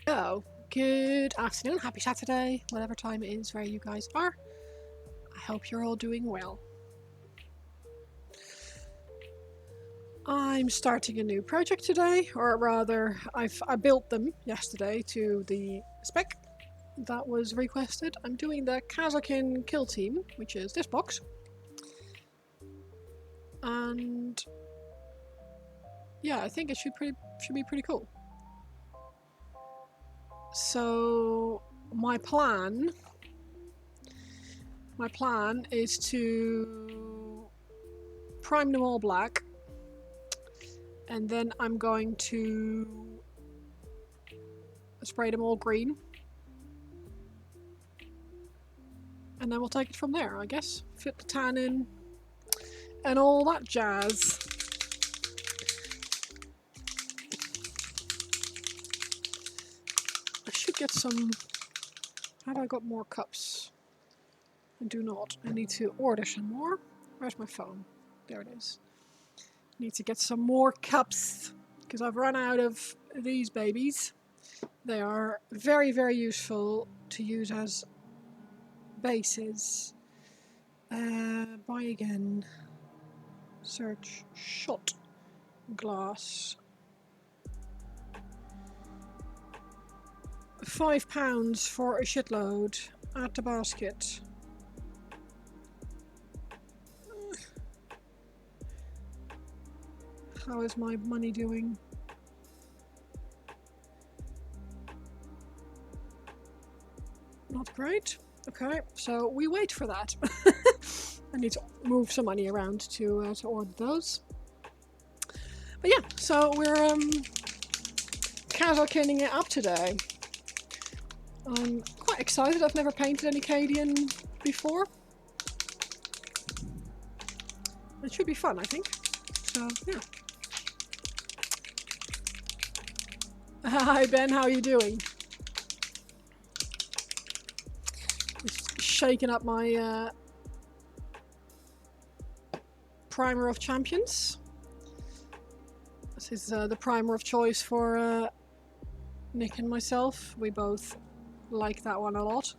Oh, good afternoon, happy Saturday, whatever time it is where you guys are. I hope you're all doing well. I'm starting a new project today, or rather, I built them yesterday to the spec that was requested. I'm doing the Kasrkin kill team, which is this box. And yeah, I think it should be pretty cool. So my plan is to prime them all black, and then I'm going to spray them all green, and then we'll take it from there, I guess. Fit the tan in and all that jazz. I should get some... Have I got more cups? I do not. I need to order some more. Where's my phone? There it is. Need to get some more cups because I've run out of these babies. They are very, very useful to use as bases. Buy again. Search shot glass. £5 for a shitload. Add to basket. How is my money doing? Not great. Okay, so we wait for that. I need to move some money around to order those. But yeah, so we're Kasrkining it up today. I'm quite excited. I've never painted any Cadian before. It should be fun, I think. So yeah. Hi Ben, how are you doing? Just shaking up my primer of champions. This is the primer of choice for Nick and myself. We both like that one a lot.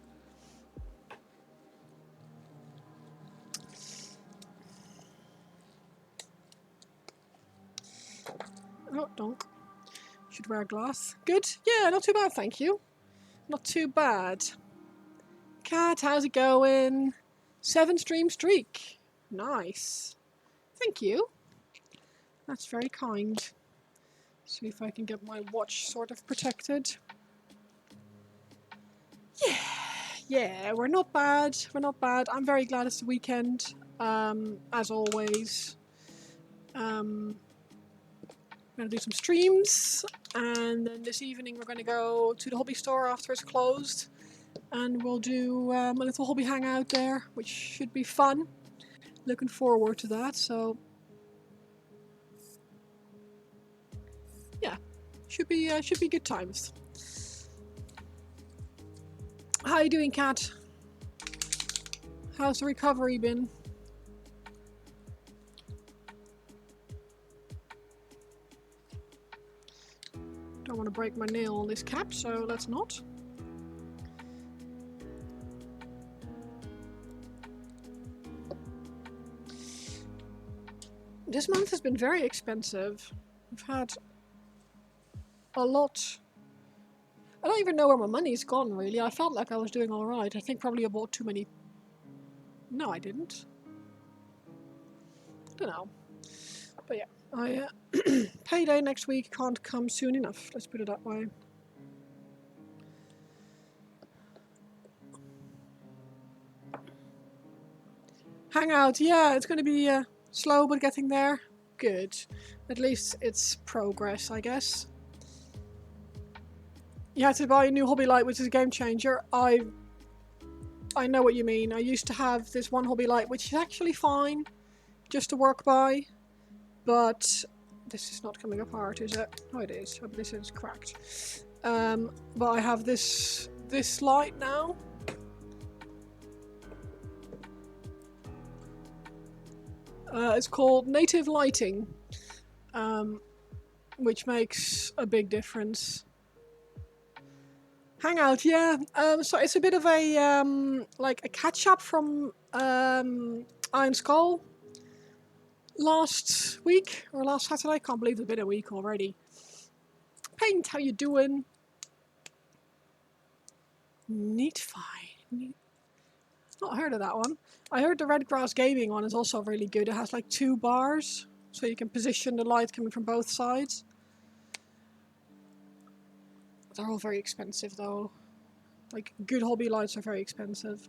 Oh, donk. Should wear a glass. Good. Yeah, not too bad, thank you. Not too bad. Cat, how's it going? 7-stream streak. Nice. Thank you. That's very kind. See if I can get my watch sort of protected. Yeah, we're not bad. We're not bad. I'm very glad it's the weekend, as always. I'm going to do some streams, and then this evening we're going to go to the hobby store after it's closed, and we'll do a little hobby hangout there, which should be fun. Looking forward to that, so yeah, should be good times. How you doing, Kat? How's the recovery been? Don't want to break my nail on this cap, so let's not. This month has been very expensive. I've had a lot. I don't even know where my money's gone, really. I felt like I was doing alright. I think probably I bought too many. No, I didn't. I don't know. But yeah, I payday next week can't come soon enough. Let's put it that way. Hangout, yeah, it's going to be slow, but getting there. Good. At least it's progress, I guess. You had to buy a new hobby light, which is a game changer. I know what you mean. I used to have this one hobby light, which is actually fine, just to work by. But this is not coming apart, is it? Oh, it is. Oh, this is cracked. But I have this light now. It's called Native Lighting, which makes a big difference. Hangout, yeah. So it's a bit of a like a catch up from Iron Skull last week or last Saturday. I can't believe it's been a week already. Paint, how you doing? Neat. Not heard of that one. I heard the Red Grass Gaming one is also really good. It has like 2 bars, so you can position the light coming from both sides. They're all very expensive though. Like, good hobby lights are very expensive.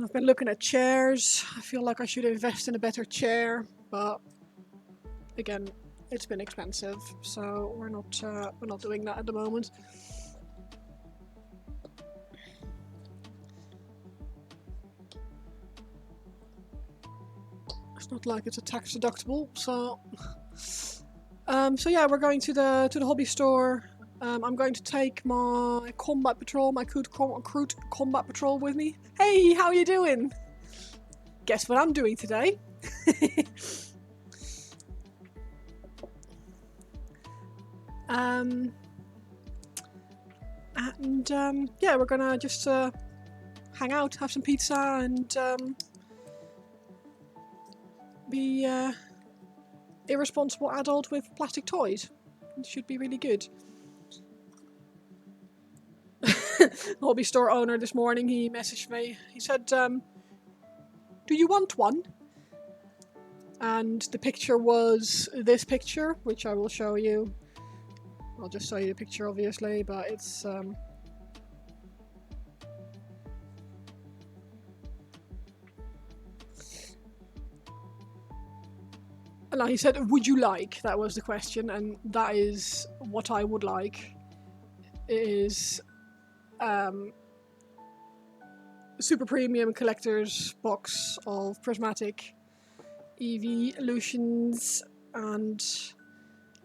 I've been looking at chairs. I feel like I should invest in a better chair, but again, it's been expensive, so we're not doing that at the moment. It's not like it's a tax deductible, so so yeah, we're going to the hobby store. I'm going to take my combat patrol, my crude combat patrol with me. Hey, how you doing? Guess what I'm doing today? Yeah, we're gonna just hang out, have some pizza, and be irresponsible adult with plastic toys. It should be really good. Hobby store owner this morning, he messaged me. He said, do you want one? And the picture was this picture, which I will show you. I'll just show you the picture, obviously, but it's no, he said, would you like? That was the question, and that is what I would like. It is super premium collector's box of prismatic evolutions, and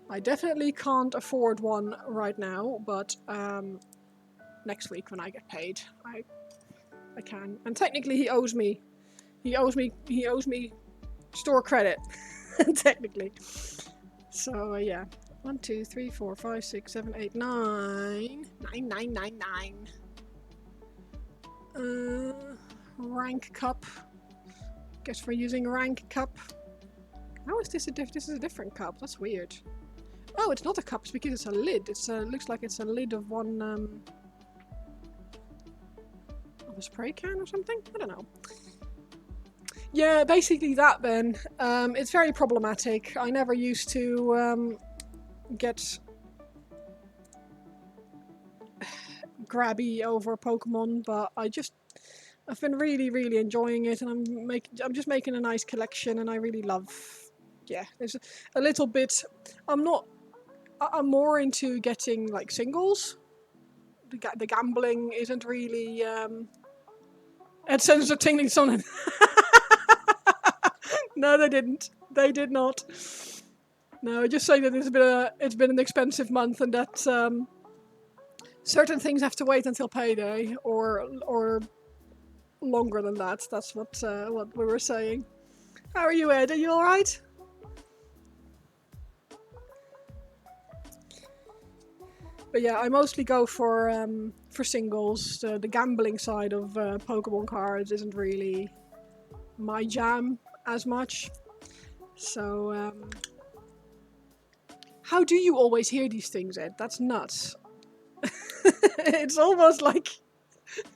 I definitely can't afford one right now, but next week when I get paid, I can. And technically he owes me store credit. Technically. So yeah. 1, 2, 3, 4, 5, 6, 7, 8, 9. 9. Rank cup. Guess we're using rank cup. How is this this is a different cup? That's weird. Oh, it's not a cup, it's because it's a lid. It looks like it's a lid of one of a spray can or something? I don't know. Yeah, basically that then. It's very problematic. I never used to get grabby over Pokemon, but I've been really enjoying it, and I'm just making a nice collection, and I really love. Yeah, there's a little bit. I'm more into getting like singles. The gambling isn't really. It sends a tingling sonnet. No, they didn't. They did not. No, just saying that it's been an expensive month, and that certain things have to wait until payday, or longer than that. That's what we were saying. How are you, Ed? Are you all right? But yeah, I mostly go for singles. The gambling side of Pokemon cards isn't really my jam as much. So how do you always hear these things, Ed? That's nuts. It's almost like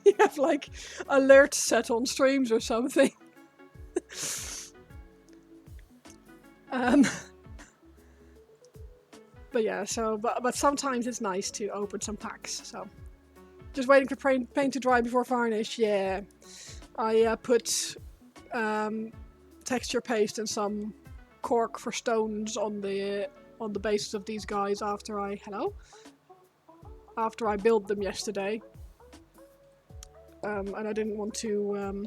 you have like alerts set on streams or something. But yeah, so but sometimes it's nice to open some packs. So just waiting for paint to dry before varnish. Yeah, I put texture paste and some cork for stones on the bases of these guys after I built them yesterday. And I didn't want to.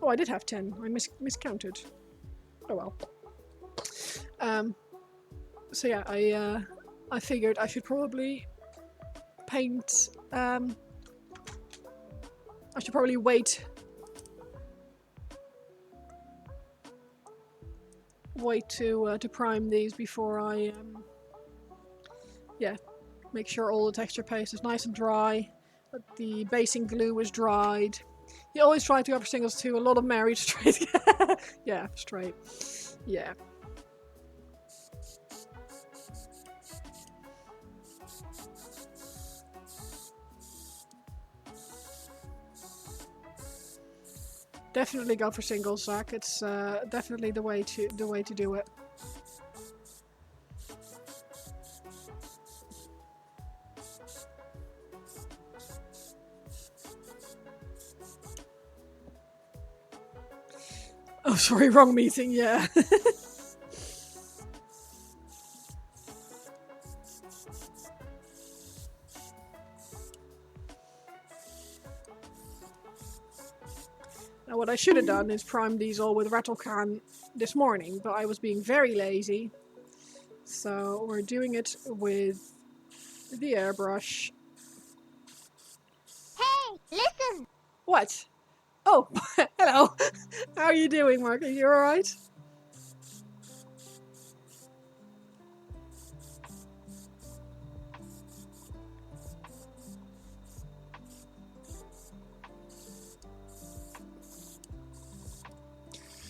Oh, I did have 10. I miscounted. Oh well. So yeah, I figured I should probably paint. I should probably wait to prime these before I Make sure all the texture paste is nice and dry, that the basing glue is dried. You always try to go for singles too. A lot of married straight. Yeah, straight. Yeah. Definitely go for singles, Zach. It's definitely the way to do it. Oh, sorry, wrong meeting. Yeah. Now, what I should have done is prime these all with rattle can this morning, but I was being very lazy. So we're doing it with the airbrush. Hey, listen! What? Oh, hello. How are you doing, Mark? Are you alright?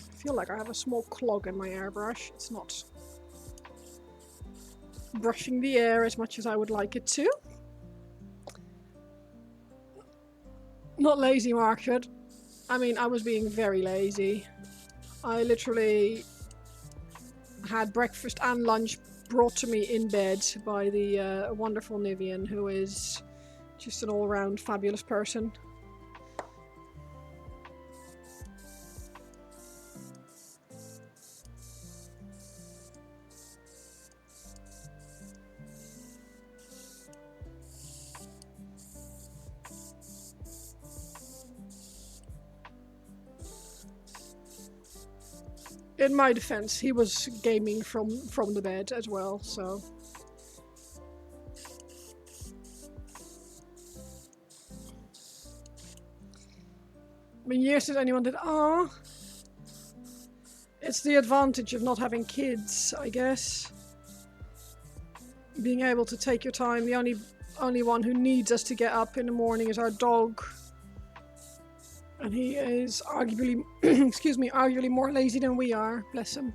I feel like I have a small clog in my airbrush. It's not brushing the air as much as I would like it to. Not lazy, Market. I mean, I was being very lazy. I literally had breakfast and lunch brought to me in bed by the wonderful Nivian, who is just an all-round fabulous person. In my defense, he was gaming from the bed as well, so... I mean, years since anyone did... Ah, it's the advantage of not having kids, I guess. Being able to take your time. The only one who needs us to get up in the morning is our dog. And he is arguably, excuse me, arguably more lazy than we are. Bless him.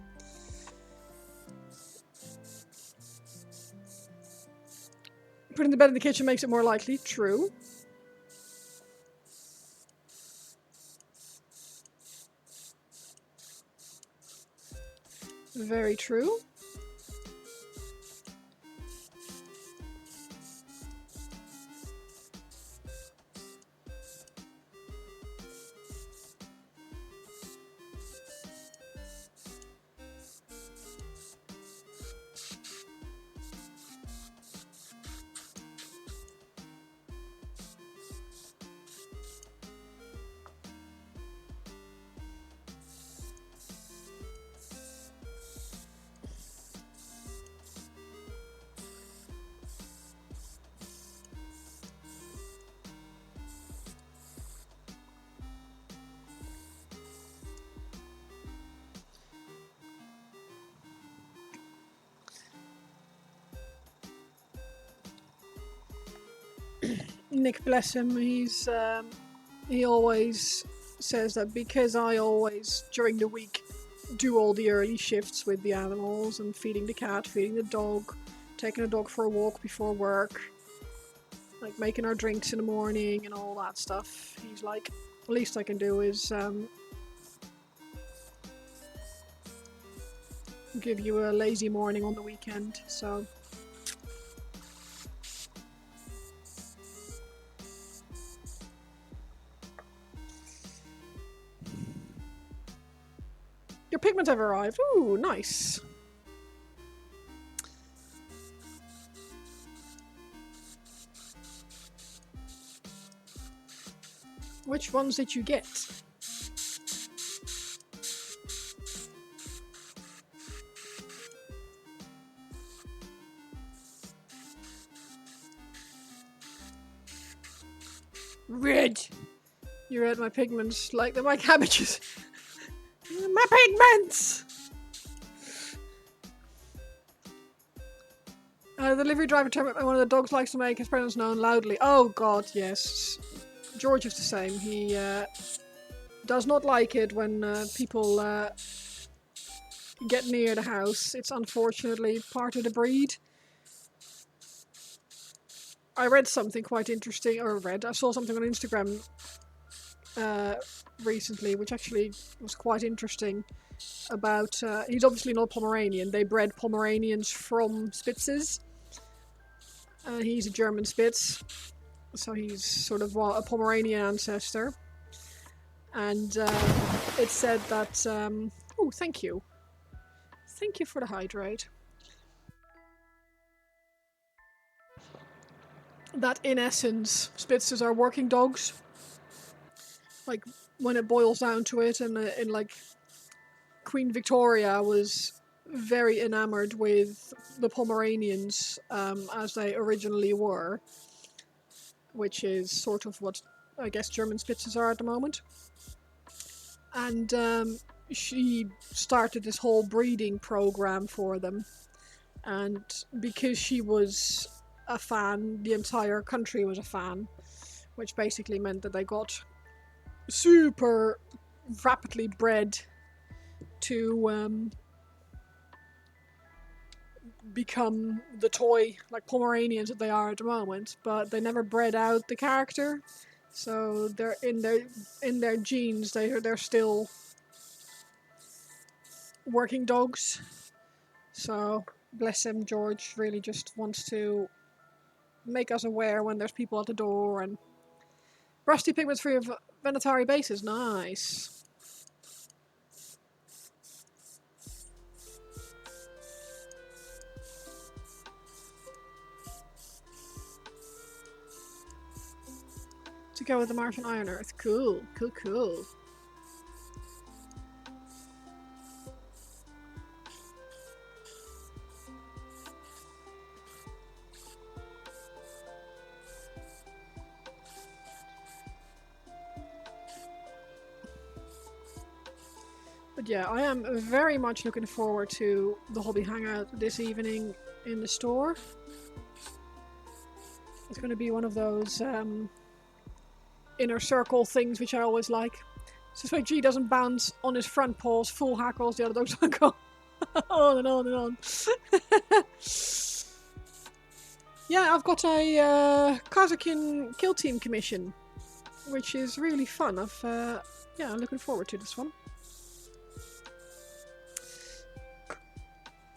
Putting the bed in the kitchen makes it more likely. True. Very true. Nick, bless him, he always says that because I always, during the week, do all the early shifts with the animals and feeding the cat, feeding the dog, taking the dog for a walk before work, like making our drinks in the morning and all that stuff. He's like, the least I can do is give you a lazy morning on the weekend, so... Your pigments have arrived. Ooh, nice. Which ones did you get? Red. You read my pigments like they're my cabbages. My pigments! Delivery driver told me one of the dogs likes to make his presence known loudly. Oh god, yes. George is the same. He does not like it when people get near the house. It's unfortunately part of the breed. I read something quite interesting, I saw something on Instagram recently, which actually was quite interesting. About he's obviously not Pomeranian. They bred Pomeranians from Spitzes. He's a German Spitz, so he's sort of a Pomeranian ancestor. And it said that oh, thank you for the hydrate. That in essence, Spitzes are working dogs. Like when it boils down to it, and in like Queen Victoria was very enamored with the Pomeranians as they originally were, which is sort of what I guess German Spitzes are at the moment. And she started this whole breeding program for them, and because she was a fan, the entire country was a fan, which basically meant that they got super rapidly bred to become the toy like Pomeranians that they are at the moment, but they never bred out the character, so they're in their genes. They're still working dogs. So bless him, George really just wants to make us aware when there's people at the door. And rusty pigments free of Venetari bases, nice. To go with the Martian Iron Earth. Cool. But yeah, I am very much looking forward to the hobby hangout this evening in the store. It's going to be one of those inner circle things which I always like. So this way G doesn't bounce on his front paws, full hackles, the other dogs don't go on and on and on. Yeah, I've got a Kasrkin kill team commission, which is really fun. I'm looking forward to this one.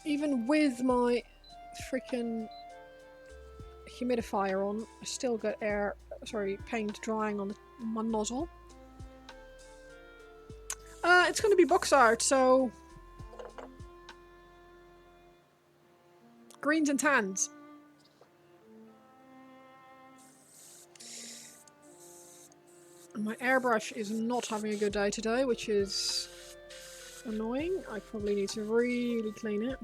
Even with my freaking humidifier on, I still got paint drying on my nozzle. It's going to be box art, so greens and tans. My airbrush is not having a good day today, which is annoying. I probably need to really clean it.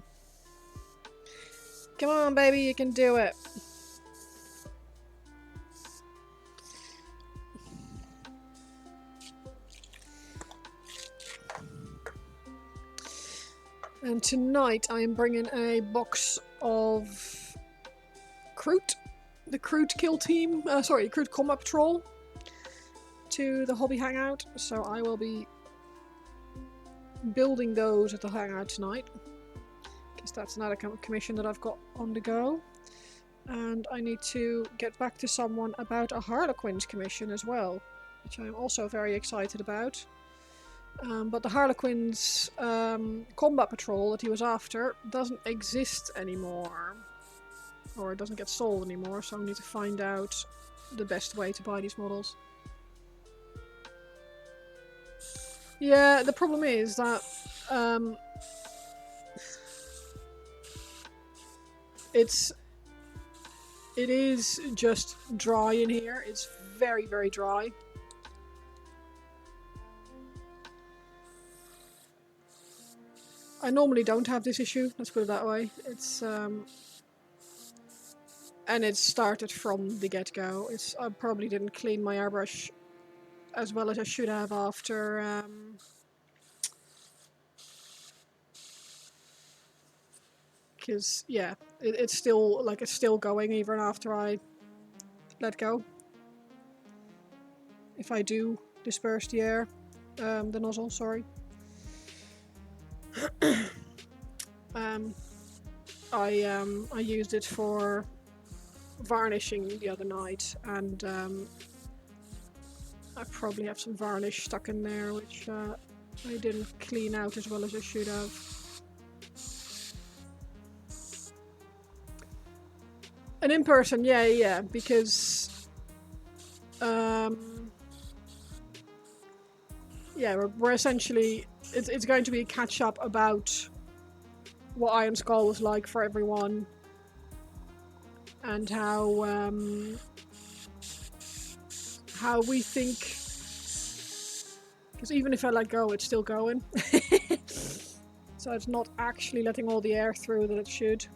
Come on, baby, you can do it. And tonight I am bringing a box of Kroot, the Kroot kill team, Kroot combat patrol, to the hobby hangout. So I will be building those at the hangout tonight, because that's another commission that I've got on the go. And I need to get back to someone about a Harlequin's commission as well, which I'm also very excited about. But the Harlequin's combat patrol that he was after doesn't exist anymore. Or it doesn't get sold anymore, so I need to find out the best way to buy these models. Yeah, the problem is that it is just dry in here. It's very, very dry. I normally don't have this issue, let's put it that way. It's and it started from the get-go. I probably didn't clean my airbrush as well as I should have after because yeah, it's still like it's still going even after I let go. If I do disperse the air, the nozzle, sorry. I used it for varnishing the other night, and I probably have some varnish stuck in there, which I didn't clean out as well as I should have. And in person, yeah, because yeah, we're essentially it's going to be a catch up about what Iron Skull was like for everyone, and how we think. Because even if I let go, it's still going. So it's not actually letting all the air through that it should.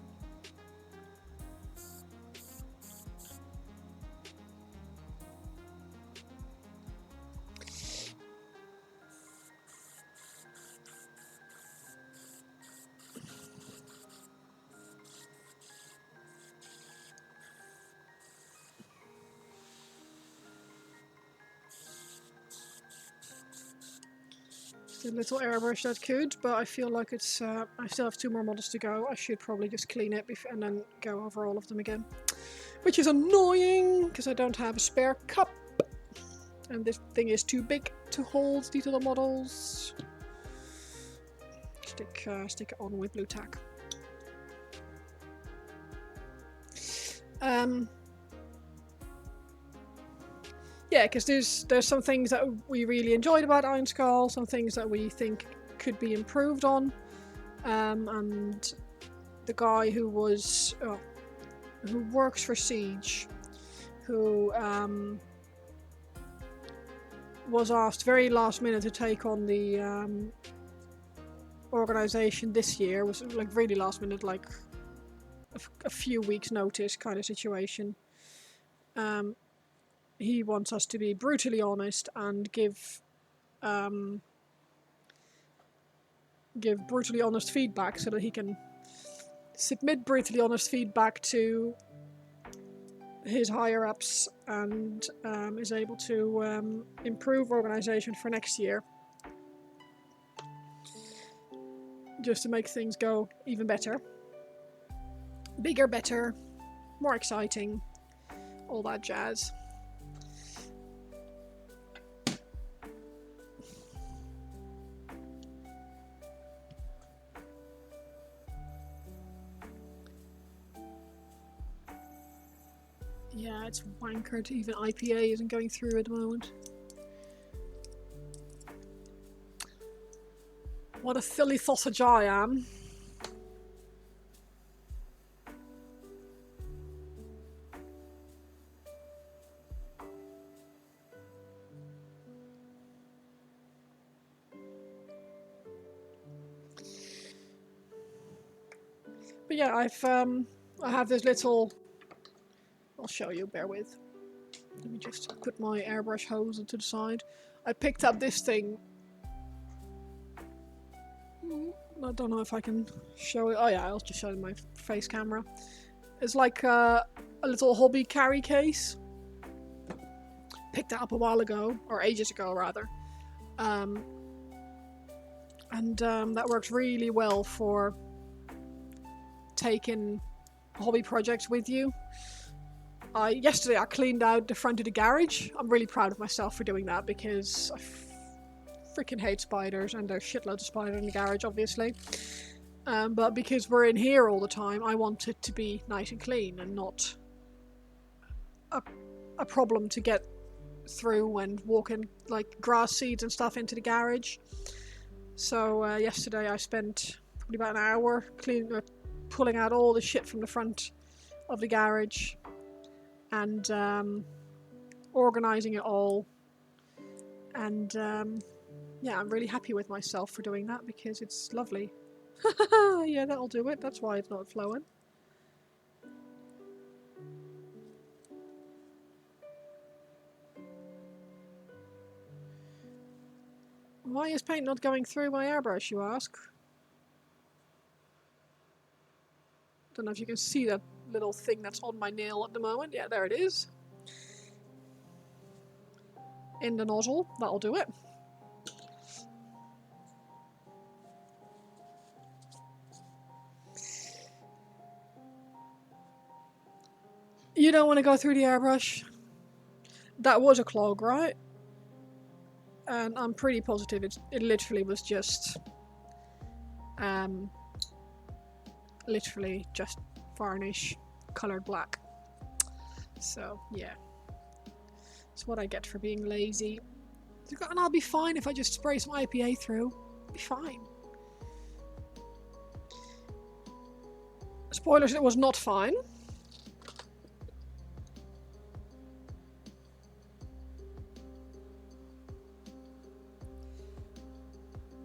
A little airbrush that could, but I feel like it's I still have 2 more models to go. I should probably just clean it and then go over all of them again, which is annoying because I don't have a spare cup, and this thing is too big to hold these little models. Stick it on with blue tack. Yeah, because there's some things that we really enjoyed about Iron Skull, some things that we think could be improved on, and the guy who works for Siege, who was asked very last minute to take on the organization this year, was like really last minute, like a few weeks notice kind of situation. He wants us to be brutally honest and give brutally honest feedback so that he can submit brutally honest feedback to his higher ups and is able to improve organization for next year, just to make things go even better, bigger, better, more exciting, all that jazz. Yeah, it's wankered. Even IPA isn't going through at the moment. What a silly sausage I am. But yeah, I have this little. I'll show you. Bear with. Let me just put my airbrush hose to the side. I picked up this thing. I don't know if I can show it. Oh yeah, I'll just show it in my face camera. It's like a little hobby carry case. Picked that up a while ago, or ages ago rather. That works really well for taking hobby projects with you. Yesterday I cleaned out the front of the garage. I'm really proud of myself for doing that because I freaking hate spiders, and there's shitloads of spiders in the garage obviously. But because we're in here all the time, I want it to be nice and clean and not a problem to get through when walking like grass seeds and stuff into the garage. So yesterday I spent probably about an hour pulling out all the shit from the front of the garage and organizing it all. And yeah, I'm really happy with myself for doing that because it's lovely. Yeah, that'll do it. That's why it's not flowing. Why is paint not going through my airbrush, you ask? Don't know if you can see that little thing that's on my nail at the moment. Yeah, there it is. In the nozzle, that'll do it. You don't want to go through the airbrush. That was a clog, right? And I'm pretty positive it literally was just literally just varnish colored black. So yeah, it's what I get for being lazy. And I'll be fine if I just spray some IPA through. I'll be fine. Spoilers, it was not fine.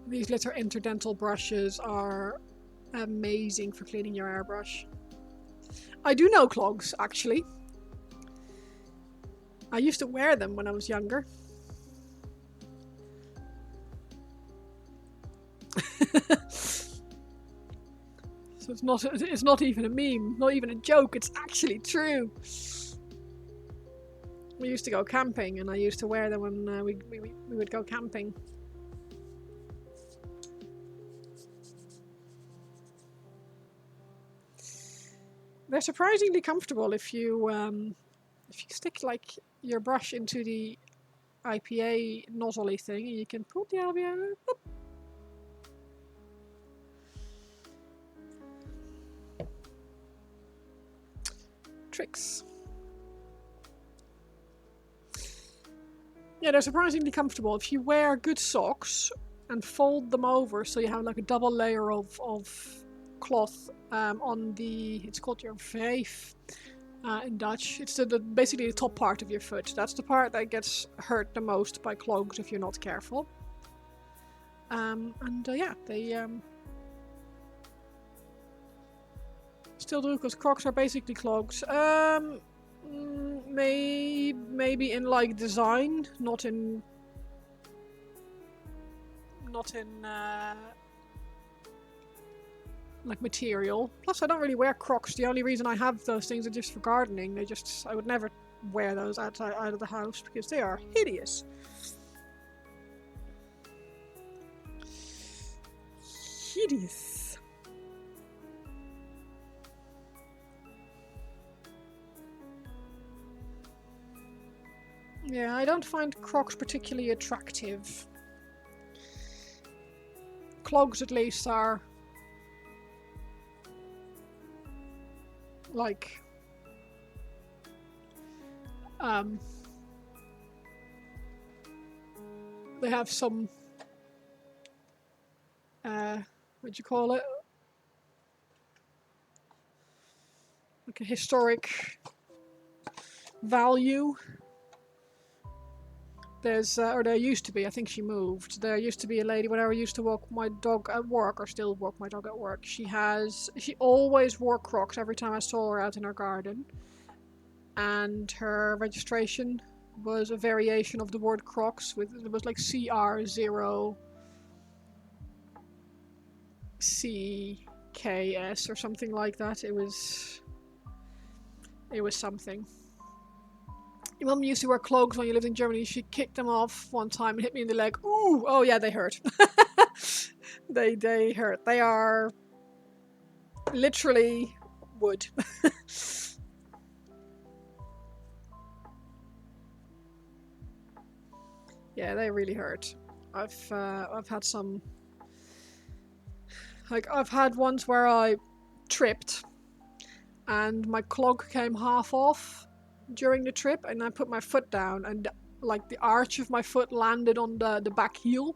These little interdental brushes are amazing for cleaning your airbrush. I do know clogs, actually. I used to wear them when I was younger. So it's not even a meme, not even a joke, it's actually true. We used to go camping and I used to wear them when we would go camping. They're surprisingly comfortable if you stick like your brush into the IPA nozzle-y thing and you can pull the IPA up. Tricks. Yeah, they're surprisingly comfortable. If you wear good socks and fold them over so you have like a double layer of cloth on the, it's called your wreef in Dutch. It's basically the top part of your foot. That's the part that gets hurt the most by clogs if you're not careful. Yeah, they still do, because Crocs are basically clogs. Maybe in like design, not in like material. Plus, I don't really wear Crocs. The only reason I have those things are just for gardening. I would never wear those out of the house because they are hideous. Hideous. Yeah, I don't find Crocs particularly attractive. Clogs at least are like they have some what'd you call it? Like a historic value. There's, or there used to be, I think she moved. There used to be a lady, whenever I used to walk my dog at work, or still walk my dog at work, she always wore Crocs every time I saw her out in her garden. And her registration was a variation of the word Crocs, it was like CR0 CKS or something like that. It was something. Your mum used to wear clogs when you lived in Germany. She kicked them off one time and hit me in the leg. Ooh, oh yeah, they hurt. They hurt. They are literally wood. Yeah, they really hurt. I've had some, like I've had ones where I tripped and my clog came half off during the trip, and I put my foot down and like the arch of my foot landed on the back heel,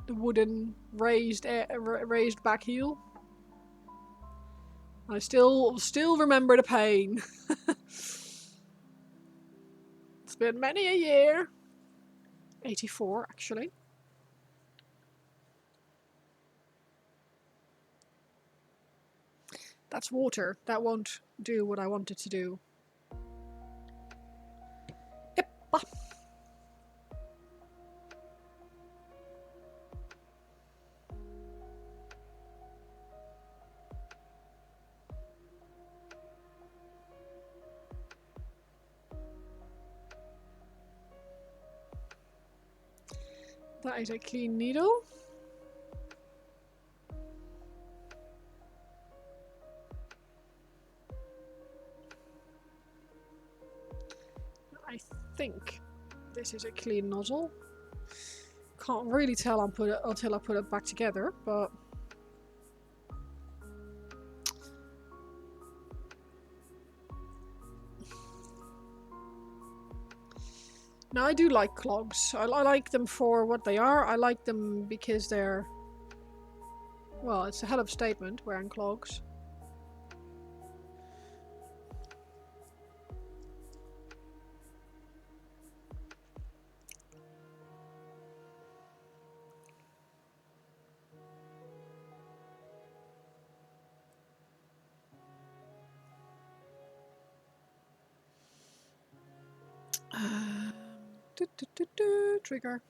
the wooden raised back heel. I still remember the pain. It's been many a year. 84 actually. That's water. That won't do what I want it to do. Eppa. That is a clean needle. I think this is a clean nozzle. Can't really tell until I put it back together, but now I do like clogs. I like them for what they are. I like them because they're, well, it's a hell of a statement wearing clogs. Trigger.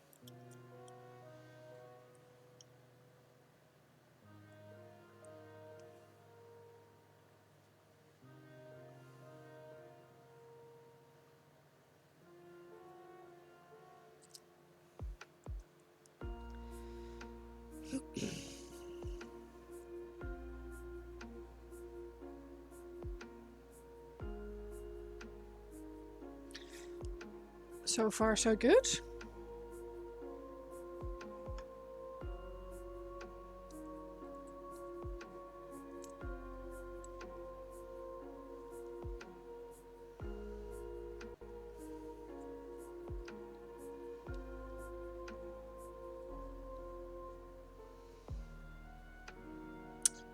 So far, so good.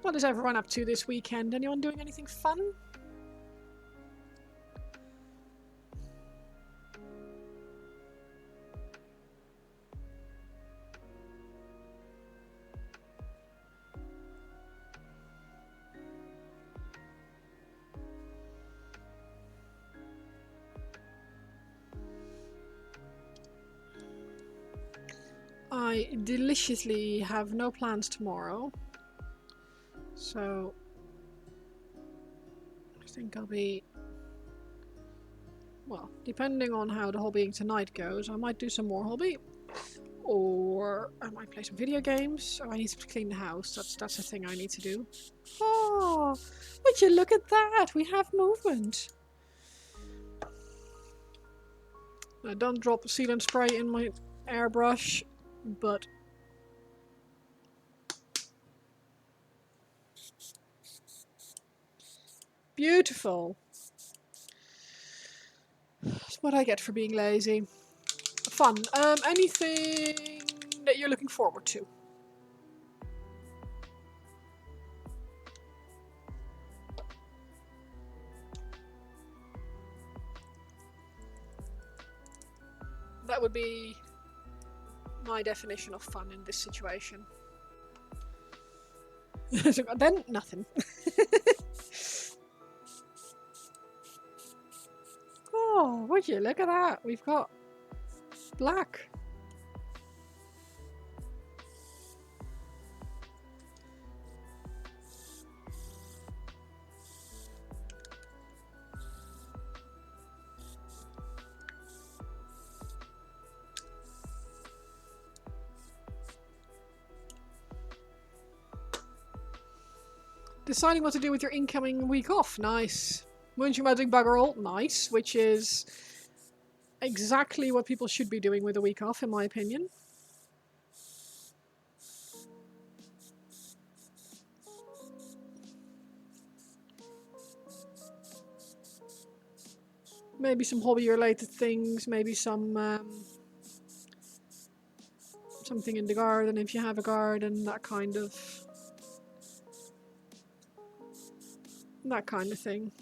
What is everyone up to this weekend? Anyone doing anything fun? I deliciously have no plans tomorrow, so I think I'll be, well, depending on how the hobbying tonight goes, I might do some more hobby, or I might play some video games. Oh, I need to clean the house. That's a thing I need to do. Oh, would you look at that? We have movement. I don't drop sealant spray in my airbrush, but beautiful. That's what I get for being lazy. Fun. Anything that you're looking forward to? That would be my definition of fun in this situation. Then nothing. Oh, would you look at that? We've got black. Deciding what to do with your incoming week off. Nice. Munching about doing bugger all. Nice. Which is exactly what people should be doing with a week off, in my opinion. Maybe some hobby-related things. Maybe some something in the garden if you have a garden. That kind of thing.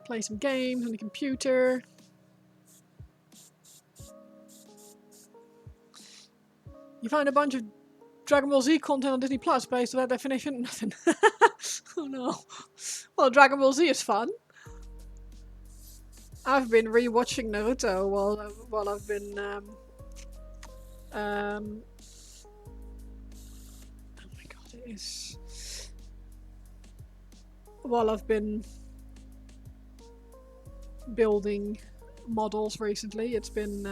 Play some games on the computer. You find a bunch of Dragon Ball Z content on Disney Plus based on that definition? Nothing. Oh no. Well, Dragon Ball Z is fun. I've been rewatching Naruto while I've been oh my god, it is. While I've been building models recently. It's been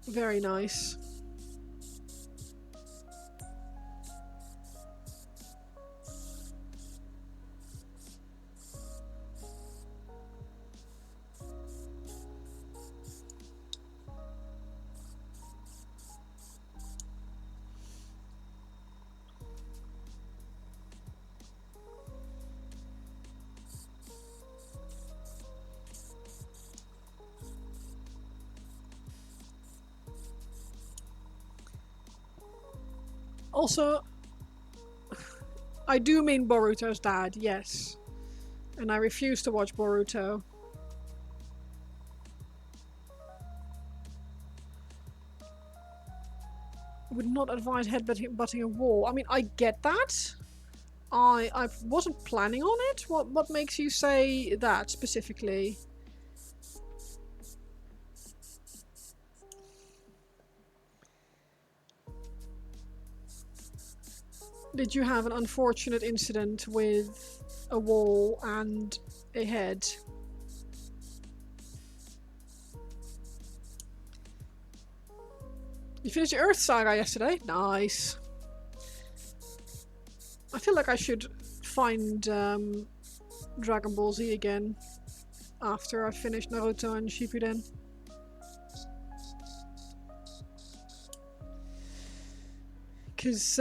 very nice. Also, I do mean Boruto's dad, yes. And I refuse to watch Boruto. Would not advise headbutting a wall. I mean, I get that. I wasn't planning on it. What makes you say that specifically? Did you have an unfortunate incident with a wall and a head? You finished your Earth Saga yesterday? Nice. I feel like I should find Dragon Ball Z again after I finish Naruto and Shippuden. Because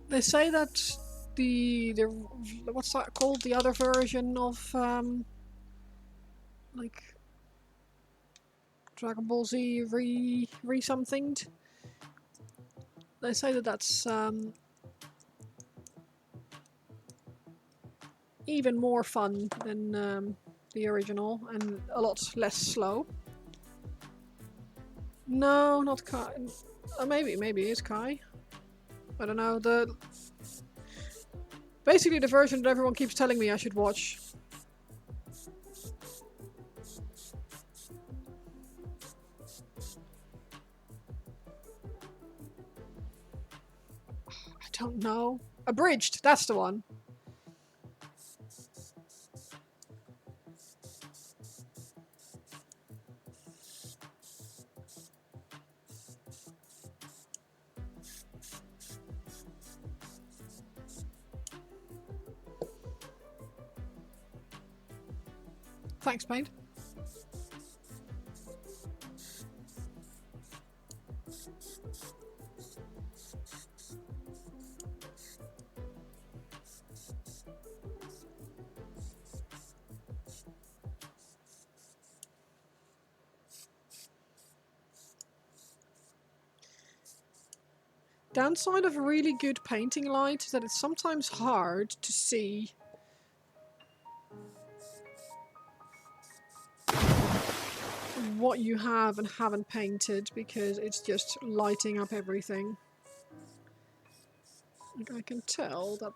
they say that the what's that called? The other version of like Dragon Ball Z re somethinged. They say that that's even more fun than the original and a lot less slow. No, not Kai. Maybe it's Kai. I don't know. Basically the version that everyone keeps telling me I should watch. I don't know. Abridged. That's the one. Thanks, Paint. Downside of a really good painting light is that it's sometimes hard to see what you have and haven't painted because it's just lighting up everything. Like I can tell that.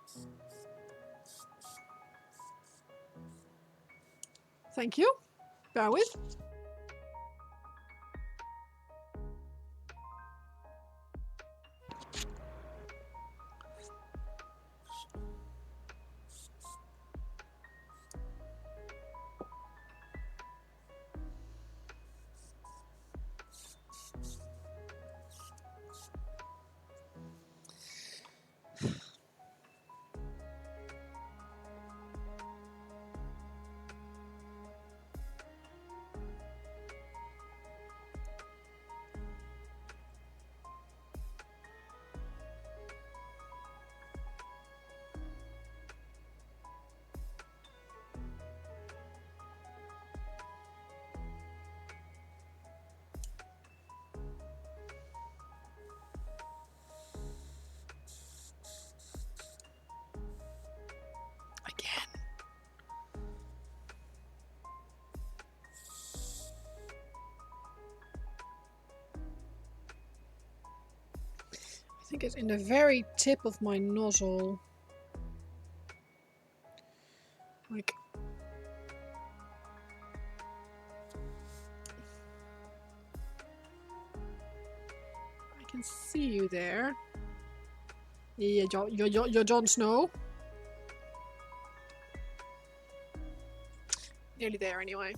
Thank you. Bear with. I think it's in the very tip of my nozzle. Like, I can see you there. Yeah, you're Jon Snow. Nearly there anyway.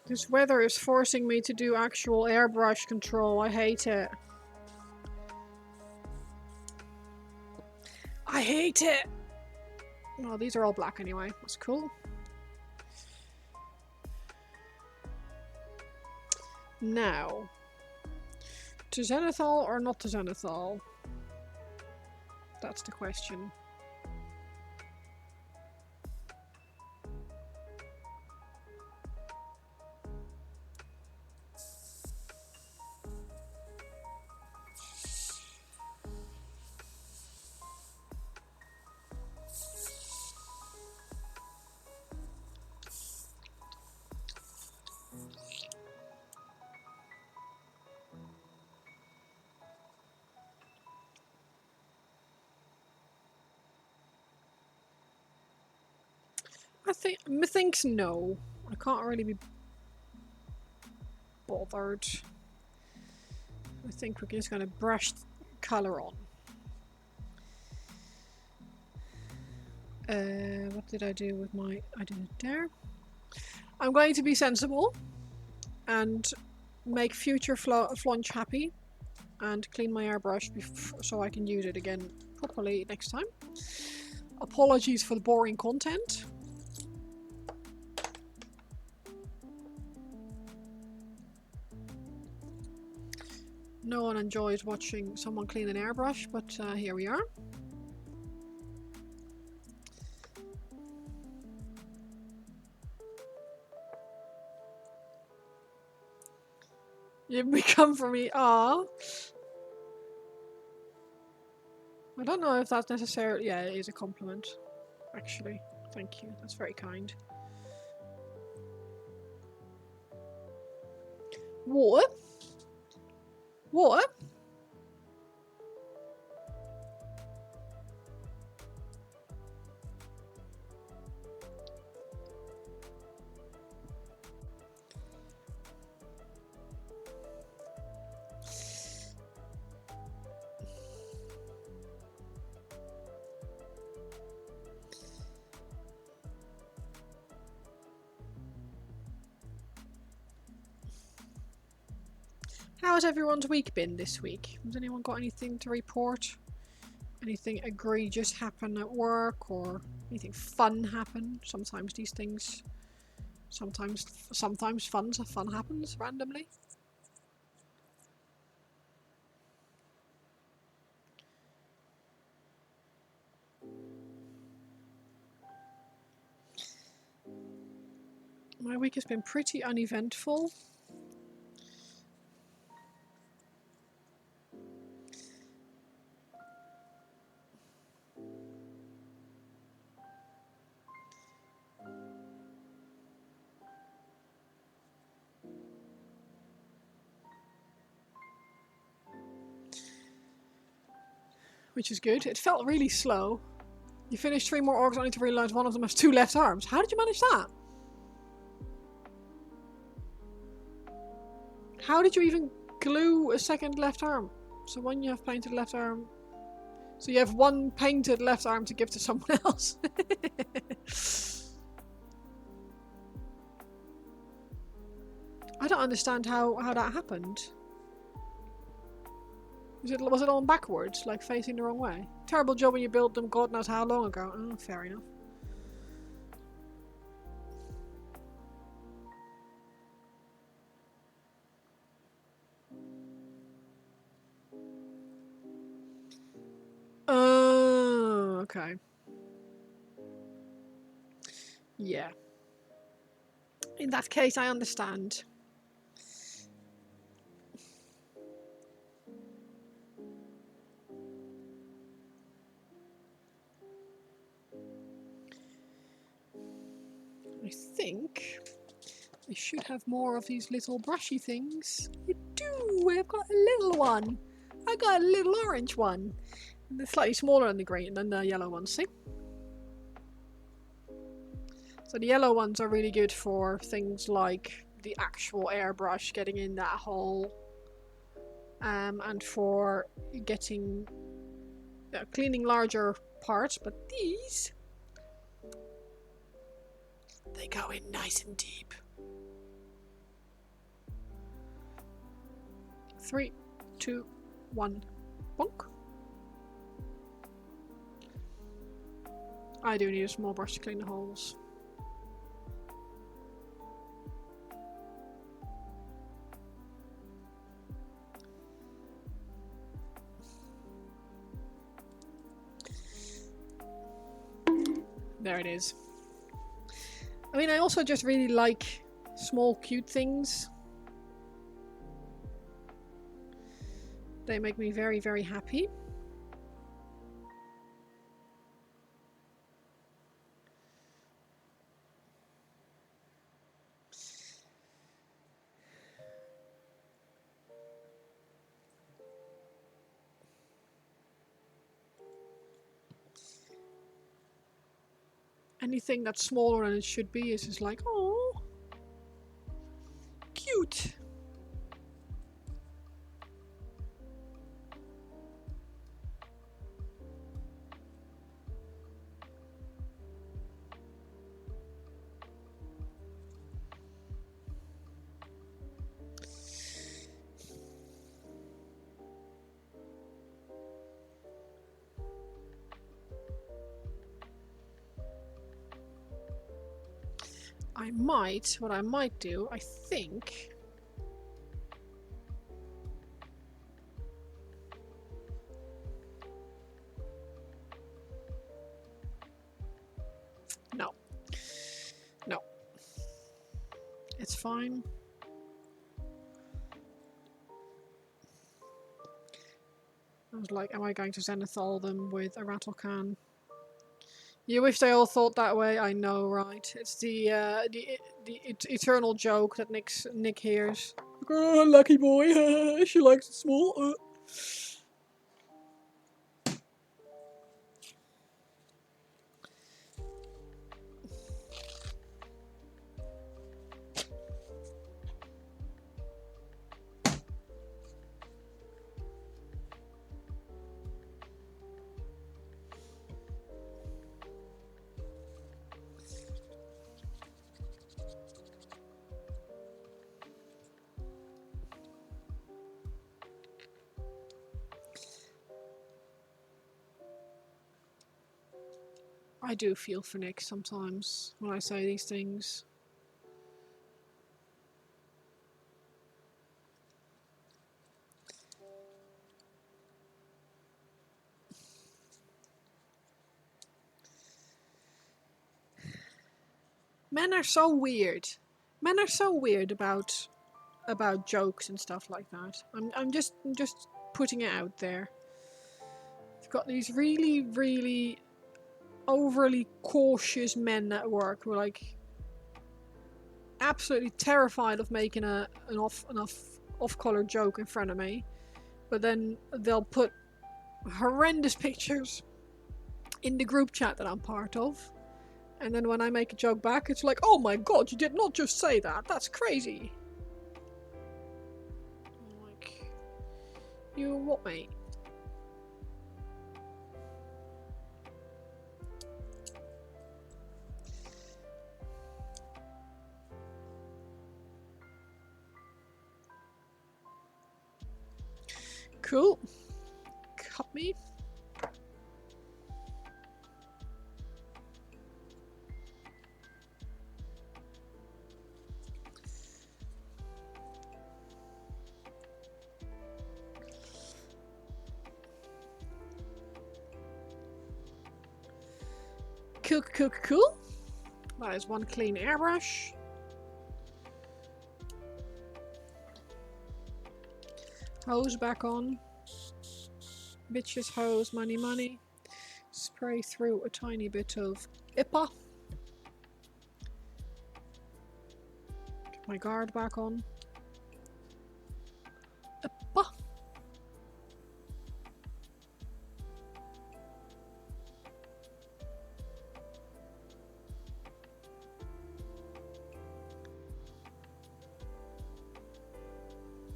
This weather is forcing me to do actual airbrush control. I hate it. I hate it! Well, these are all black anyway. That's cool. Now, to zenithal or not to zenithal? That's the question. Methinks no. I can't really be bothered. I think we're just gonna brush colour on. What did I do with my... I did it there. I'm going to be sensible and make future Flonch happy and clean my airbrush so I can use it again properly next time. Apologies for the boring content. No one enjoys watching someone clean an airbrush, but here we are. You've become for me. Ah. I don't know if that's necessarily... Yeah, it is a compliment. Actually. Thank you. That's very kind. What? What? How has everyone's week been this week? Has anyone got anything to report? Anything egregious happen at work or anything fun happen? Sometimes these things... Sometimes fun happens randomly. My week has been pretty uneventful. Which is good. It felt really slow. You finished 3 more orcs only to realise one of them has 2 left arms. How did you manage that? How did you even glue a second left arm? So when you have painted left arm... So you have 1 painted left arm to give to someone else. I don't understand how that happened. Was it on backwards, like facing the wrong way? Terrible job when you built them God knows how long ago. Oh, fair enough. Oh, okay. Yeah. In that case, I understand. think I should have more of these little brushy things. I do! I've got a little one! I got a little orange one! They're slightly smaller than the green than the yellow ones, see? So the yellow ones are really good for things like the actual airbrush getting in that hole, and for getting cleaning larger parts, but these, they go in nice and deep. 3, 2, 1, bonk. I do need a small brush to clean the holes. There it is. I mean, I also just really like small cute things. They make me very, very happy. Anything that's smaller than it should be is just like, oh, cute. What I might do, I think, no, it's fine. I was like, am I going to zenithal them with a rattle can? You wish they all thought that way. I know, right? It's the eternal joke that Nick hears. Oh, lucky boy. She likes it small. I do feel for Nick sometimes when I say these things. Men are so weird. Men are so weird about jokes and stuff like that. I'm just putting it out there. I've got these really, really overly cautious men at work who are like absolutely terrified of making an off-color joke in front of me, but then they'll put horrendous pictures in the group chat that I'm part of, and then when I make a joke back, it's like, oh my god, you did not just say that, that's crazy. I'm like, you what, mate? Cool. Cut me. Cool. That is one clean airbrush. Hose back on. Bitches hose, money. Spray through a tiny bit of IPA. my guard back on. Uppa.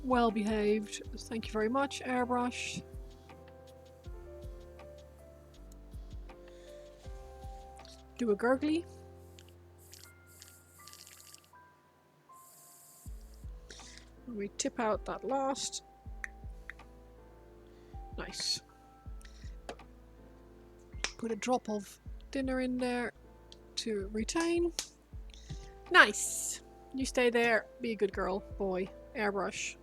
Well behaved. Thank you very much, airbrush. Do a gurgly. We tip out that last. Nice. Put a drop of dinner in there to retain. Nice! You stay there. Be a good girl, boy. Airbrush.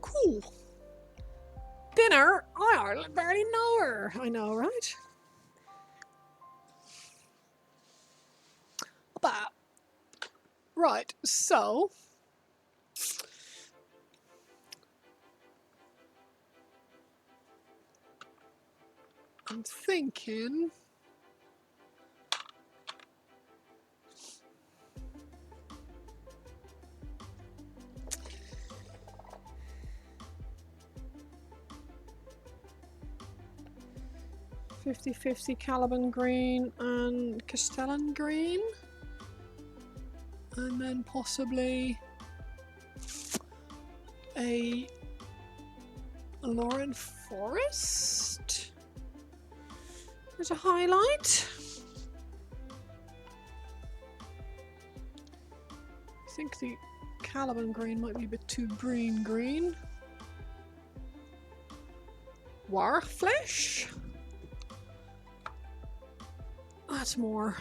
Cool. Dinner? I barely know her. I know, right? But right, so I'm thinking 50-50 Caliban green and Castellan green. And then possibly a Lauren Forest as a highlight. I think the Caliban green might be a bit too green. Warflesh? That's more.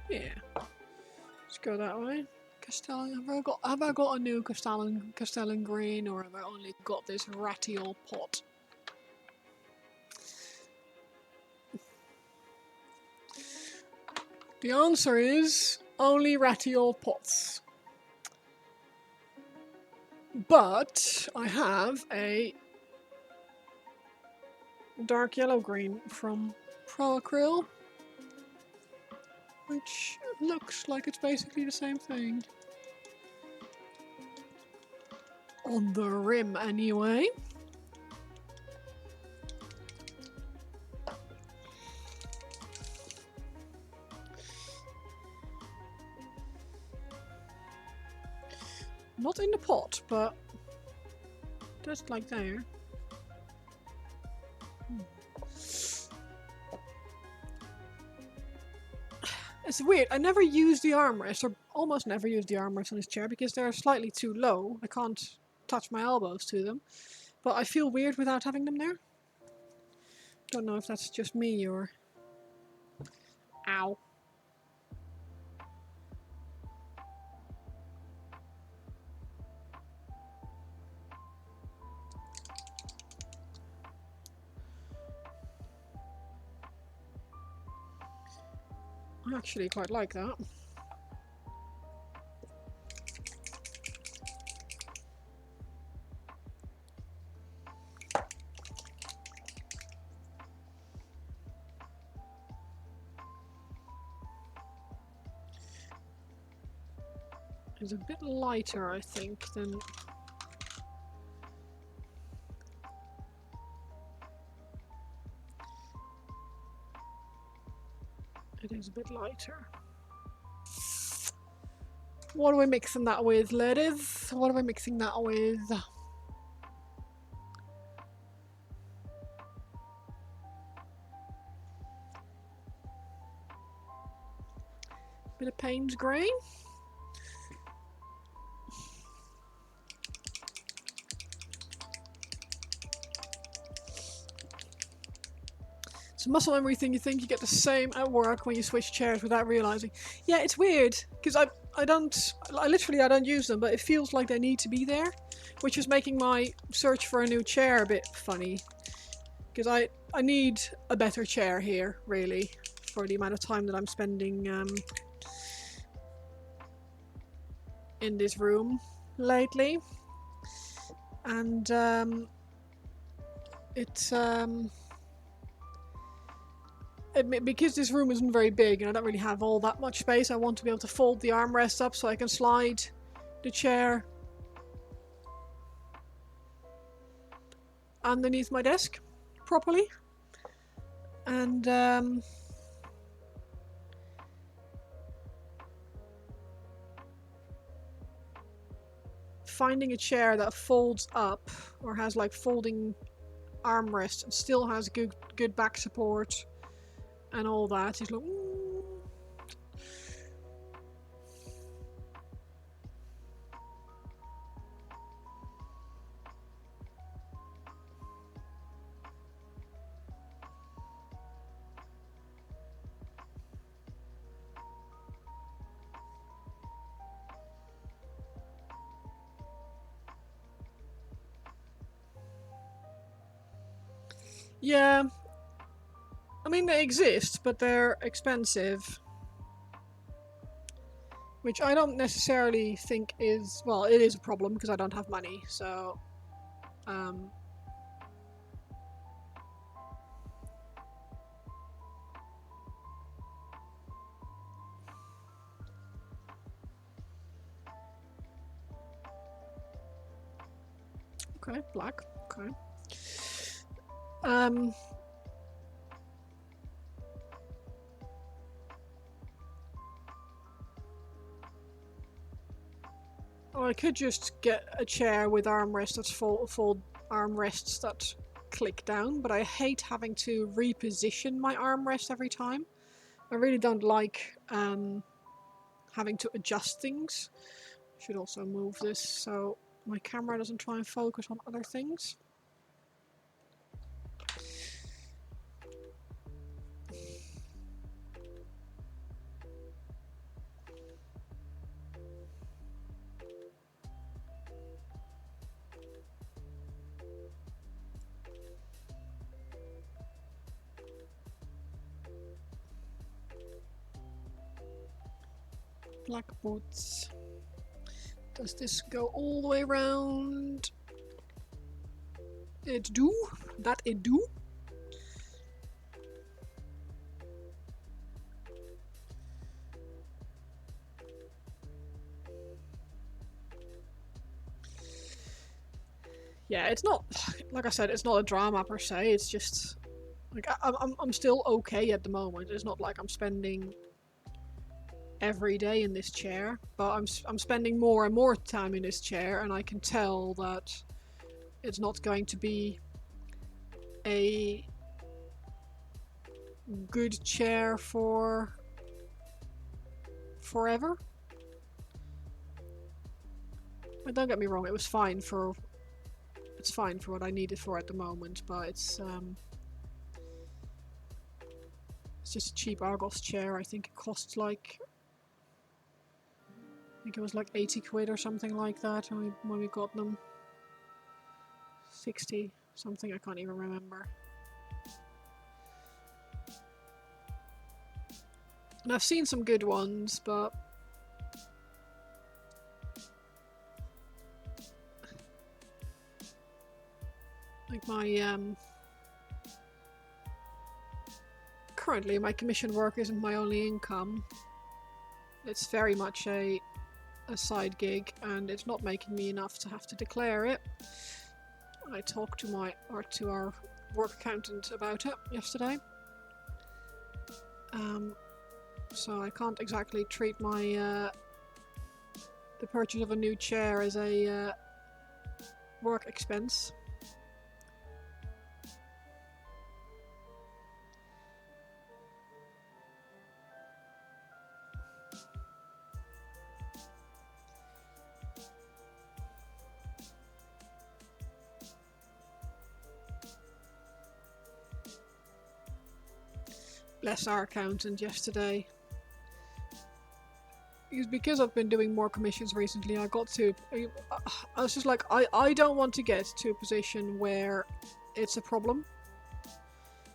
Yeah. Let's go that way. Castellan. Have I got a new Castellan green, or have I only got this ratty old pot? The answer is only ratty old pots. But I have a dark yellow green from Pro Acryl, which looks like it's basically the same thing. On the rim, anyway. Not in the pot, but just like there. It's weird, I never use the armrest, or almost never use the armrest on this chair because they're slightly too low. I can't touch my elbows to them. But I feel weird without having them there. Don't know if that's just me or... Ow. I actually quite like that. It's a bit lighter, I think, than... It is a bit lighter. What are we mixing that with, ladies? What are we mixing that with? Bit of Payne's grey. It's a muscle memory thing. You think you get the same at work when you switch chairs without realizing. Yeah, it's weird because I don't use them, but it feels like they need to be there, which is making my search for a new chair a bit funny. Because I need a better chair here, really, for the amount of time that I'm spending in this room lately, and because this room isn't very big and I don't really have all that much space, I want to be able to fold the armrest up so I can slide the chair underneath my desk properly. And finding a chair that folds up or has like folding armrest and still has good back support and all that is like, yeah. I mean, they exist, but they're expensive. Which I don't necessarily think is... Well, it is a problem because I don't have money, so... Okay, black. Okay. Or I could just get a chair with armrests that's fold armrests that click down, but I hate having to reposition my armrest every time. I really don't like having to adjust things. Should also move this so my camera doesn't try and focus on other things. Black boots. Does this go all the way around? It do. That it do. Yeah, it's not, like I said, it's not a drama per se, it's just, like, I'm still okay at the moment. It's not like I'm spending every day in this chair, but I'm spending more and more time in this chair, and I can tell that it's not going to be a good chair for forever. But don't get me wrong, it's fine for what I need it for at the moment, but it's just a cheap Argos chair. I think it costs like, I think it was like 80 quid or something like that when we got them. 60 something, I can't even remember. And I've seen some good ones, but like my currently my commission work isn't my only income. It's very much a side gig, and it's not making me enough to have to declare it. I talked to our work accountant about it yesterday. So I can't exactly treat my the purchase of a new chair as a work expense. Bless our accountant yesterday. Because I've been doing more commissions recently, I was just like, I don't want to get to a position where it's a problem.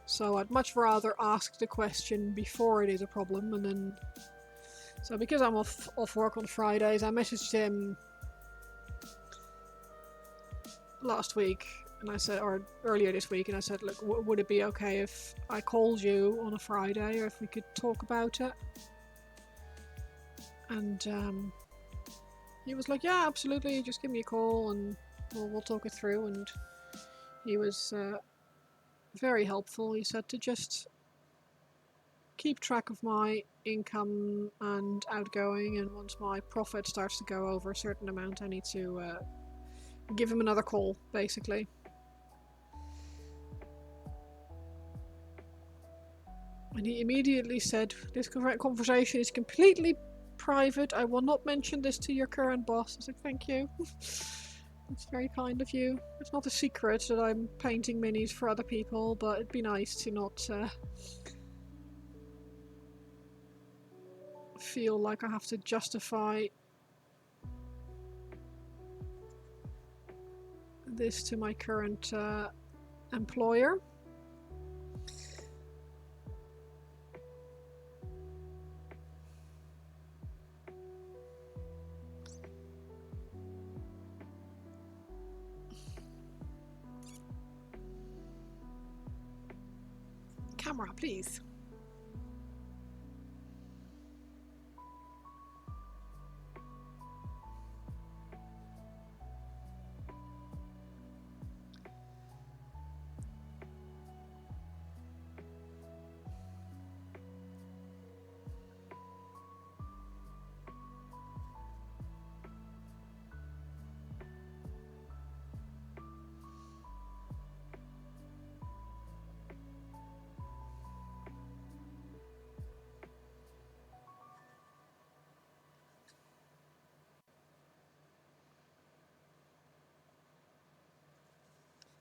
So I'd much rather ask the question before it is a problem, and then So because I'm off work on Fridays, I messaged him last week, and I said, or earlier this week, and I said, look, would it be okay if I called you on a Friday, or if we could talk about it? And he was like, yeah, absolutely, just give me a call and we'll talk it through. And he was very helpful. He said to just keep track of my income and outgoing, and once my profit starts to go over a certain amount, I need to give him another call, basically. And he immediately said, this conversation is completely private. I will not mention this to your current boss. I said, thank you. It's very kind of you. It's not a secret that I'm painting minis for other people, but it'd be nice to not feel like I have to justify this to my current employer. Camera, please.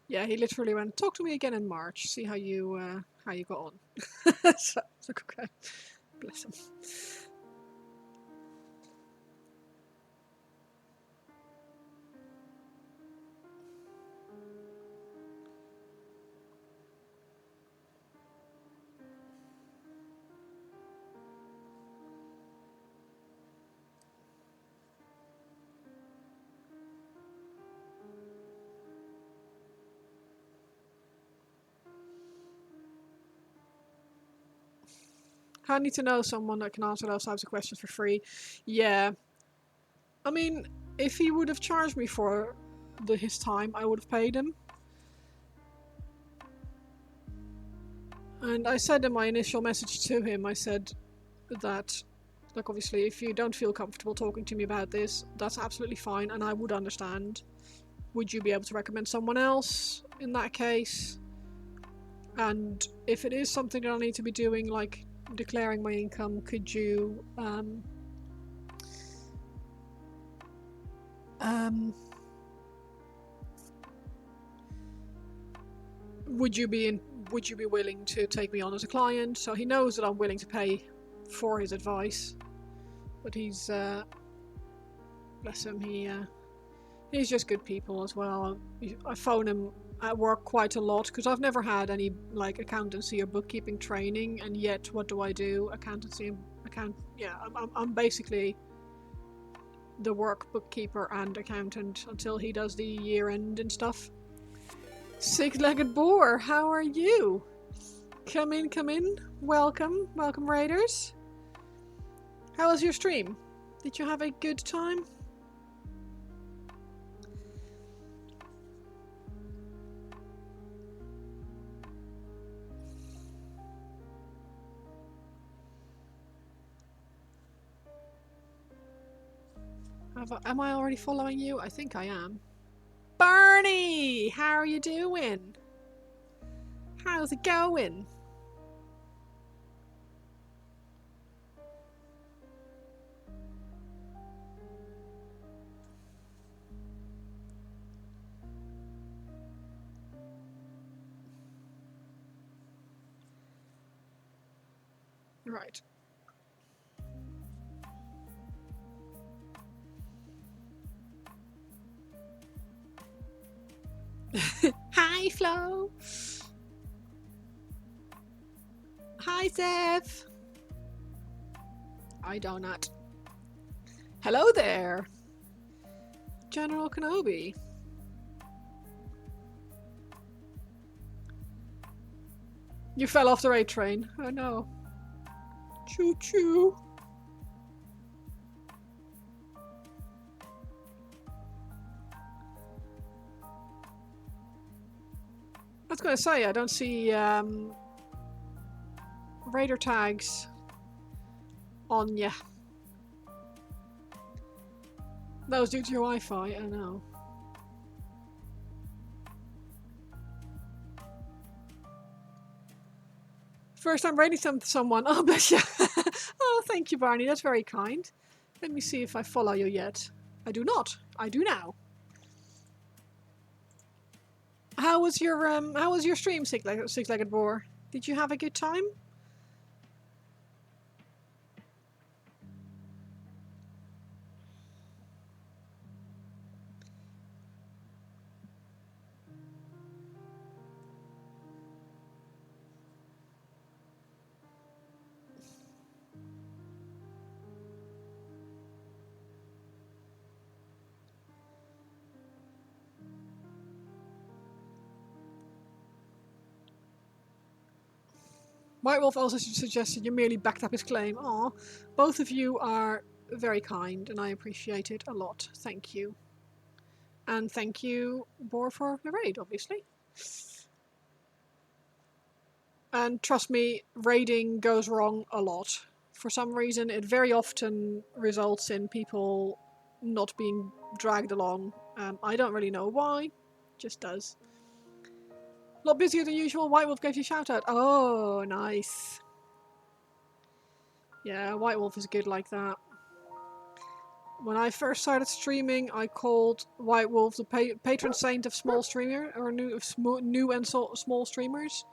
Yeah, he literally went, talk to me again in March, see how you got on. So it's like, okay, bless him. I need to know someone that can answer those types of questions for free. Yeah. I mean, if he would have charged me for his time, I would have paid him. And I said in my initial message to him, I said that, like, obviously, if you don't feel comfortable talking to me about this, that's absolutely fine, and I would understand. Would you be able to recommend someone else in that case? And if it is something that I need to be doing, like declaring my income, could you would you be willing to take me on as a client? So he knows that I'm willing to pay for his advice, but he's bless him, he's just good people as well. I phone him at work quite a lot because I've never had any like accountancy or bookkeeping training, and yet what do I do? Accountancy and I'm basically the work bookkeeper and accountant until he does the year end and stuff. Six-legged boar, how are you? Come in, come in. Welcome, welcome raiders. How was your stream? Did you have a good time? Am I already following you? I think I am. Barney, how are you doing? How's it going? Right. Hi, Flo. Hi, Zev. Hi, Donut. Hello there, General Kenobi. You fell off the raid train. Oh no. Choo choo. I was gonna say, I don't see raider tags on ya. That was due to your Wi-Fi, I know. First time raiding someone. Oh, bless you. Oh, thank you, Barney. That's very kind. Let me see if I follow you yet. I do not. I do now. How was your stream, Six-Legged Boar? Did you have a good time? White Wolf also suggested you merely backed up his claim. Aw, both of you are very kind, and I appreciate it a lot. Thank you. And thank you, Boar, for the raid, obviously. And trust me, raiding goes wrong a lot. For some reason, it very often results in people not being dragged along. I don't really know why. Just does. A lot busier than usual. White Wolf gave you a shout out. Oh, nice. Yeah, White Wolf is good like that. When I first started streaming, I called White Wolf the patron saint of small streamer or new and small streamers,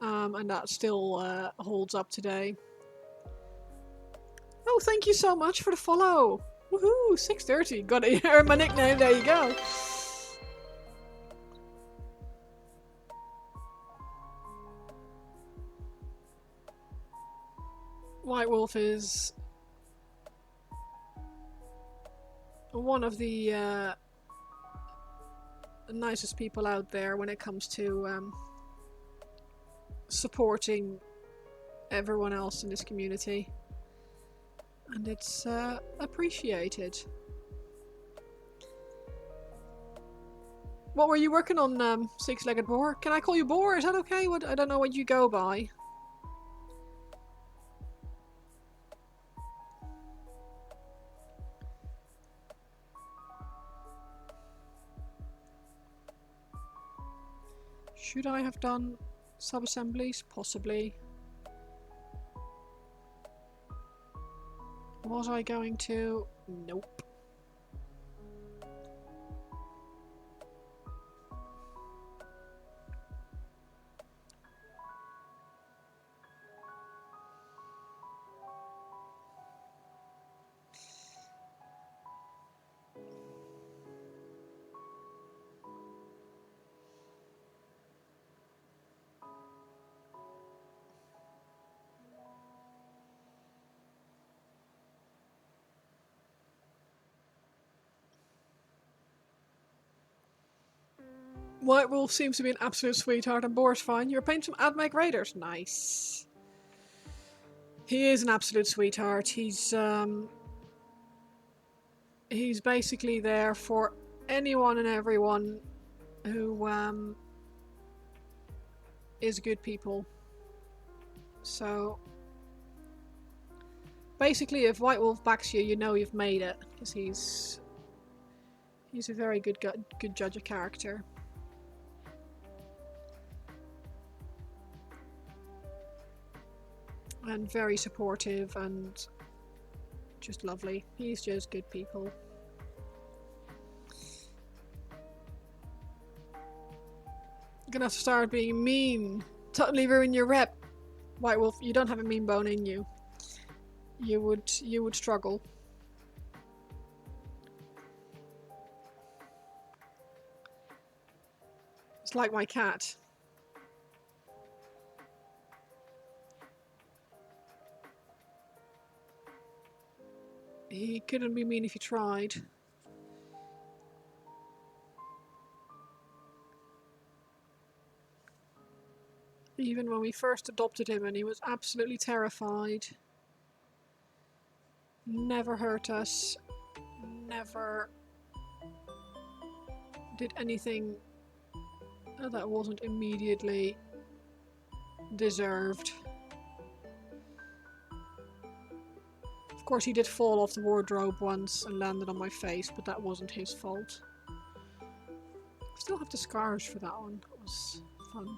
and that still holds up today. Oh, thank you so much for the follow. Woohoo! 6:30. Got to earn my nickname. There you go. White Wolf is one of the nicest people out there when it comes to supporting everyone else in this community, and it's appreciated. What were you working on, Six-Legged Boar? Can I call you Boar? Is that okay? What, I don't know what you go by. Should I have done sub-assemblies? Possibly. Was I going to? Nope. White Wolf seems to be an absolute sweetheart and Boar's fine. You're playing some AdMech Raiders. Nice. He is an absolute sweetheart. He's basically there for anyone and everyone who is good people. So basically, if White Wolf backs you, you know you've made it, because he's a very good judge of character. And very supportive and just lovely. He's just good people. You're gonna have to start being mean. Totally ruin your rep. White Wolf, you don't have a mean bone in you. You would struggle. It's like my cat. He couldn't be mean if he tried. Even when we first adopted him and he was absolutely terrified. Never hurt us. Never did anything that wasn't immediately deserved. Of course, he did fall off the wardrobe once and landed on my face, but that wasn't his fault. Still have the scars for that one. That was fun.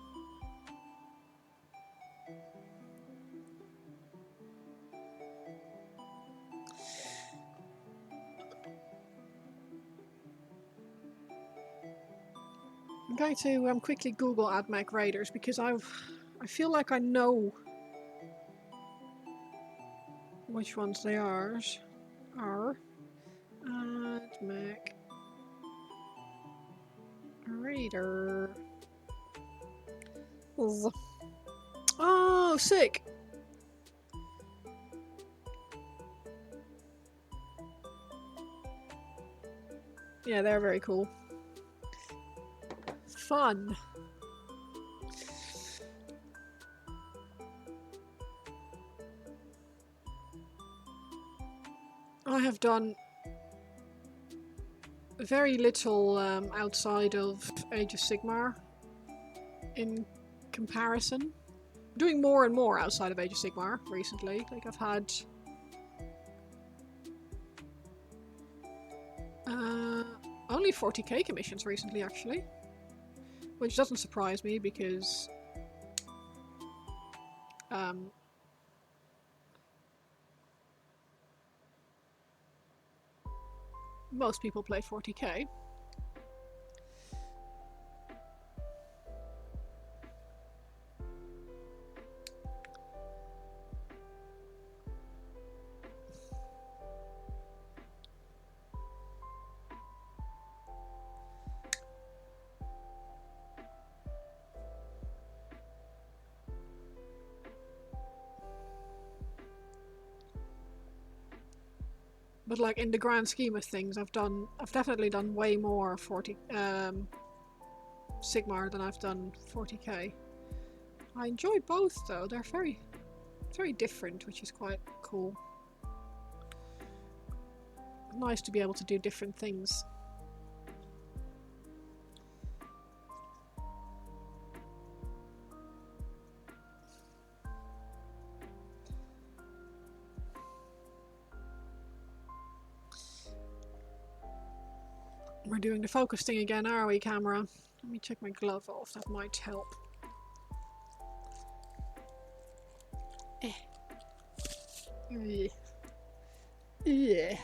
I'm going to quickly Google AdMech Raiders because I feel like I know which ones they are. AdMech Raider. Oh, sick! Yeah, they're very cool. Fun. I have done very little outside of Age of Sigmar in comparison. I'm doing more and more outside of Age of Sigmar recently. Like I've had only 40k commissions recently actually, which doesn't surprise me because most people play 40k. But like in the grand scheme of things, I've definitely done way more 40 Sigmar than I've done 40k. I enjoy both though. They're very different, which is quite cool. Nice to be able to do different things. We're doing the focus thing again, are we, camera? Let me check my glove off, that might help. Yeah.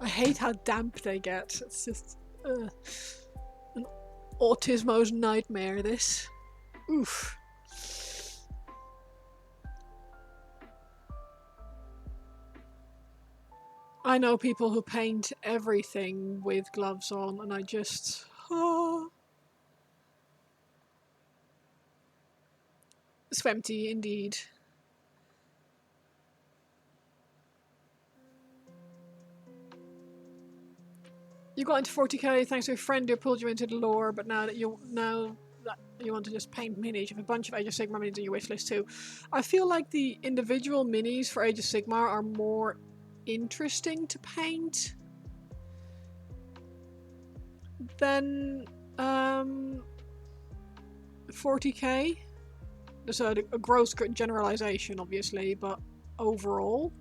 I hate how damp they get. It's just an autismo's nightmare, this. Oof. I know people who paint everything with gloves on, and I just... Oh. Swempty, indeed. You got into 40k thanks to a friend who pulled you into the lore, but now that you want to just paint minis, you have a bunch of Age of Sigmar minis on your wishlist too. I feel like the individual minis for Age of Sigmar are more interesting to paint than 40k. There's a gross generalization, obviously, but overall,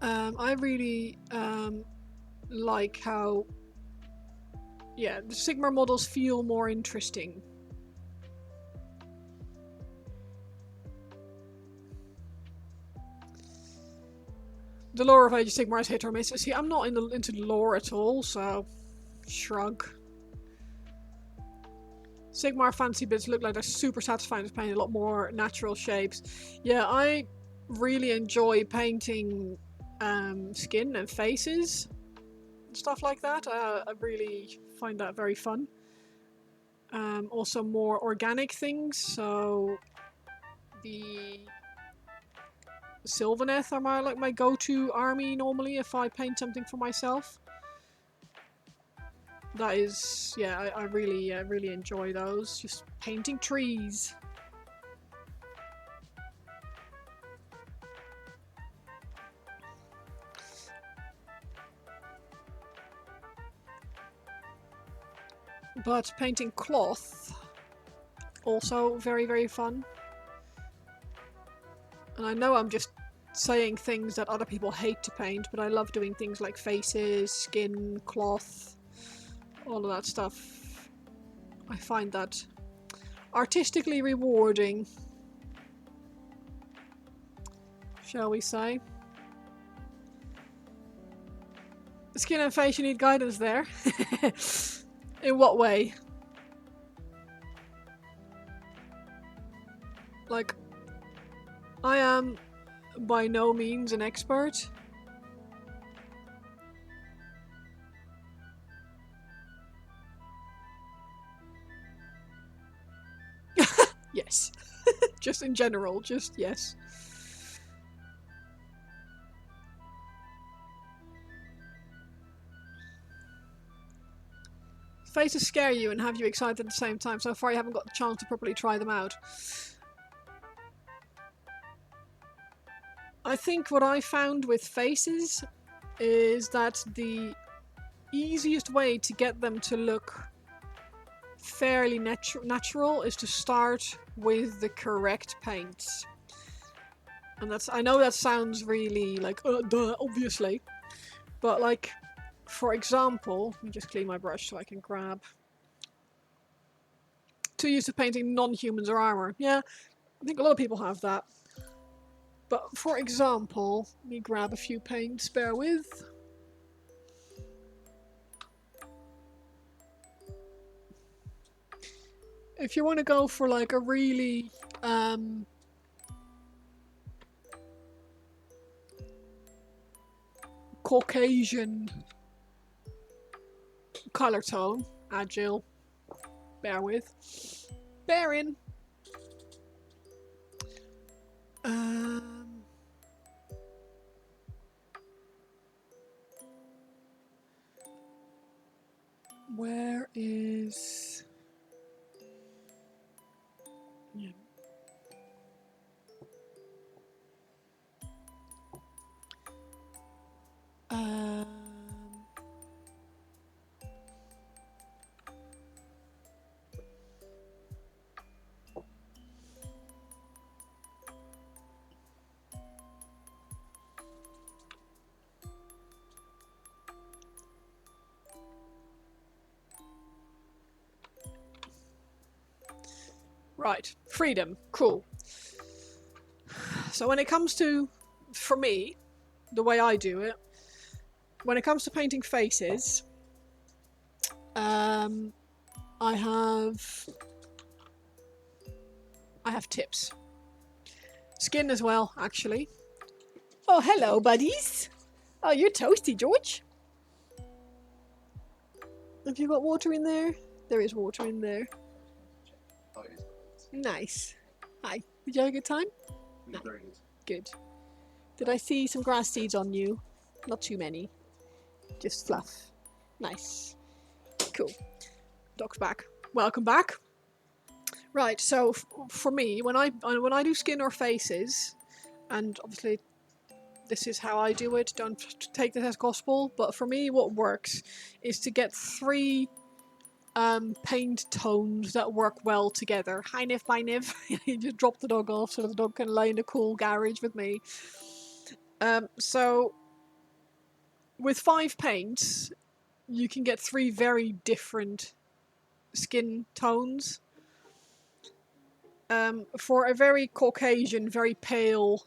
I really like how, yeah, the Sigmar models feel more interesting. The lore of Age of Sigmar is hit or miss. See, I'm not into the lore at all, so shrug. Sigmar fancy bits look like they're super satisfying to paint, a lot more natural shapes. Yeah, I really enjoy painting skin and faces, stuff like that. I really find that very fun. Also more organic things, so the Sylvaneth are my go-to army normally if I paint something for myself. That is, yeah, I really enjoy those. Just painting trees. But painting cloth, also very fun. And I know I'm just saying things that other people hate to paint, but I love doing things like faces, skin, cloth, all of that stuff. I find that artistically rewarding, shall we say. Skin and face, you need guidance there. In what way? Like, I am by no means an expert. Yes. Just in general, just yes. Faces scare you and have you excited at the same time. So far you haven't got the chance to properly try them out. I think what I found with faces is that the easiest way to get them to look fairly natural is to start with the correct paints. And that's, I know that sounds really like, duh, obviously. But like, for example, let me just clean my brush so I can grab. Too used to painting non-humans or armor. Yeah, I think a lot of people have that. But for example, let me grab a few paints, bear with. If you want to go for like a really Caucasian color tone, agile, bear with, bear in. Where is... Yeah. Right, freedom, cool. So when it comes to, for me, the way I do it, when it comes to painting faces, I have tips. Skin as well, actually. Oh, hello, buddies. Oh, you're toasty, George. Have you got water in there? There is water in there. Nice. Hi. Did you have a good time? No. Very good. Good. Did I see some grass seeds on you? Not too many. Just fluff. Nice. Cool. Doc's back. Welcome back. Right, so for me, when I do skin or faces, and obviously this is how I do it, don't take this as gospel, but for me what works is to get 3 paint tones that work well together. Hi Niv, bye Niv. You just drop the dog off so that the dog can lay in the cool garage with me. So with 5 paints, you can get 3 very different skin tones. For a very Caucasian, very pale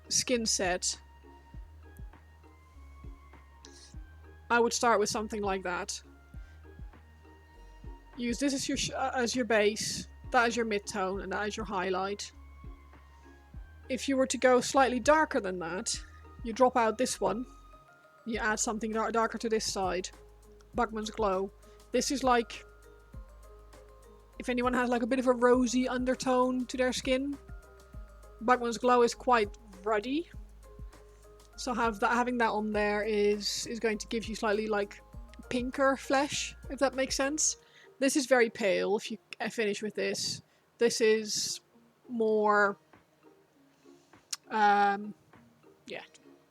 skin set, I would start with something like that. Use this as your base, that as your mid-tone, and that as your highlight. If you were to go slightly darker than that, you drop out this one, you add something darker to this side. Bugman's Glow. This is like, if anyone has like a bit of a rosy undertone to their skin, Bugman's Glow is quite ruddy. So having that on there is going to give you slightly like pinker flesh, if that makes sense. This is very pale. If you finish with this, this is more, yeah,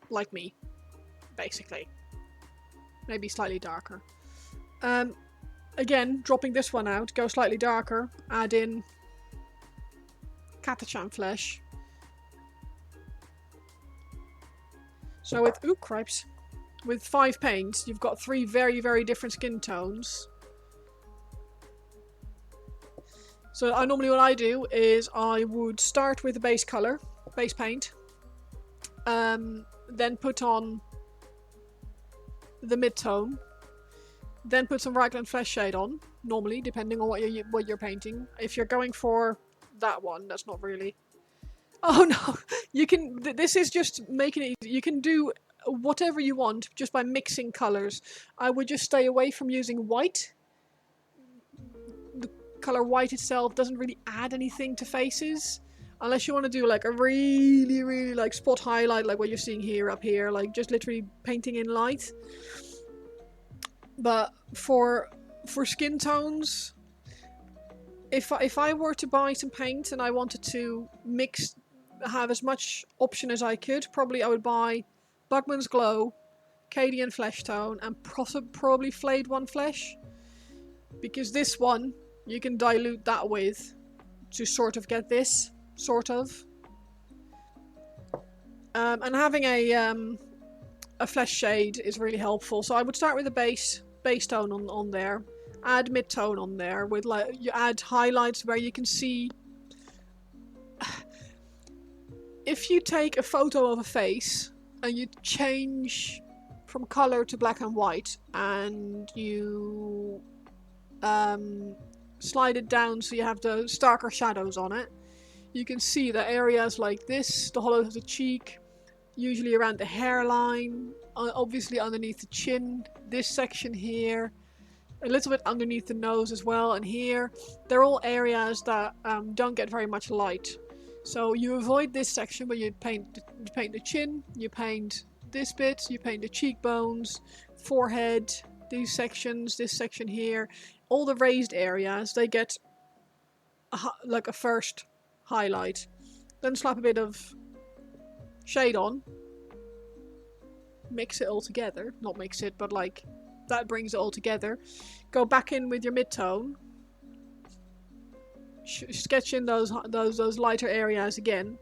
like me, basically. Maybe slightly darker. Again, dropping this one out, go slightly darker, add in Katachan flesh. So with, ooh, cripes. With 5 paints, you've got 3 very, very different skin tones. So normally what I do is I would start with the base color, base paint, then put on the mid-tone, then put some raglan flesh shade on, normally, depending on what you're painting. If you're going for that one, that's not really... Oh no! You can... This is just making it easy. You can do whatever you want just by mixing colors. I would just stay away from using white. The color white itself doesn't really add anything to faces. Unless you want to do like a really, really like spot highlight, like what you're seeing here, up here, like just literally painting in light. But for skin tones, if I were to buy some paint and I wanted to have as much option as I could, probably I would buy Bugman's Glow, Cadian Flesh Tone, and probably Flayed One Flesh. Because this one, you can dilute that with to sort of get this, sort of. And having a flesh shade is really helpful. So I would start with a base tone on there, add mid-tone on there, with like you add highlights where you can see. If you take a photo of a face and you change from color to black and white, and you slide it down so you have the starker shadows on it, you can see that areas like this, the hollow of the cheek, usually around the hairline, obviously underneath the chin, this section here, a little bit underneath the nose as well, and here, they're all areas that don't get very much light. So you avoid this section, but you paint the chin, you paint this bit, you paint the cheekbones, forehead, these sections, this section here, all the raised areas, they get like a first highlight. Then slap a bit of shade on, mix it all together, not mix it, but like that brings it all together. Go back in with your mid-tone, sketch in those lighter areas again,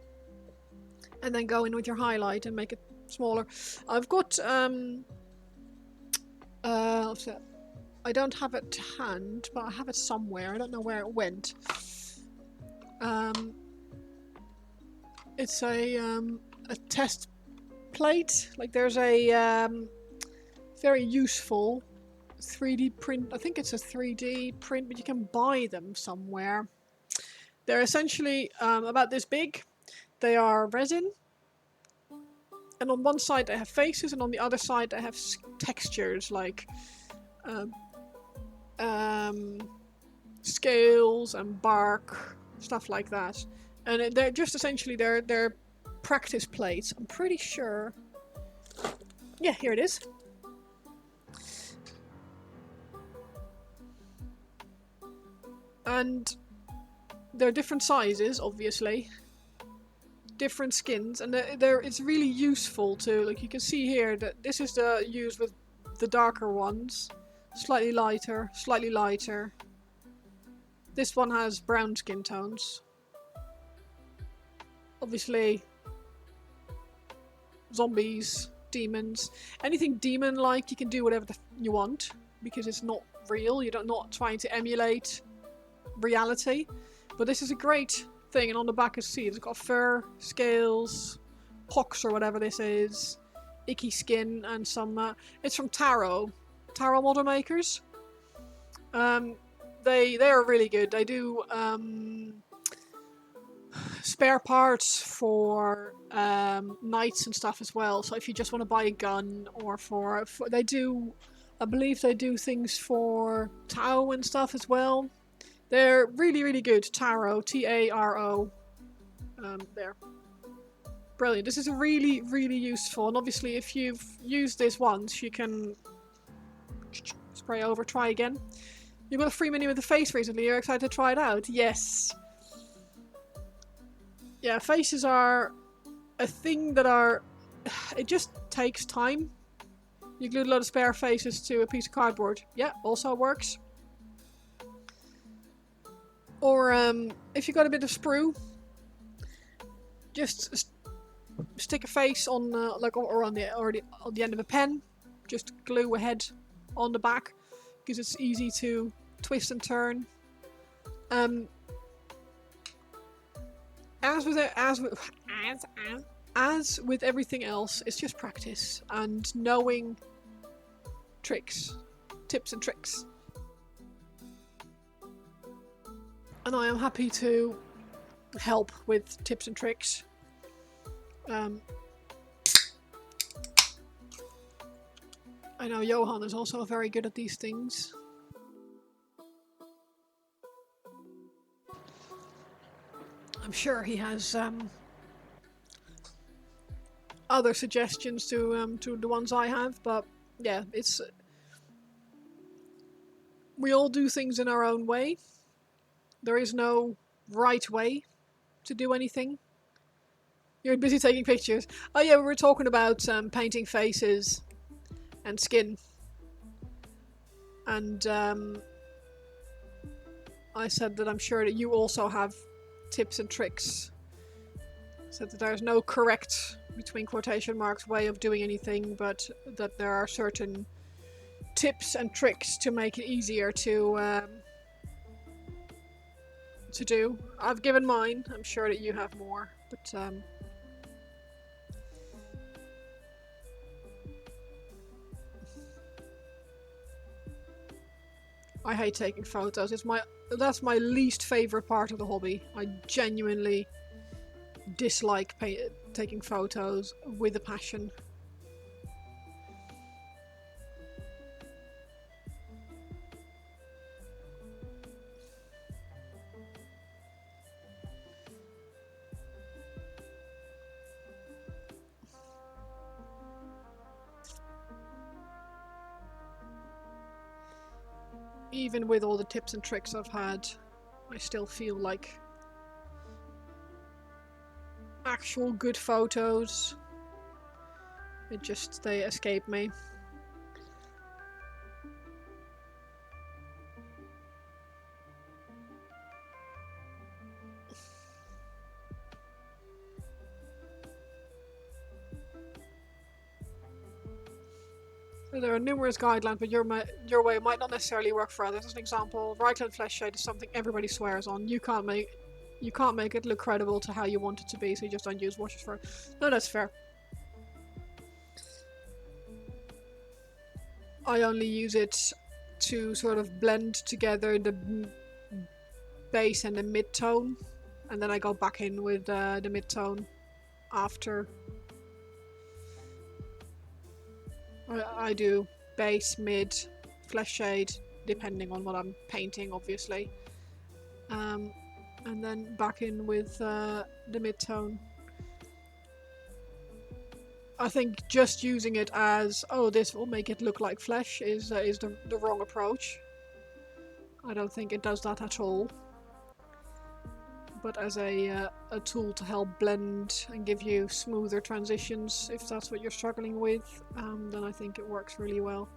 and then go in with your highlight and make it smaller. I've got I don't have it to hand, but I have it somewhere. I don't know where it went. It's a test plate. Like there's a very useful 3D print. I think it's a 3D print, but you can buy them somewhere. They're essentially about this big. They are resin. And on one side they have faces, and on the other side they have textures like scales and bark, stuff like that. And they're just essentially they're practice plates. I'm pretty sure. Yeah, here it is. And they're different sizes, obviously. Different skins, and it's really useful to, like you can see here that this is used with the darker ones. Slightly lighter. This one has brown skin tones. Obviously, zombies, demons, anything demon-like, you can do whatever you want because it's not real. You're not trying to emulate reality. But this is a great thing, and on the back, as you see, it's got fur, scales, pox or whatever this is, icky skin, and some. It's from Taro model makers. They are really good. They do spare parts for knights and stuff as well. So if you just want to buy a gun, or for they do, I believe they do things for Tao and stuff as well. They're really, really good. Taro, T-A-R-O. There. Brilliant. This is really, really useful. And obviously if you've used this once, you can spray over, try again. You got a free menu with the face recently. You're excited to try it out? Yes. Yeah, faces are a thing that are... It just takes time. You glued a lot of spare faces to a piece of cardboard. Yeah, also works. Or if you got a bit of sprue, just stick a face on like or on the end of a pen. Just glue a head on the back because it's easy to twist and turn. As with everything else, it's just practice and knowing tips and tricks. And I am happy to help with tips and tricks. I know Johan is also very good at these things. I'm sure he has other suggestions to the ones I have, but yeah, it's we all do things in our own way. There is no right way to do anything. You're busy taking pictures. Oh yeah, we were talking about painting faces and skin. And I said that I'm sure that you also have tips and tricks. I said that there's no correct, between quotation marks, way of doing anything, but that there are certain tips and tricks to make it easier to do. I've given mine. I'm sure that you have more, but I hate taking photos. That's my least favorite part of the hobby. I genuinely dislike taking photos with a passion. Even with all the tips and tricks I've had, I still feel like actual good photos, they escape me. There are numerous guidelines, but your way might not necessarily work for others. As an example, right-hand flesh shade is something everybody swears on. You can't make it look credible to how you want it to be, so you just don't use washes for it. No, that's fair. I only use it to sort of blend together the base and the mid-tone, and then I go back in with the mid-tone after. I do base, mid, flesh shade, depending on what I'm painting, obviously. And then back in with the mid-tone. I think just using it as, oh, this will make it look like flesh is the wrong approach. I don't think it does that at all. But as a tool to help blend and give you smoother transitions, if that's what you're struggling with, then I think it works really well.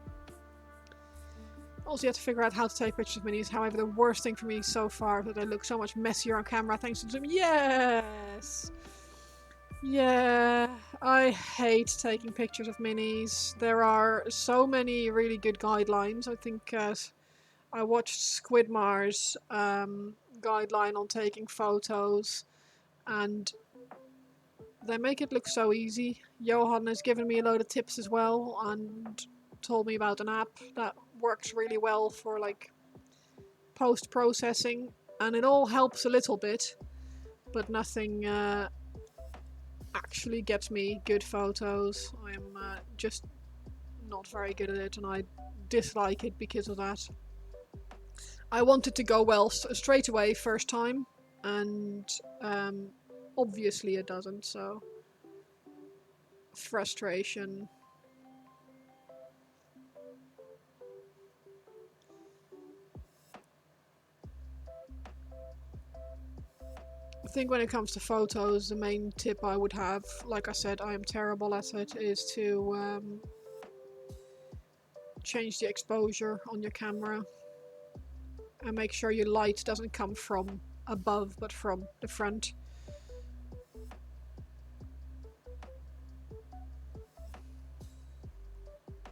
Also, you have to figure out how to take pictures of minis. However, the worst thing for me so far is that they look so much messier on camera thanks to Zoom. Yes! Yeah, I hate taking pictures of minis. There are so many really good guidelines. I think I watched Squidmar's guideline on taking photos, and they make it look so easy. Johan has given me a load of tips as well and told me about an app that works really well for like post-processing, and it all helps a little bit, but nothing actually gets me good photos. I am just not very good at it, and I dislike it because of that. I want it to go well straight away first time, and obviously it doesn't, so frustration. I think when it comes to photos, the main tip I would have, like I said, I am terrible at it, is to change the exposure on your camera and make sure your light doesn't come from above but from the front.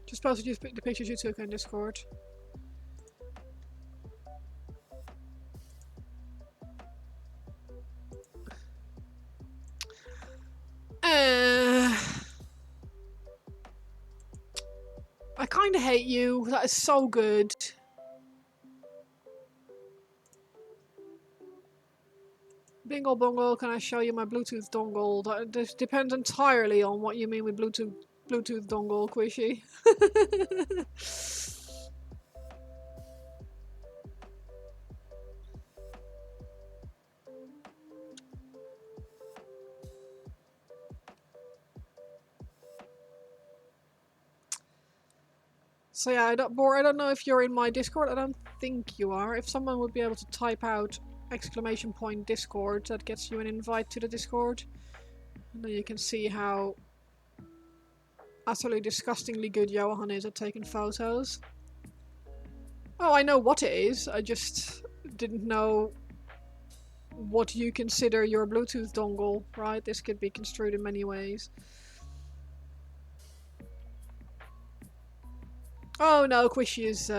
Just posted the pictures you took in Discord. I kinda hate you. That is so good. Bingo bongo, can I show you my Bluetooth dongle? This depends entirely on what you mean with Bluetooth dongle, Quishy. So yeah, I don't know if you're in my Discord. I don't think you are. If someone would be able to type out ! Discord, that gets you an invite to the Discord. And then you can see how utterly disgustingly good Johan is at taking photos. Oh, I know what it is. I just didn't know what you consider your Bluetooth dongle, right? This could be construed in many ways. Oh no, Quishy is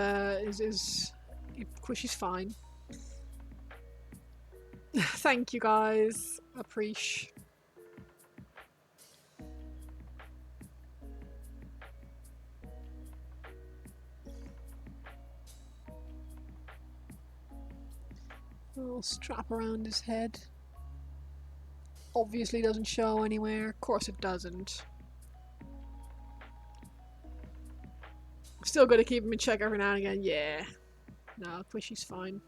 Quishy's fine. Thank you guys. Appreciate. Little strap around his head. Obviously doesn't show anywhere. Of course it doesn't. Still gotta keep him in check every now and again. Yeah. No, Quishy's fine.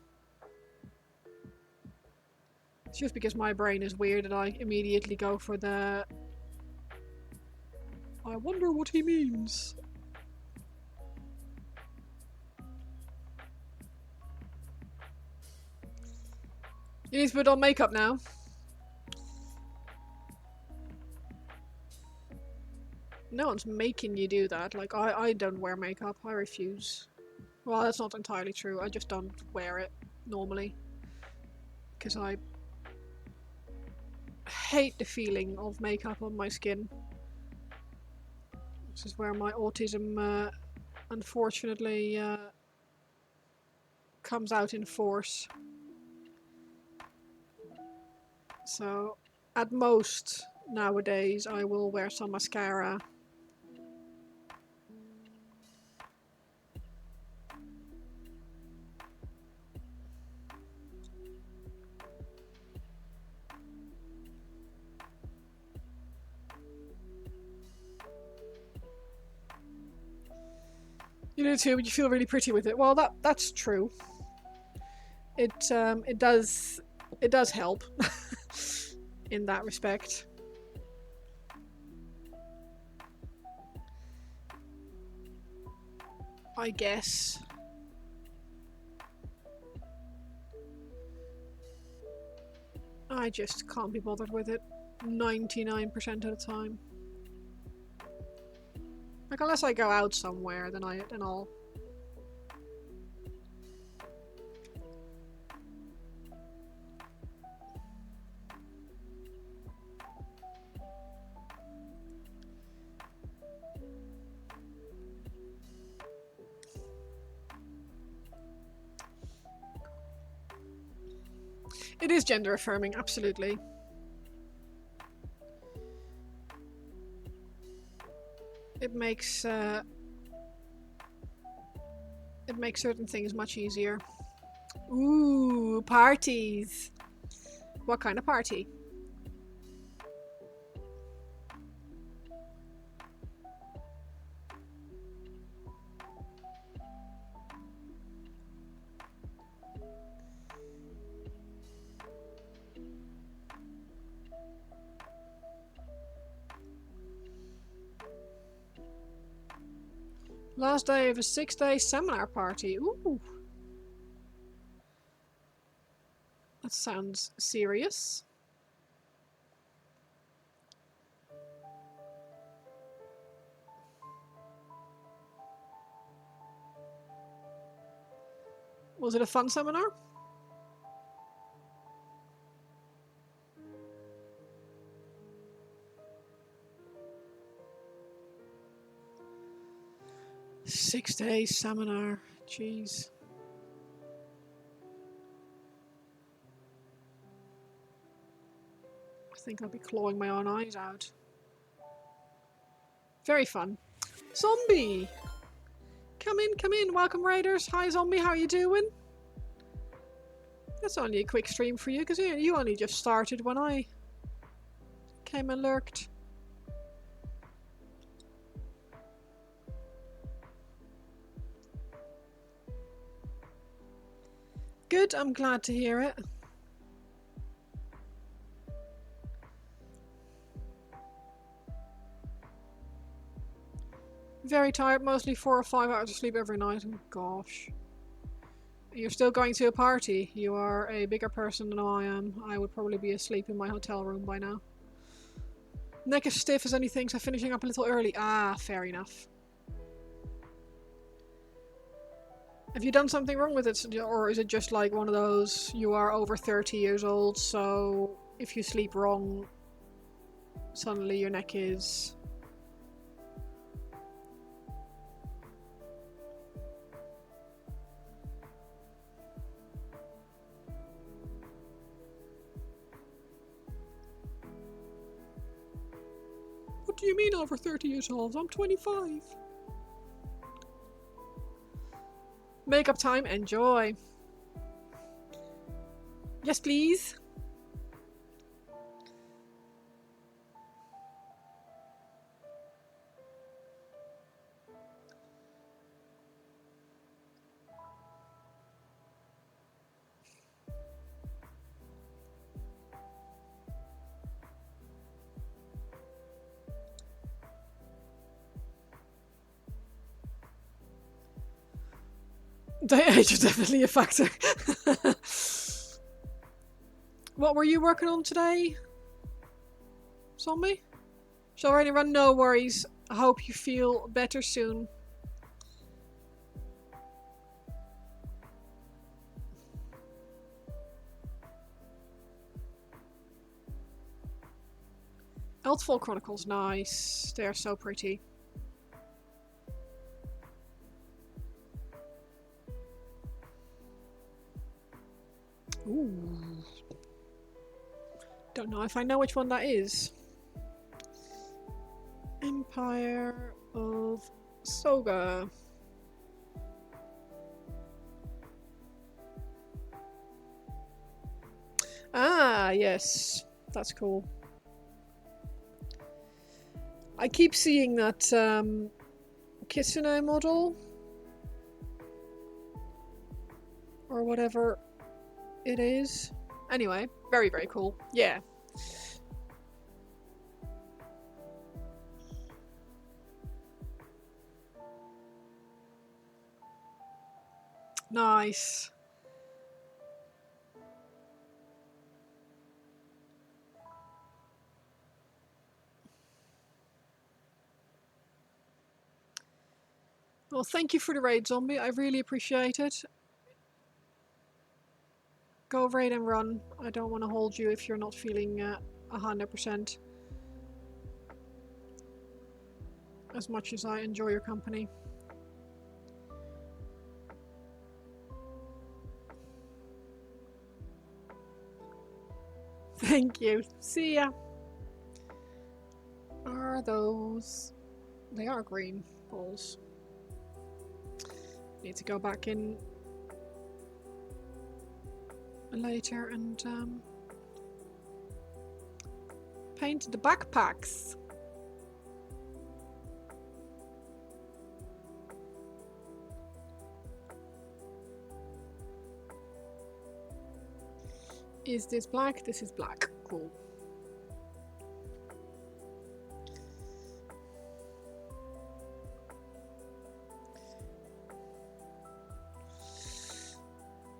It's just because my brain is weird and I immediately go for the... I wonder what he means. You need to put on makeup now. No one's making you do that. Like, I don't wear makeup. I refuse. Well, that's not entirely true. I just don't wear it normally. Because I hate the feeling of makeup on my skin. This is where my autism, unfortunately, comes out in force. So, at most, nowadays, I will wear some mascara. You do too, but you feel really pretty with it. Well, that's true. It does help in that respect. I guess. I just can't be bothered with it 99% of the time. Like, unless I go out somewhere, then I'll... It is gender affirming, absolutely. It makes certain things much easier. Ooh, parties. What kind of party? Last day of a 6-day seminar party. Ooh. That sounds serious. Was it a fun seminar? Six-day seminar. Jeez. I think I'll be clawing my own eyes out. Very fun. Zombie! Come in, come in. Welcome, Raiders. Hi, Zombie. How are you doing? That's only a quick stream for you, because you only just started when I came and lurked. Good, I'm glad to hear it. Very tired, mostly 4 or 5 hours of sleep every night. Oh, gosh. You're still going to a party. You are a bigger person than I am. I would probably be asleep in my hotel room by now. Neck is stiff as anything, so finishing up a little early. Ah, fair enough. Have you done something wrong with it? Or is it just like one of those, you are over 30 years old, so if you sleep wrong, suddenly your neck is... What do you mean over 30 years old? I'm 25. Makeup time, enjoy. Yes, please. The age is definitely a factor. What were you working on today, Zombie? Shall already run? No worries. I hope you feel better soon. Eltfall Chronicles, nice. They're so pretty. Ooh. Don't know if I know which one that is. Empire of Soga. Ah, yes. That's cool. I keep seeing that Kitsune model. Or whatever it is. Anyway, very, very cool. Yeah. Nice. Well, thank you for the raid, Zombie. I really appreciate it. Go raid and run. I don't want to hold you if you're not feeling 100%. As much as I enjoy your company. Thank you. See ya. Are those... They are green balls. Need to go back in later and paint the backpacks. Is this black? This is black. Cool.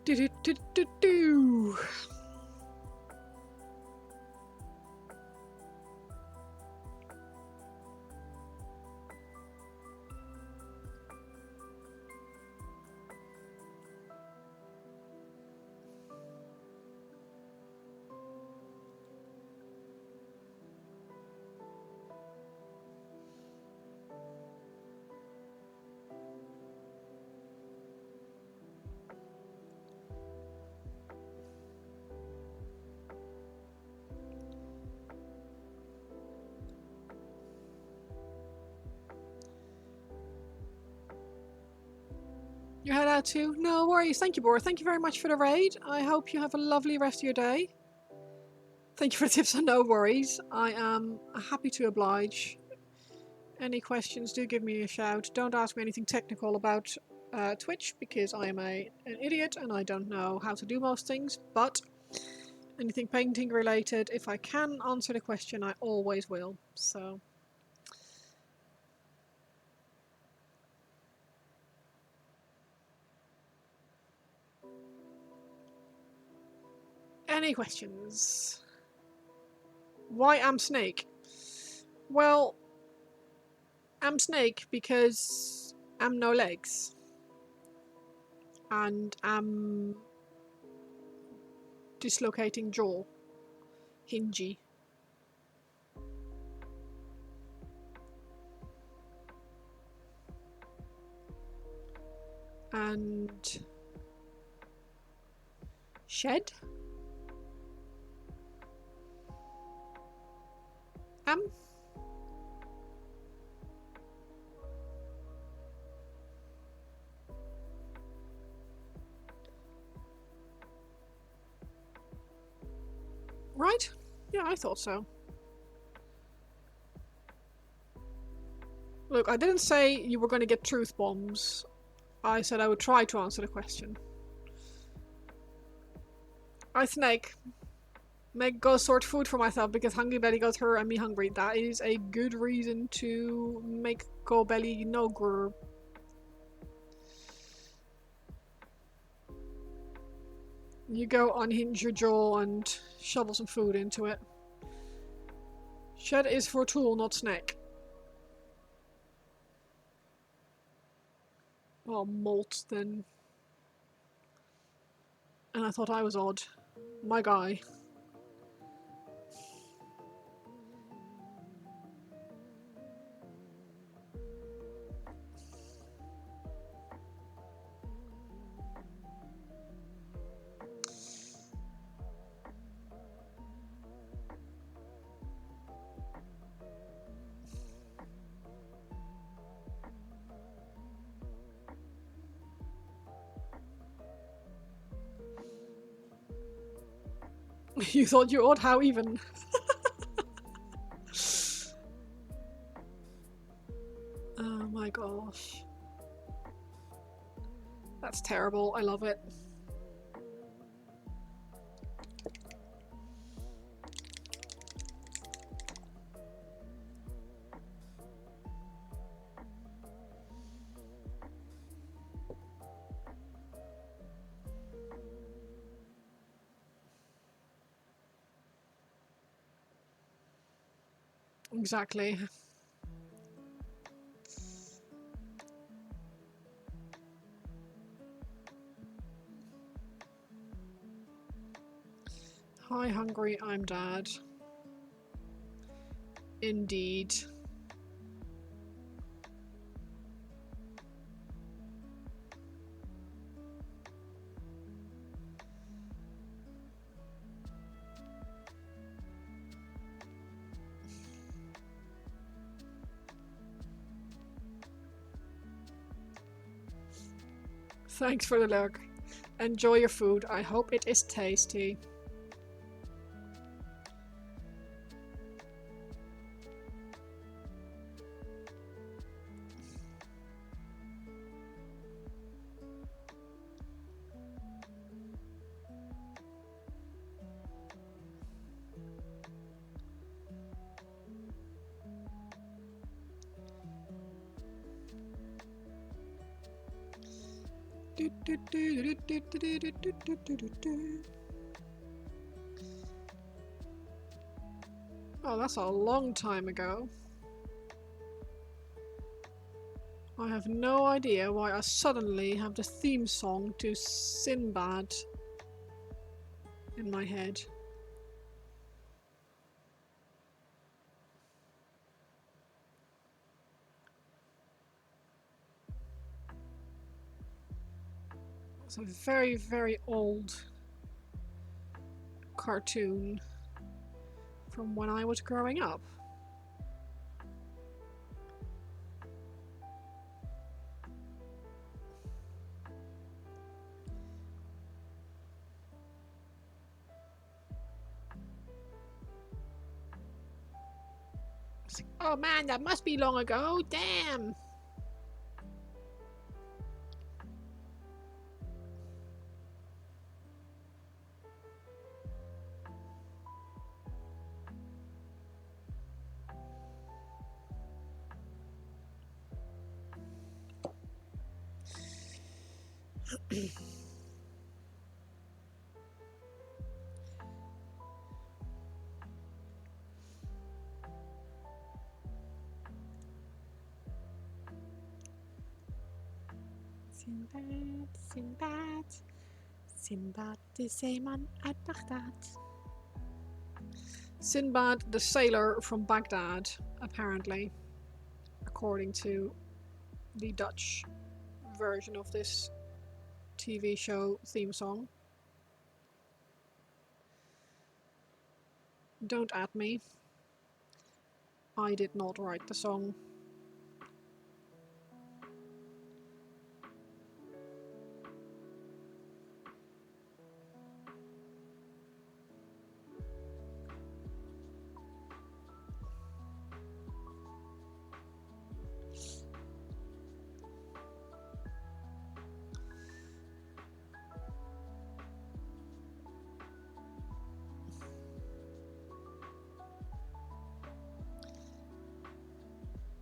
Do-do-do-do-do. You head out too? No worries. Thank you, Bora. Thank you very much for the raid. I hope you have a lovely rest of your day. Thank you for the tips and no worries. I am happy to oblige. Any questions, do give me a shout. Don't ask me anything technical about Twitch because I am an idiot and I don't know how to do most things, but anything painting related, if I can answer the question, I always will. So any questions? Why am Snake? Well, I'm Snake because I'm no legs. And I'm dislocating jaw. Hingy. And shed? Right? Yeah, I thought so. Look, I didn't say you were going to get truth bombs. I said I would try to answer the question. I Snake. Go sort food for myself because Hungry Belly got her and me hungry. That is a good reason to make Go Belly no grr. You go unhinge your jaw and shovel some food into it. Shed is for tool, not snack. Well, molt then. And I thought I was odd. My guy. You thought you odd? How even? Oh my gosh. That's terrible. I love it. Exactly. Hi, hungry. I'm Dad. Indeed. Thanks for the lurk. Enjoy your food. I hope it is tasty. Oh, that's a long time ago. I have no idea why I suddenly have the theme song to Sinbad in my head. It's a very, very old cartoon from when I was growing up. Oh man, that must be long ago. Damn. Sinbad, Sinbad, Sinbad de zeeman uit Baghdad. Sinbad the sailor from Baghdad, apparently, according to the Dutch version of this TV show theme song. Don't at me. I did not write the song.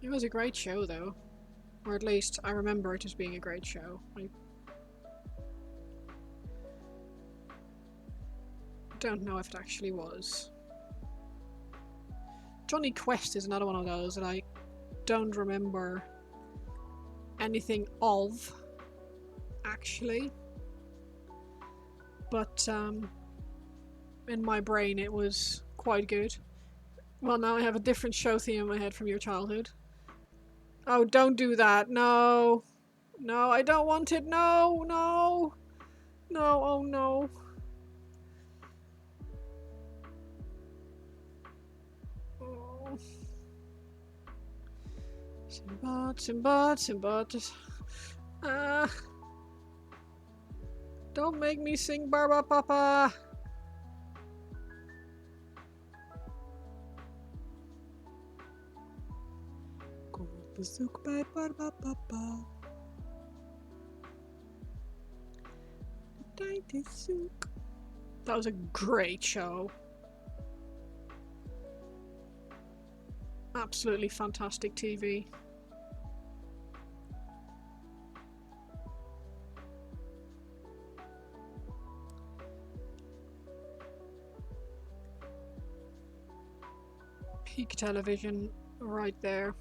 It was a great show, though. Or at least I remember it as being a great show. I don't know if it actually was. Johnny Quest is another one of those that I don't remember anything of, actually. But in my brain it was quite good. Well, now I have a different show theme in my head from your childhood. Oh, don't do that. No. No, I don't want it. No, no. No, oh no. Oh. Sinbad, Sinbad, Sinbad. Don't make me sing Barba Papa. Kom op bezoek bij Barba Papa. De tijd is zoek. That was a great show. Absolutely fantastic TV. Peak television right there.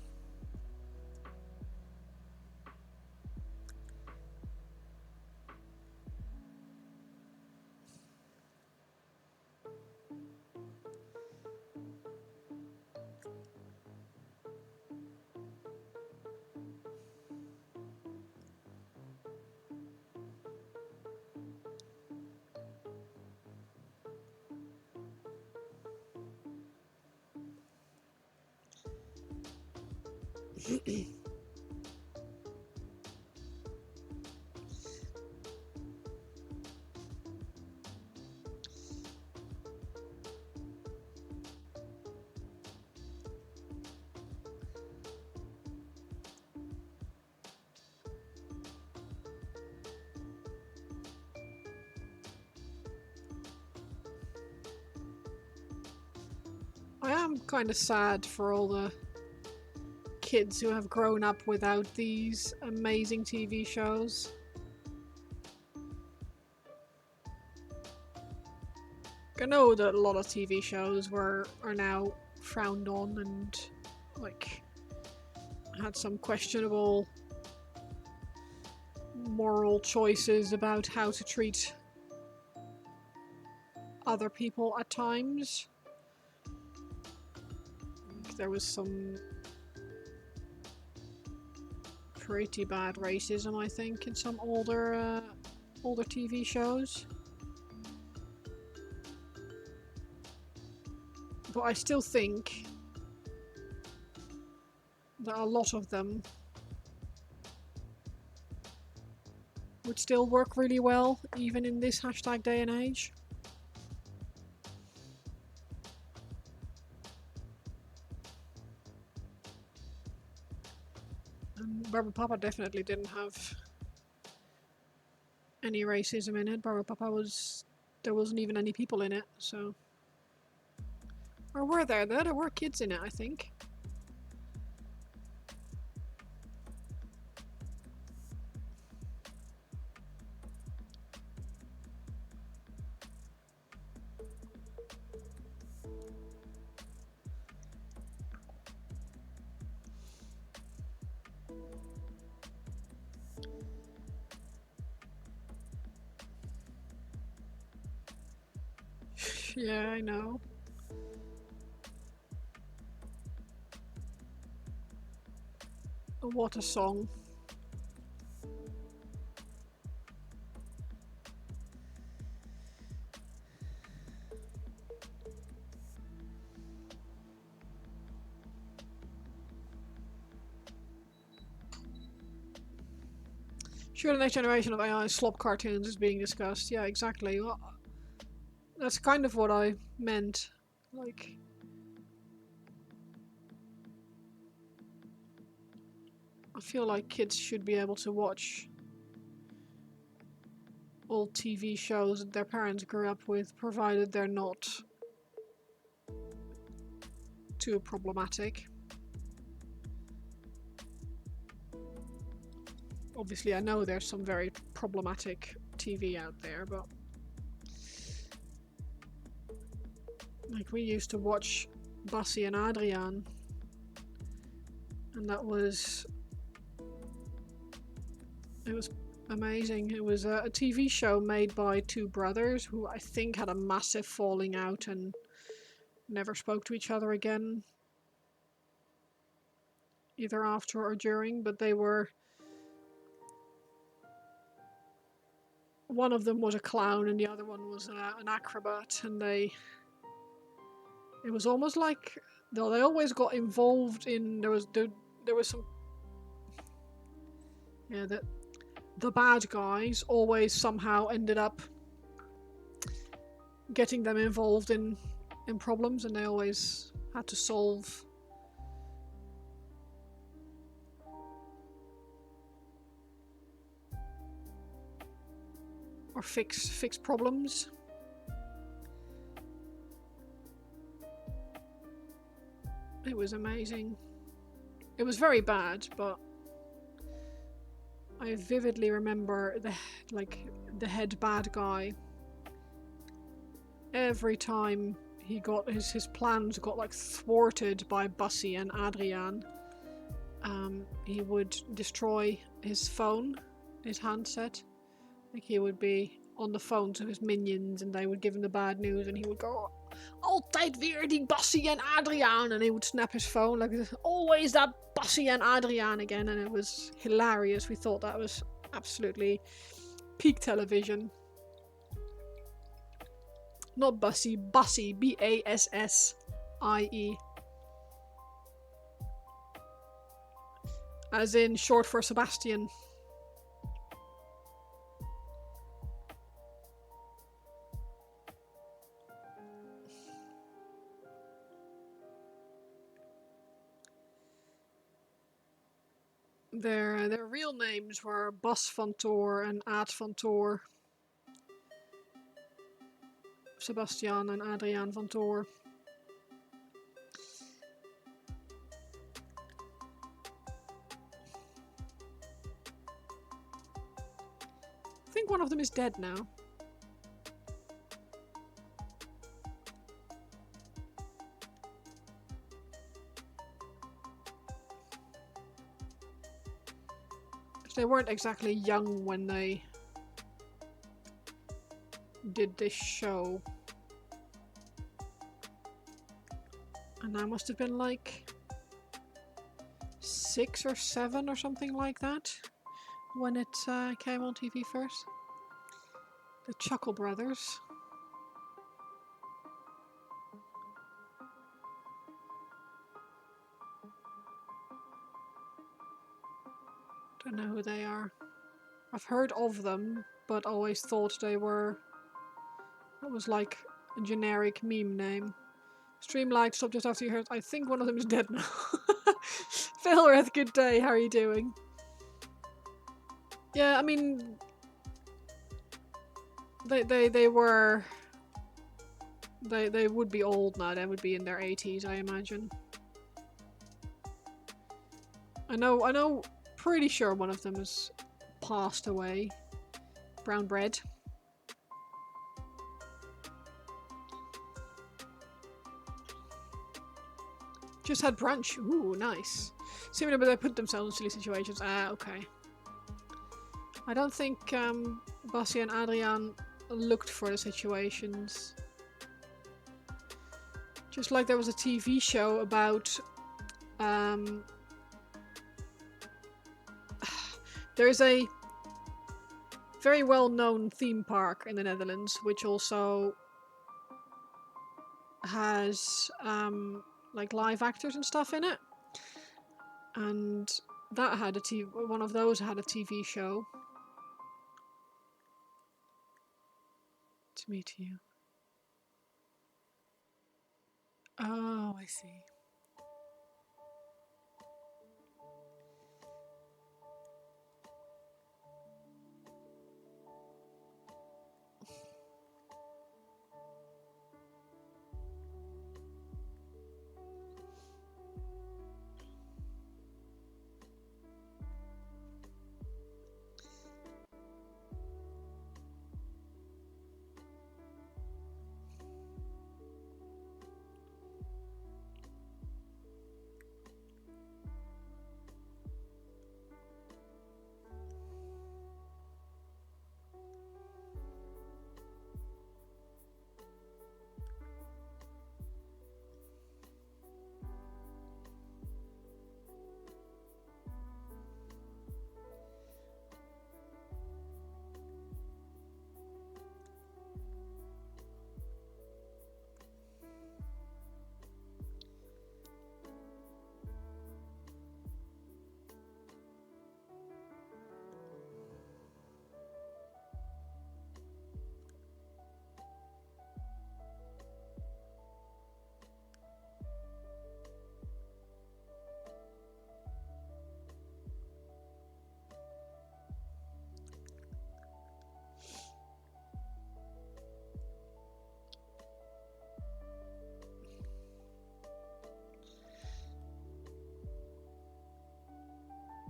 I am kind of sad for all the kids who have grown up without these amazing TV shows. I know that a lot of TV shows are now frowned on and like had some questionable moral choices about how to treat other people at times. There was some pretty bad racism, I think, in some older TV shows. But I still think that a lot of them would still work really well, even in this hashtag day and age. And Barbara Papa definitely didn't have any racism in it. Barbara Papa there wasn't even any people in it, so. Or were there? There were kids in it, I think. Yeah, I know. What a song. Sure, the next generation of AI slop cartoons is being discussed. Yeah, exactly. Well, that's kind of what I meant. Like, I feel like kids should be able to watch old TV shows that their parents grew up with, provided they're not too problematic. Obviously, I know there's some very problematic TV out there, but like we used to watch Bassie and Adriaan, and it was amazing. It was a TV show made by two brothers who I think had a massive falling out and never spoke to each other again, either after or during, but they were. One of them was a clown and the other one was an acrobat, and it was almost like they always got involved in there was some yeah the bad guys always somehow ended up getting them involved in problems, and they always had to solve or fix problems. It was amazing. It was very bad, but I vividly remember the head bad guy. Every time he got his plans got like thwarted by Bassie and Adriaan, he would destroy his phone, his handset. Like he would be on the phone to his minions and they would give him the bad news and he would go, "Altijd weer die Bassie en Adriaan," and he would snap his phone like, "Always that Bassie and Adriaan again," and it was hilarious. We thought that was absolutely peak television. Not Bassie, Bassie, Bassie. As in short for Sebastian. Their real names were Bas van Tor and Aad van Tor. Sebastian and Adriaan van Tor. I think one of them is dead now. They weren't exactly young when they did this show. And I must have been like 6 or 7 or something like that when it came on TV first. The Chuckle Brothers. Don't know who they are. I've heard of them, but always thought they were... It was like a generic meme name. Stream light stopped just after you heard. I think one of them is dead now. Philreth, good day. How are you doing? Yeah, I mean, they were. They would be old now. They would be in their 80s, I imagine. I know. Pretty sure one of them has passed away. Brown bread. Just had brunch. Ooh, nice. Seeming they put themselves in silly situations. Ah, okay. I don't think Bassi and Adriaan looked for the situations. Just like there was a TV show about... there's a very well-known theme park in the Netherlands, which also has like live actors and stuff in it. And that had one of those had a TV show. To meet you. Oh, I see.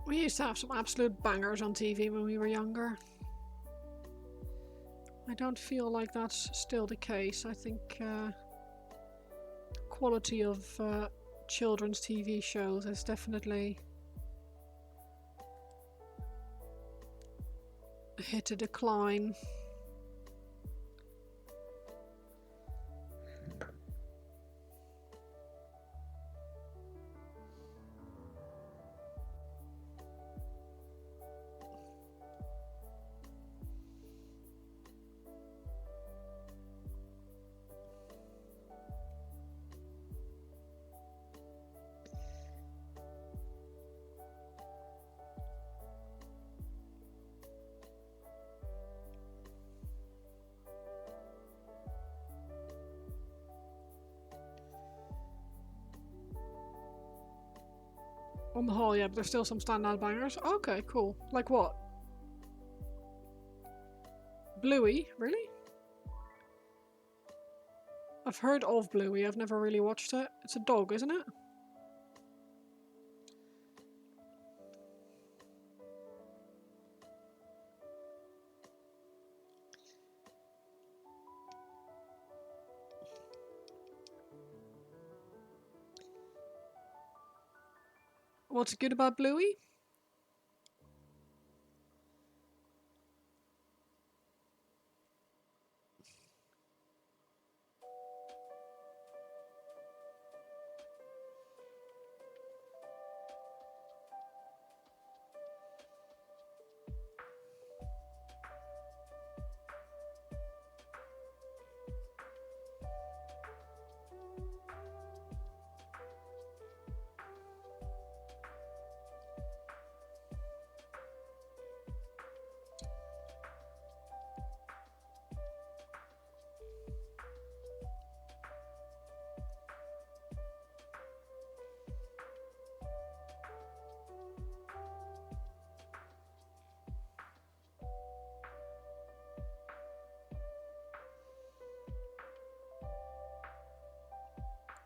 We used to have some absolute bangers on TV when we were younger. I don't feel like that's still the case. I think quality of children's TV shows has definitely hit a decline. On the whole, yeah, but there's still some standout bangers. Okay, cool. Like what? Bluey? Really? I've heard of Bluey, I've never really watched it. It's a dog, isn't it? What's good about Bluey?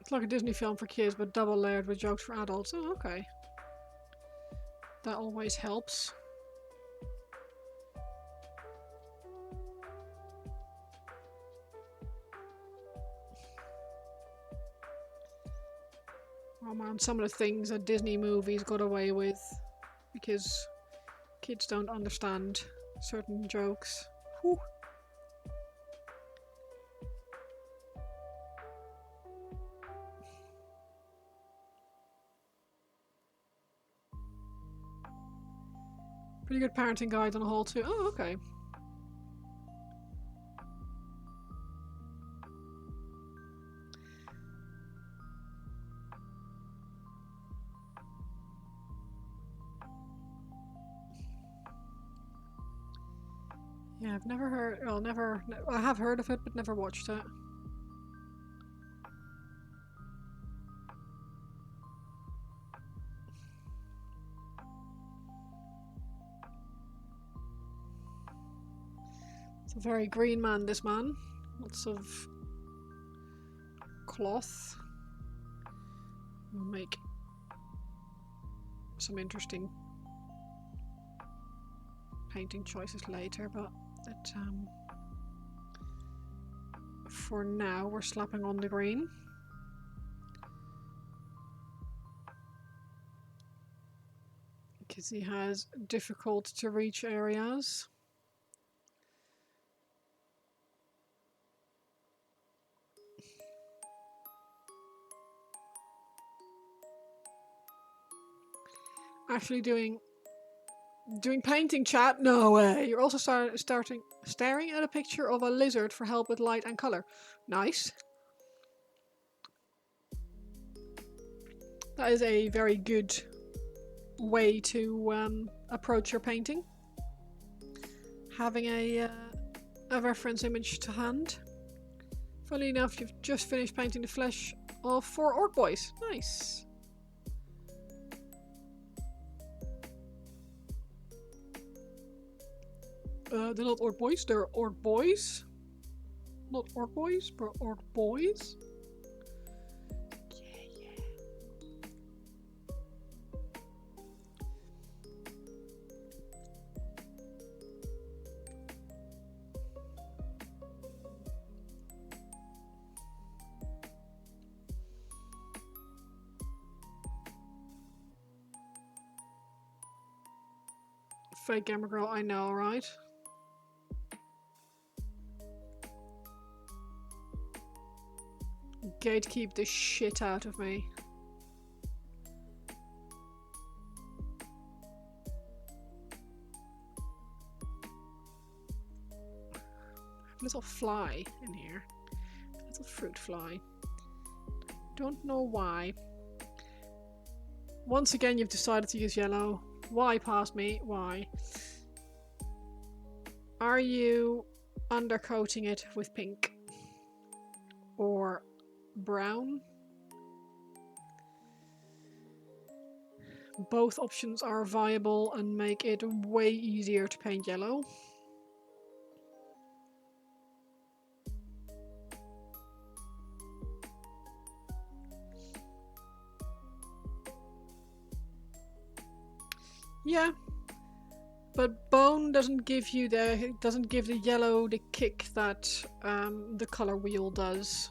It's like a Disney film for kids, but double layered with jokes for adults. Oh, okay. That always helps. Oh man, some of the things that Disney movies got away with because kids don't understand certain jokes. Whew. Pretty good parenting guide on the whole too. Oh, okay. Yeah, I've never heard. Well, never. I have heard of it, but never watched it. It's a very green man, this man. Lots of cloth. We'll make some interesting painting choices later, but that, for now we're slapping on the green. Because he has difficult to reach areas. Actually doing painting chat? No way. You're also staring at a picture of a lizard for help with light and color. Nice. That is a very good way to approach your painting. Having a reference image to hand. Funnily enough, you've just finished painting the flesh of 4 orc boys. Nice. They're not orc boys, they're orc boys. Not orc boys, but orc boys. Yeah. Fake gamer girl, I know, right? Gatekeep the shit out of me. Little fly in here. Little fruit fly. Don't know why. Once again, you've decided to use yellow. Why past me? Why? Are you undercoating it with pink? Or brown? Both options are viable and make it way easier to paint yellow. Yeah, but bone doesn't give the yellow the kick that the color wheel does.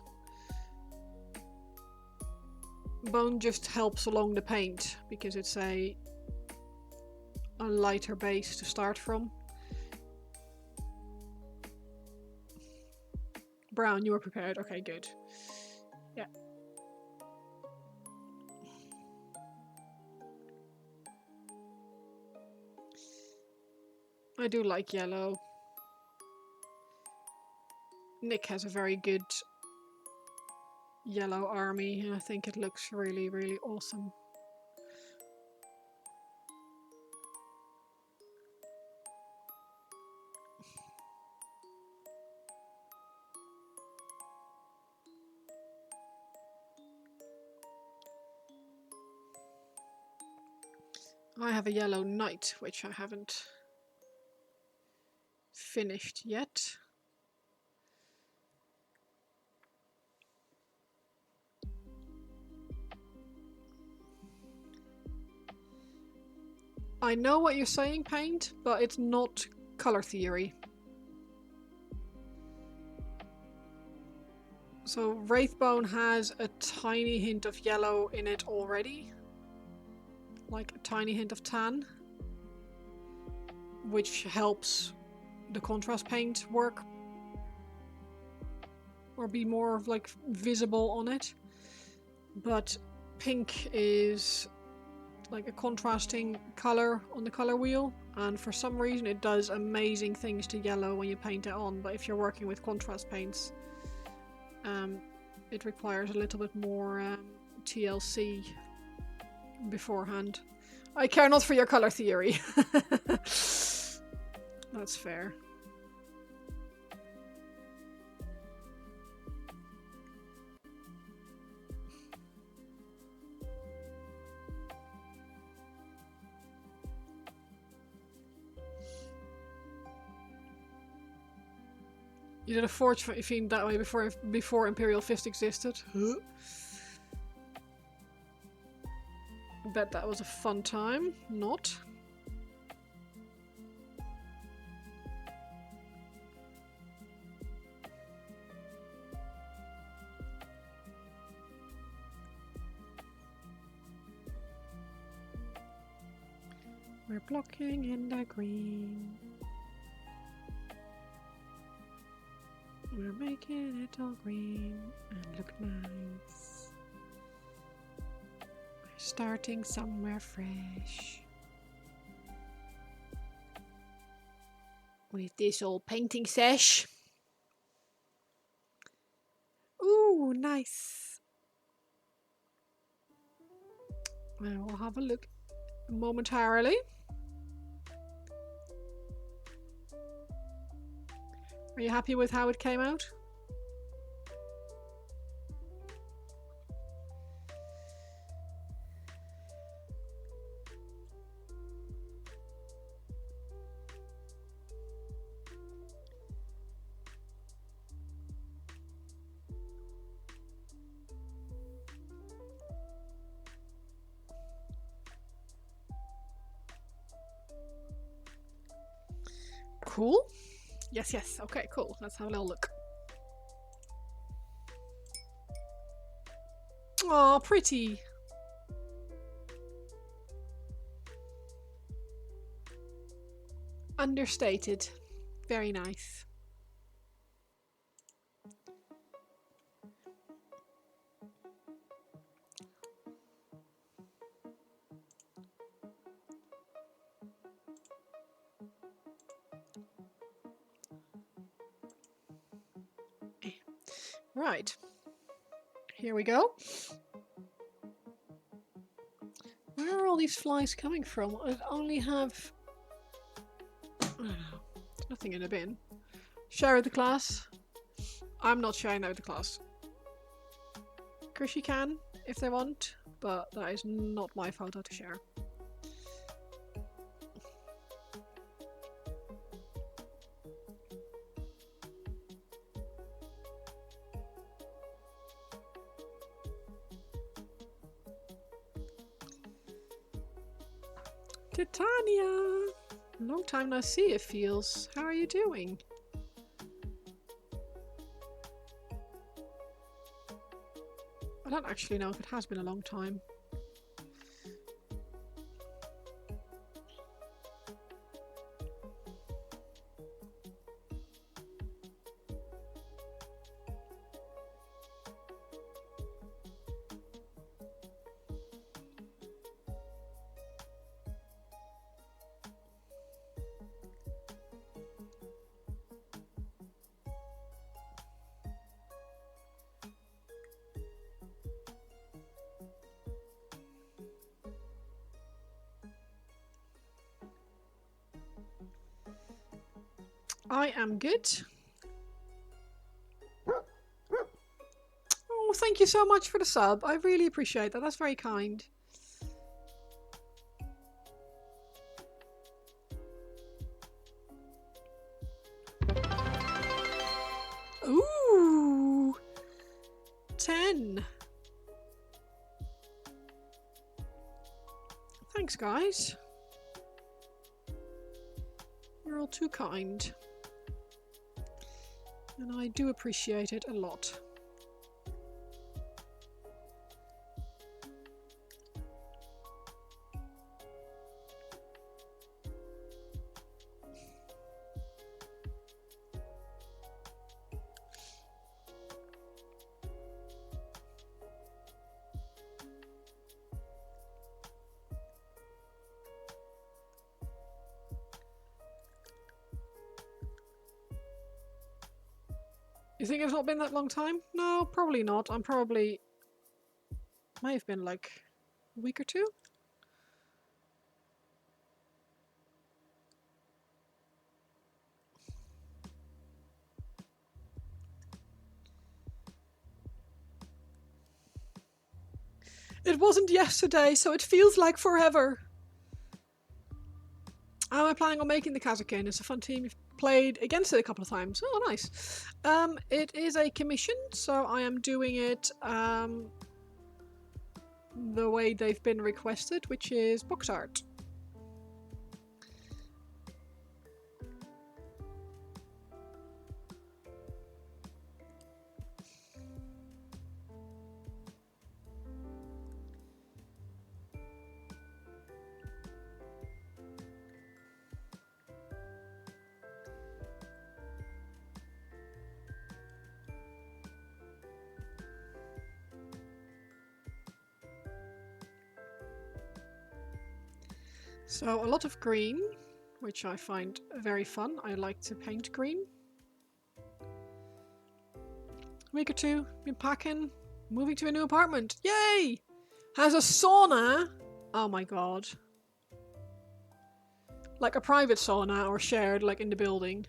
Bone just helps along the paint because it's a lighter base to start from. Brown, you were prepared. Okay, good. Yeah. I do like yellow. Nick has a very good yellow army and I think it looks really, really awesome. I have a yellow knight, which I haven't finished yet. I know what you're saying, Paint, but it's not color theory. So Wraithbone has a tiny hint of yellow in it already. Like a tiny hint of tan. Which helps the contrast paint work. Or be more like visible on it. But pink is like a contrasting color on the color wheel, and for some reason it does amazing things to yellow when you paint it on, but if you're working with contrast paints, it requires a little bit more TLC beforehand. I care not for your color theory. That's fair. You did a Forge theme that way before Imperial Fist existed. Huh? Bet that was a fun time. Not. We're blocking in the green. We're making it all green and look nice. We're starting somewhere fresh. With this old painting sesh. Ooh, nice. Now we'll have a look momentarily. Are you happy with how it came out? Cool. Yes, yes. Okay, cool. Let's have a little look. Oh, pretty. Understated. Very nice. Right. Here we go. Where are all these flies coming from? I only have... There's nothing in the bin. Share with the class. I'm not sharing that with the class. Krishy can, if they want, but that is not my photo to share. Titania! Long time no see, it feels. How are you doing? I don't actually know if it has been a long time. I am good. Oh, thank you so much for the sub. I really appreciate that. That's very kind. Ooh! 10. Thanks, guys. You're all too kind. And I do appreciate it a lot. You think it's not been that long time? No, probably not. I'm probably... Might have been like a week or two? It wasn't yesterday, so it feels like forever. How am I planning on making the Kasrkin? It's a fun team. You've played against it a couple of times. Oh, nice. It is a commission, so I am doing it the way they've been requested, which is box art. So a lot of green, which I find very fun. I like to paint green. Week or two, been packing, moving to a new apartment. Yay! Has a sauna. Oh my god. Like a private sauna or shared, like in the building.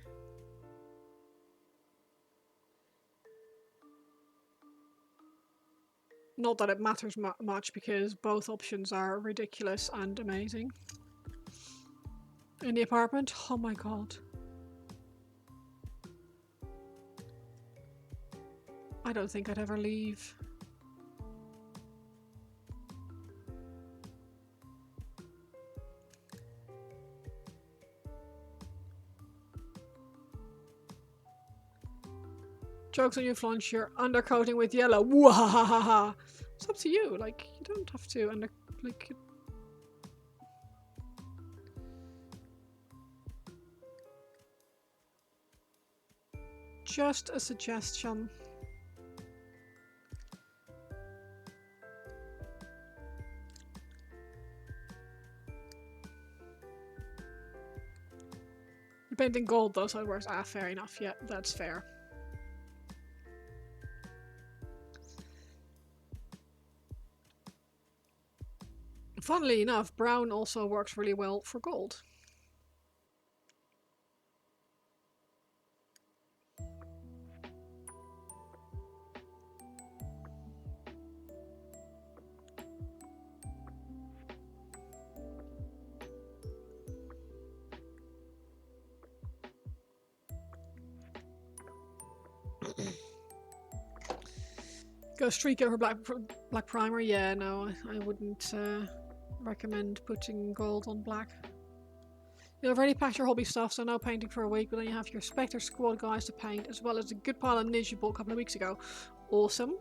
Not that it matters much because both options are ridiculous and amazing. In the apartment? Oh my god. I don't think I'd ever leave. Jokes on you, Flunch, you're undercoating with yellow. Wahahaha. It's up to you, like, you don't have to like... Just a suggestion. You're painting gold though, so it works. Ah, fair enough. Yeah, that's fair. Funnily enough, brown also works really well for gold. Go streak over black primer. Yeah, no, I wouldn't recommend putting gold on black. You've already packed your hobby stuff, so no painting for a week, but then you have your Spectre squad guys to paint, as well as a good pile of nids you bought a couple of weeks ago. Awesome.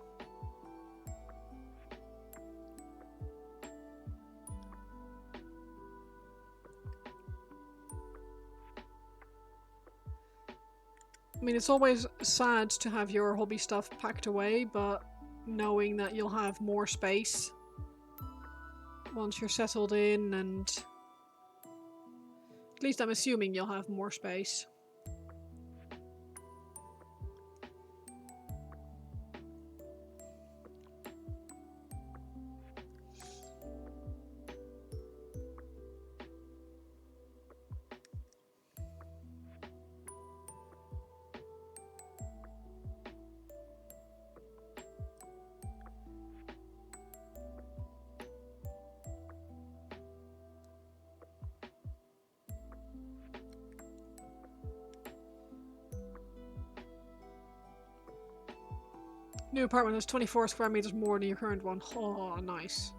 I mean, it's always sad to have your hobby stuff packed away, but knowing that you'll have more space once you're settled in, and at least I'm assuming you'll have more space. New apartment has 24 square meters more than your current one. Oh, nice.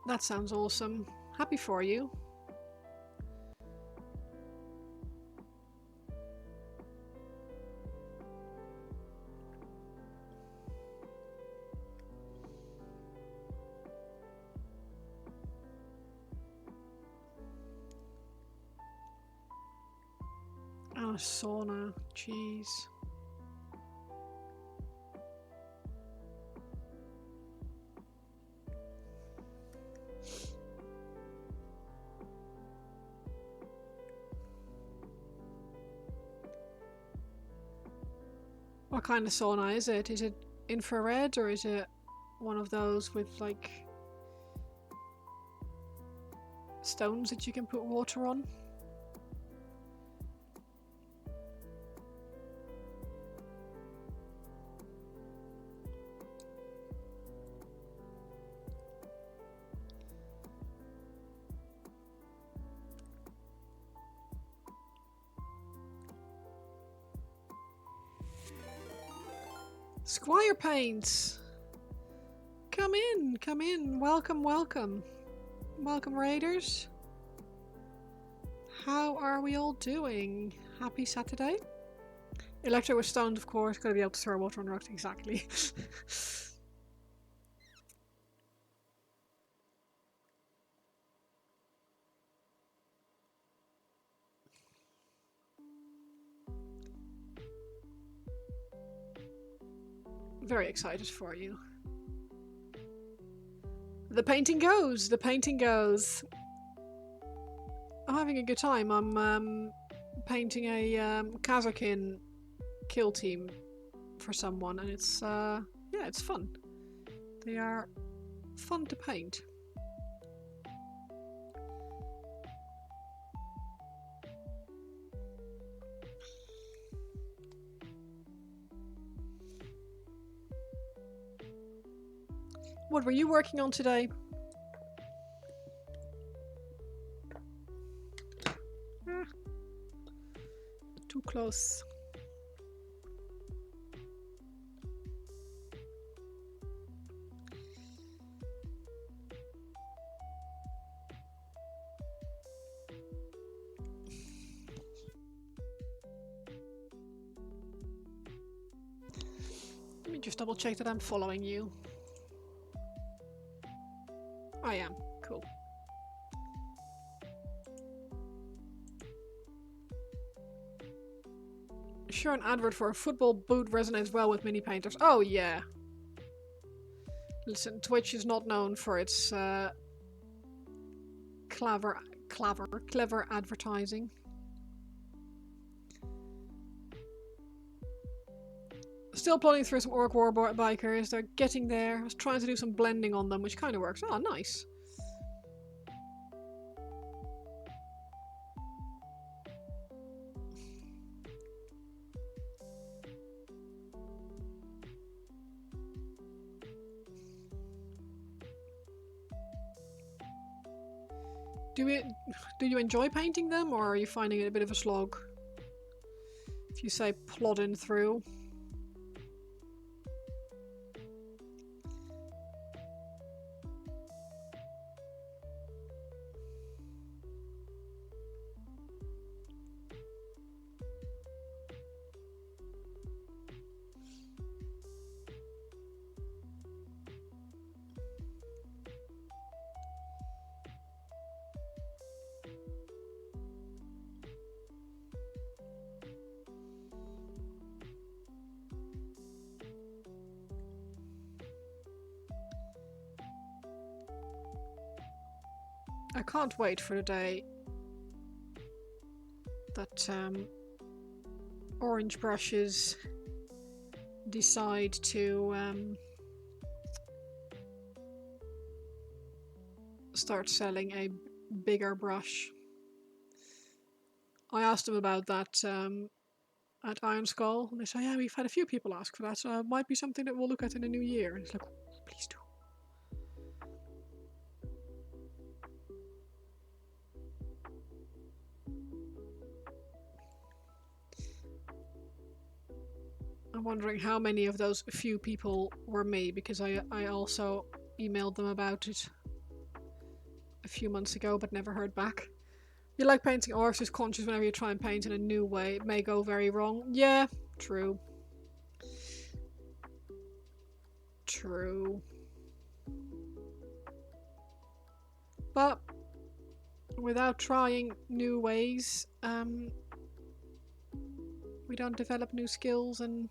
That sounds awesome. Happy for you. Oh, a sauna. Jeez. What kind of sauna is it? Is it infrared or is it one of those with like stones that you can put water on? Squire Paints! Come in, come in. Welcome, welcome. Welcome, Raiders. How are we all doing? Happy Saturday? Electro was stoned, of course. Gotta be able to throw water on rocks, exactly. Very excited for you. The painting goes, the painting goes. I'm having a good time. I'm painting a Kasrkin kill team for someone, and it's yeah, it's fun. They are fun to paint. What were you working on today? Ah, too close. Let me just double check that I'm following you. I am. Cool. Sure, an advert for a football boot resonates well with mini painters. Oh yeah. Listen, Twitch is not known for its clever advertising. Still plodding through some Orc War bikers. They're getting there. I was trying to do some blending on them, which kind of works. Oh, nice. Do you enjoy painting them, or are you finding it a bit of a slog? If you say plodding through. I can't wait for the day that Orange Brushes decide to start selling a bigger brush. I asked them about that at Iron Skull, and they say, yeah, we've had a few people ask for that, so it might be something that we'll look at in the new year. And it's like, please do. I'm wondering how many of those few people were me, because I also emailed them about it. a few months ago, but never heard back. You like painting orcs, just conscious whenever you try and paint in a new way. It may go very wrong. Yeah, true. True. But without trying new ways, we don't develop new skills and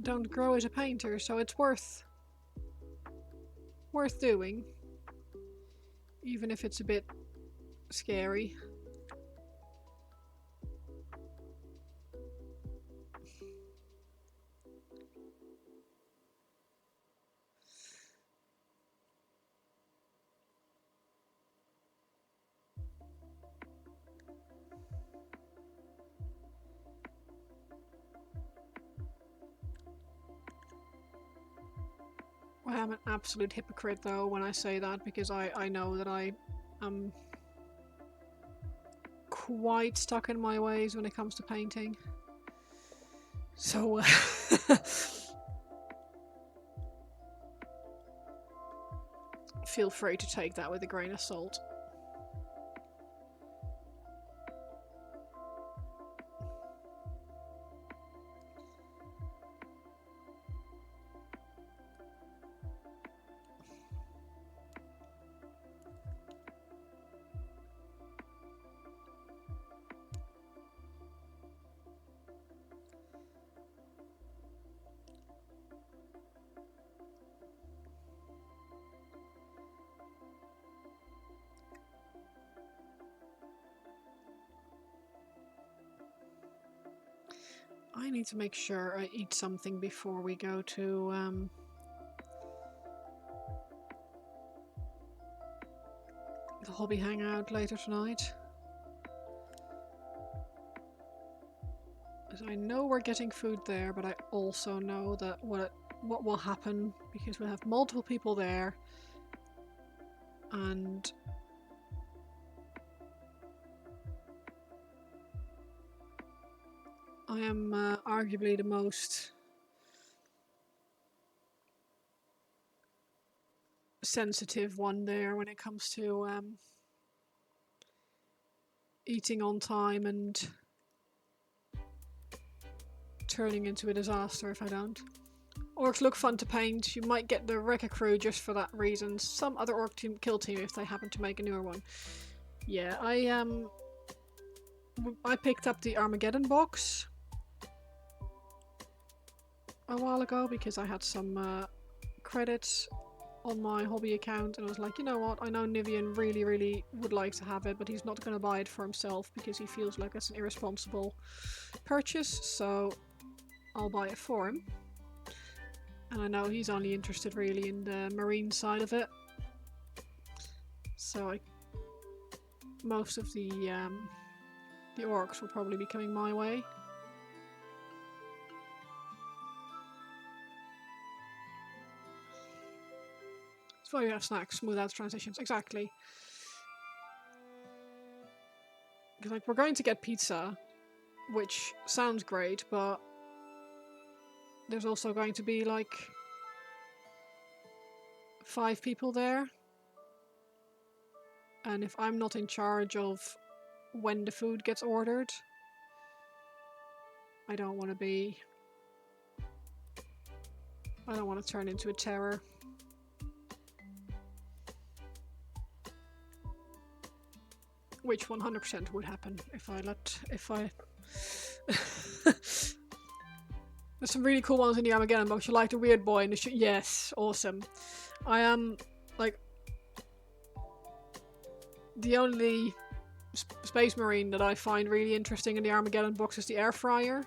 don't grow as a painter, so it's worth doing, even if it's a bit scary. I am an absolute hypocrite though when I say that, because I know that I am quite stuck in my ways when it comes to painting. So feel free to take that with a grain of salt. I need to make sure I eat something before we go to the hobby hangout later tonight. Because I know we're getting food there, but I also know that what will happen, because we'll have multiple people there, and I am arguably the most sensitive one there when it comes to eating on time and turning into a disaster if I don't. Orcs look fun to paint. You might get the Wrecker crew just for that reason. Some other orc team kill team if they happen to make a newer one. Yeah, I picked up the Armageddon box a while ago because I had some credits on my hobby account, and I was like, you know what, I know Nivian really would like to have it, but he's not going to buy it for himself because he feels like it's an irresponsible purchase, so I'll buy it for him. And I know he's only interested really in the marine side of it, so most of the orcs will probably be coming my way. It's why we have snacks, smooth out transitions. Exactly. Because like we're going to get pizza, which sounds great, but there's also going to be like 5 people there. And if I'm not in charge of when the food gets ordered, I don't want to turn into a terror. Which 100% would happen if I There's some really cool ones in the Armageddon box. You like the weird boy in the yes, awesome. I am like the only space marine that I find really interesting in the Armageddon box is the air fryer.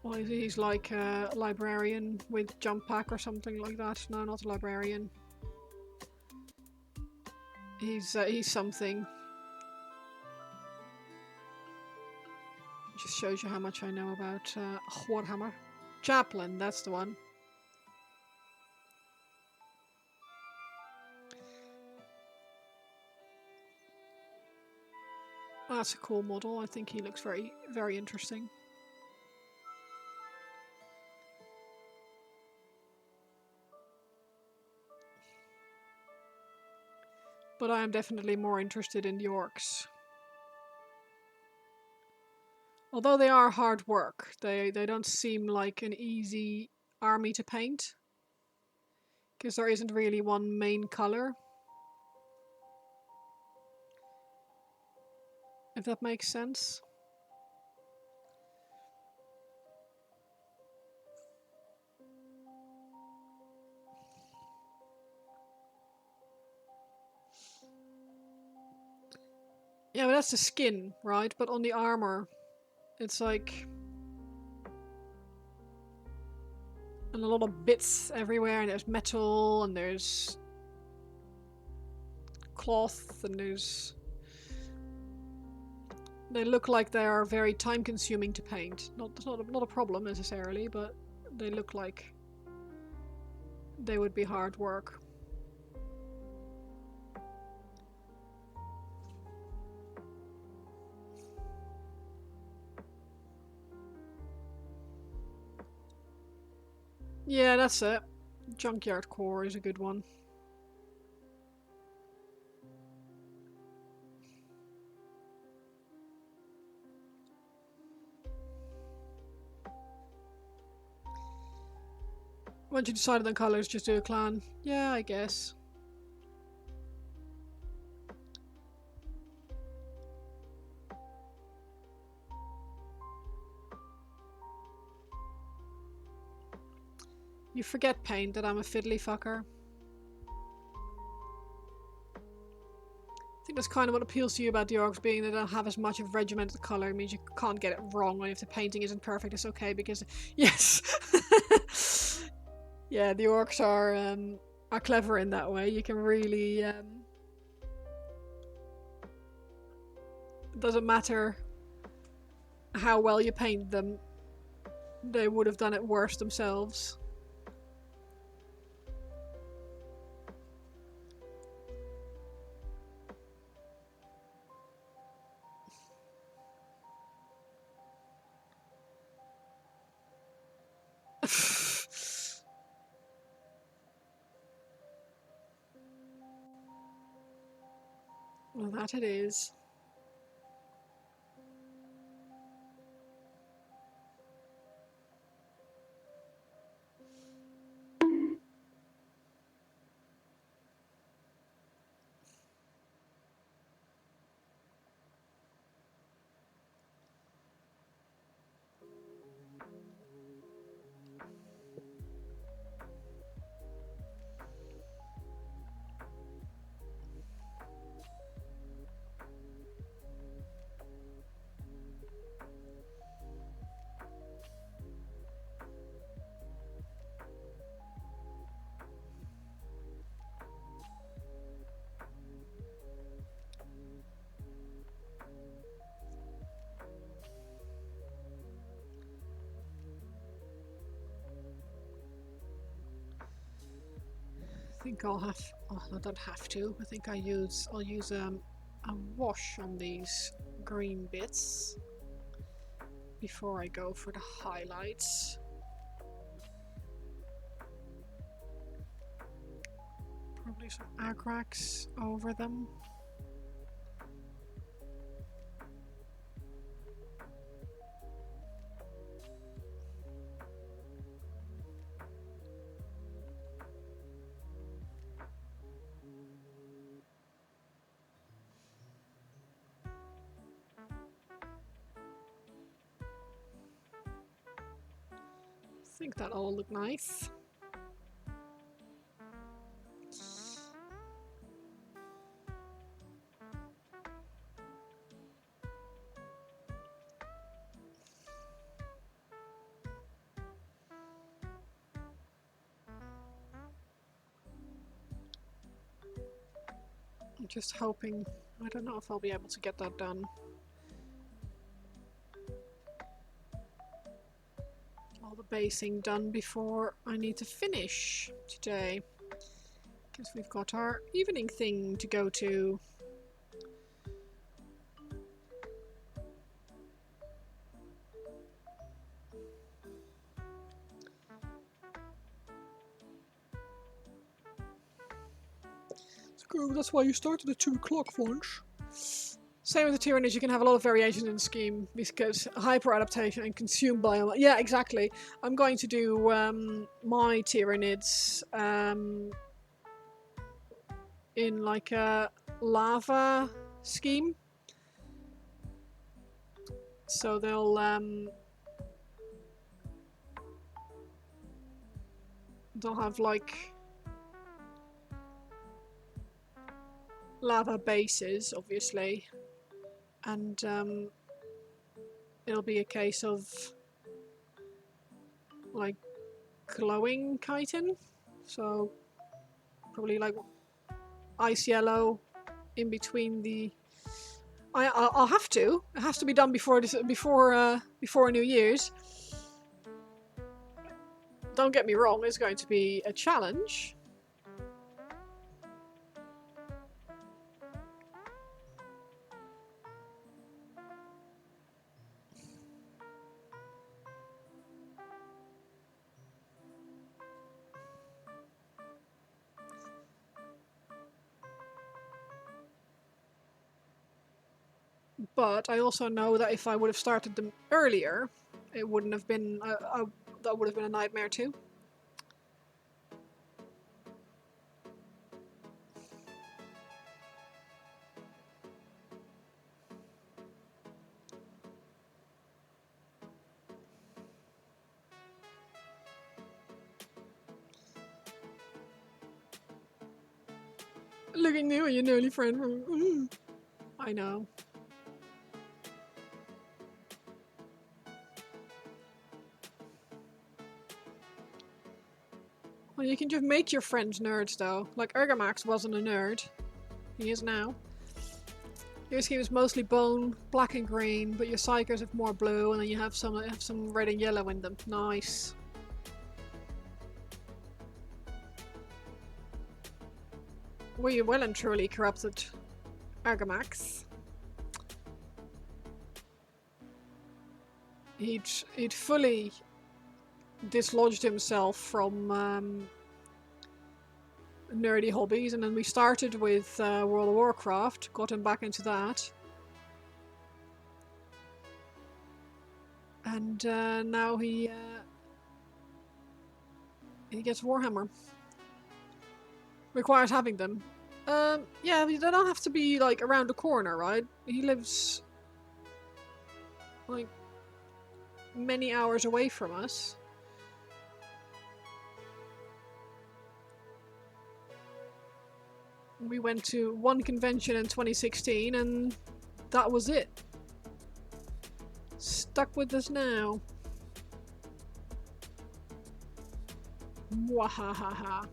Well, he's like a librarian with jump pack or something like that. No, not a librarian. He's something. Just shows you how much I know about Warhammer. Chaplain, that's the one. That's a cool model. I think he looks very, very interesting. But I am definitely more interested in the orcs. Although they are hard work, they don't seem like an easy army to paint. Because there isn't really one main color. If that makes sense. Yeah, but that's the skin, right? But on the armor, it's like... and a lot of bits everywhere, and there's metal, and there's... cloth, and there's... they look like they are very time-consuming to paint. Not a problem, necessarily, but they look like... they would be hard work. Yeah, that's it. Junkyard Core is a good one. Once you decided on colours, just do a clan. Yeah, I guess. You forget, Pain, that I'm a fiddly fucker. I think that's kind of what appeals to you about the orcs, being that they don't have as much of regimented colour. It means you can't get it wrong, and if the painting isn't perfect, it's okay, because... yes! Yeah, the orcs are clever in that way. You can really... it doesn't matter how well you paint them, they would have done it worse themselves. Well, that it is. I think I'll have... oh, I don't have to. I think I'll use a wash on these green bits before I go for the highlights. Probably some agrax over them. I think that all look nice. I'm just hoping... I don't know if I'll be able to get that done. All the basing done before I need to finish today. Because we've got our evening thing to go to. That's why you started at 2 o'clock, Vonch. Same with the Tyranids, you can have a lot of variations in the scheme because hyper adaptation and consume biomass. Yeah, exactly. I'm going to do my Tyranids in like a lava scheme. So they'll have like lava bases, obviously, and it'll be a case of like glowing chitin, so probably like ice yellow in between the. I'll have to. It has to be done before New Year's. Don't get me wrong, it's going to be a challenge. But I also know that if I would have started them earlier, it wouldn't have been. That would have been a nightmare too. Looking new at your nerdy friend. I know. Well, you can just make your friends nerds though. Like Ergamax wasn't a nerd. He is now. Your scheme is mostly bone, black and green, but your psychers have more blue, and then you have some that have some red and yellow in them. Nice. We well and truly corrupted Argamax. He'd fully dislodged himself from nerdy hobbies, and then we started with World of Warcraft, got him back into that. And now he gets Warhammer. Requires having them. Yeah, they don't have to be like around the corner, right? He lives like many hours away from us. We went to one convention in 2016 and that was it. Stuck with us now. Mwahaha.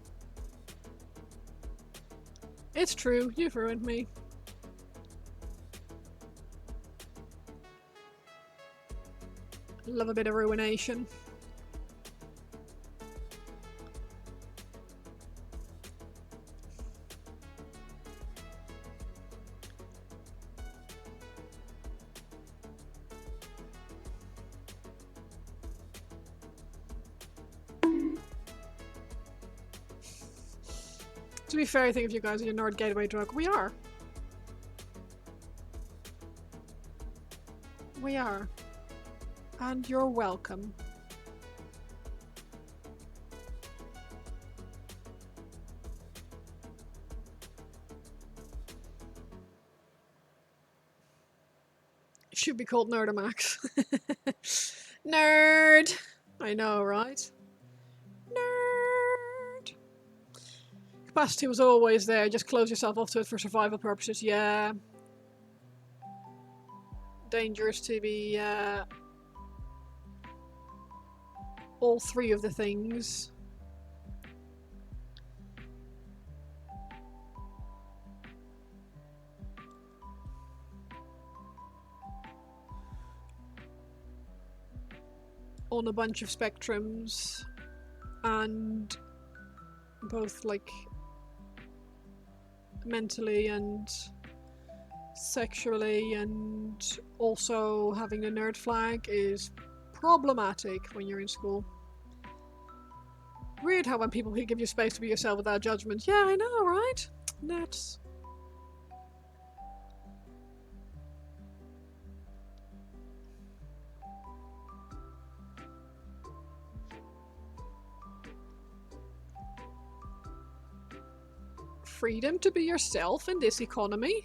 It's true, you've ruined me. Love a bit of ruination. To be fair, I think if you guys are your Nord Gateway drug, we are. We are. And you're welcome. It should be called Nerdamax. Nerd! I know, right? Nerd! Capacity was always there, just close yourself off to it for survival purposes, yeah. Dangerous to be all three of the things. On a bunch of spectrums, and both like mentally and sexually, and also having a nerd flag is problematic when you're in school. Weird how when people give you space to be yourself without judgment. Yeah, I know, right? Nuts. Freedom to be yourself in this economy?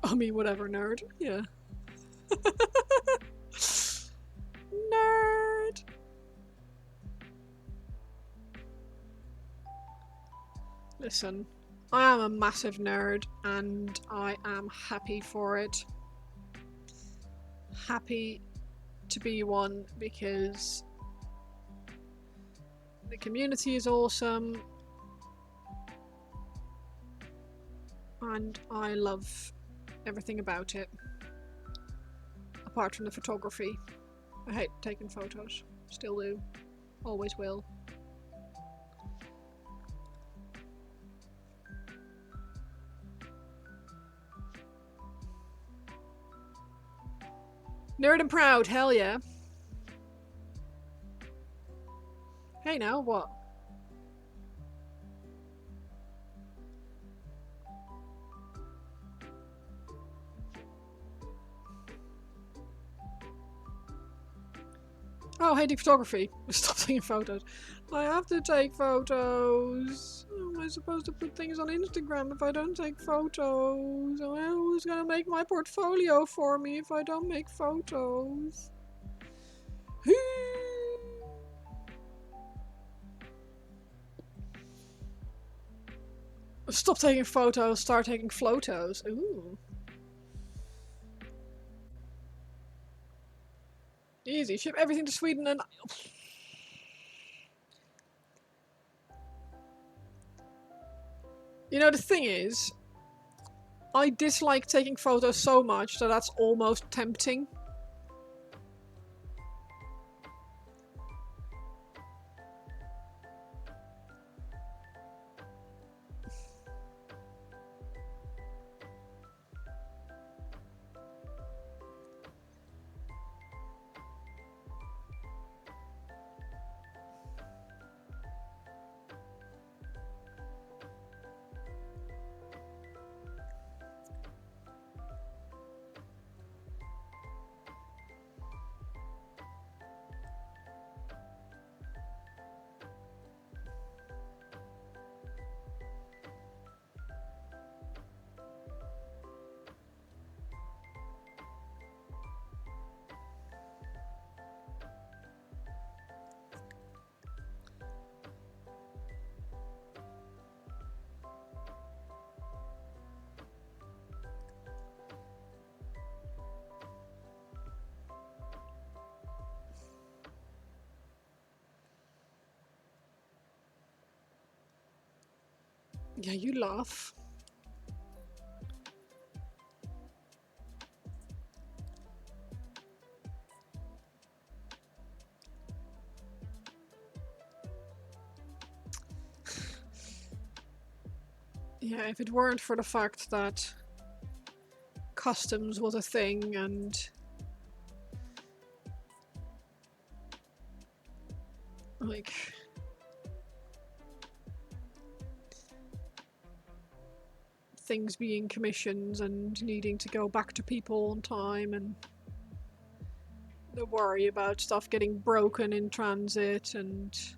I mean, whatever, nerd. Yeah. Nerd! Listen, I am a massive nerd and I am happy for it. Happy to be one because the community is awesome and I love everything about it. Apart from the photography. I hate taking photos. Still do. Always will. Nerd and proud, hell yeah. Hey now, what? Oh, hating photography. Stop taking photos. I have to take photos. How am I supposed to put things on Instagram if I don't take photos? Who's gonna make my portfolio for me if I don't make photos? Stop taking photos, start taking photos. Ooh. Easy. Ship everything to Sweden and... You know, the thing is, I dislike taking photos so much that that's almost tempting. Yeah, you laugh. Yeah, if it weren't for the fact that customs was a thing and like things being commissions and needing to go back to people on time and the worry about stuff getting broken in transit and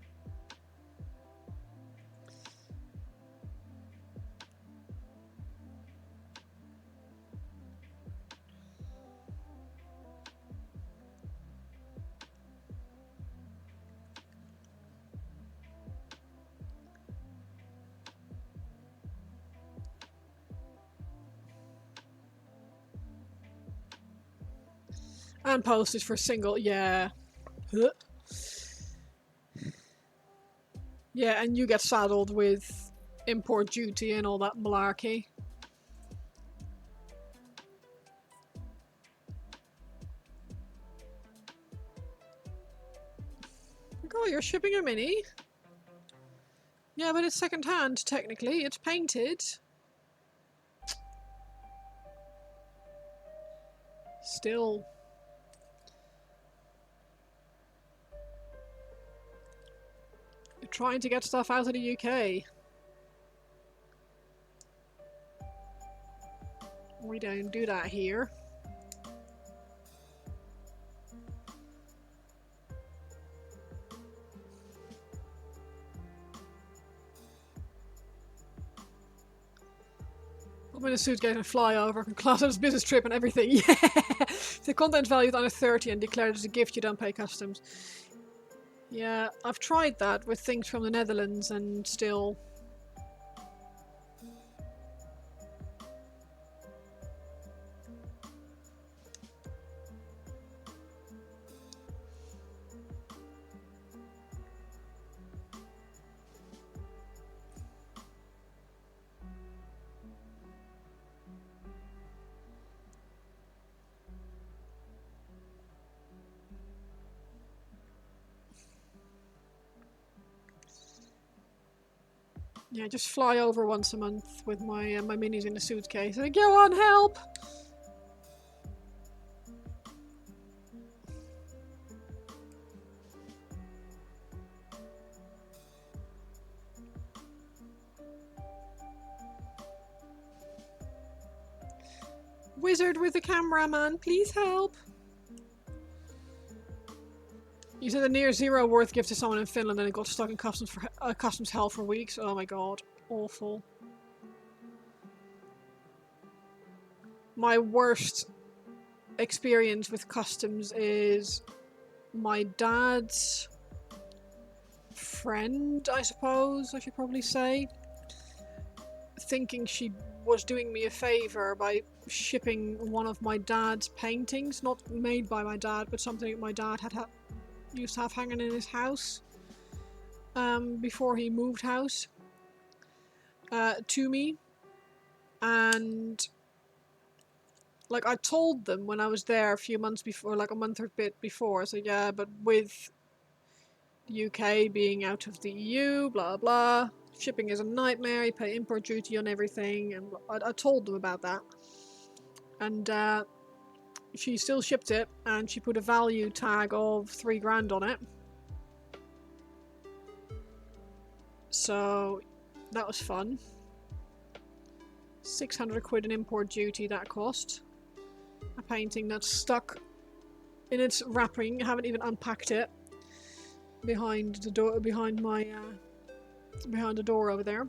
postage for single, yeah. Huh. Yeah, and you get saddled with import duty and all that malarkey. Oh, you're shipping a mini? Yeah, but it's second hand, technically. It's painted. still. You're trying to get stuff out of the UK. We don't do that here. I'm in a suitcase and fly over, can class it as a business trip and everything. Yeah! If the content value is under 30 and declared as a gift, you don't pay customs. Yeah, I've tried that with things from the Netherlands and still... Yeah, just fly over once a month with my my minis in the suitcase. And go on, help! Wizard with the cameraman, please help! You said a near zero worth gift to someone in Finland and it got stuck in customs for customs hell for weeks. Oh my god, awful. My worst experience with customs is my dad's friend, I suppose I should probably say, thinking she was doing me a favor by shipping one of my dad's paintings, not made by my dad, but something my dad had used to have hanging in his house before he moved house, to me. And like, I told them when I was there a few months before, like a month or a bit before, I said, yeah, but with the UK being out of the EU, blah blah, shipping is a nightmare, you pay import duty on everything, and I told them about that. And she still shipped it, and she put a value tag of 3 grand on it. So that was fun. 600 quid in import duty that cost. A painting that's stuck in its wrapping, haven't even unpacked it, behind the door, behind my behind the door over there.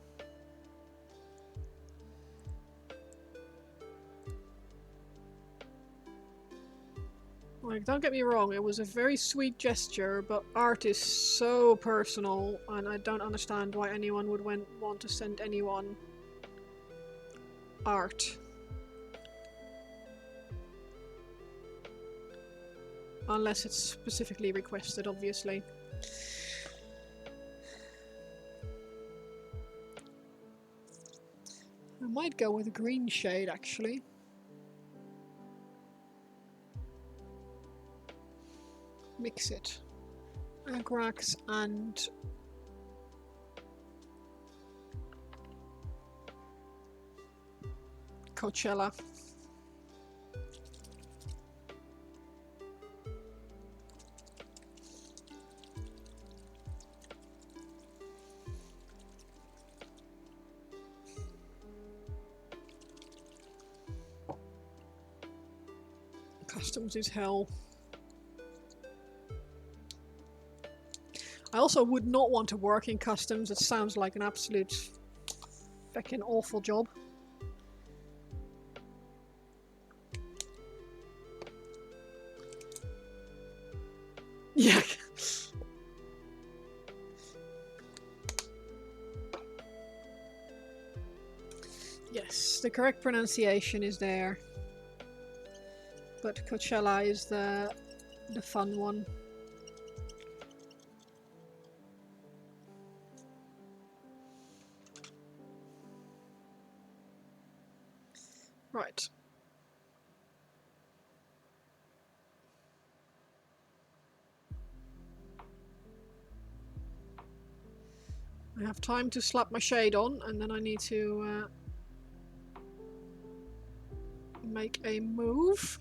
Like, don't get me wrong, it was a very sweet gesture, but art is so personal, and I don't understand why anyone would want to send anyone art. Unless it's specifically requested, obviously. I might go with a green shade, actually. Mix it. Agrax and Coachella. Customs is hell. I also would not want to work in customs. It sounds like an absolute fucking awful job. Yeah. Yes, the correct pronunciation is there. But Coachella is the fun one. Right. I have time to slap my shade on, and then I need to make a move.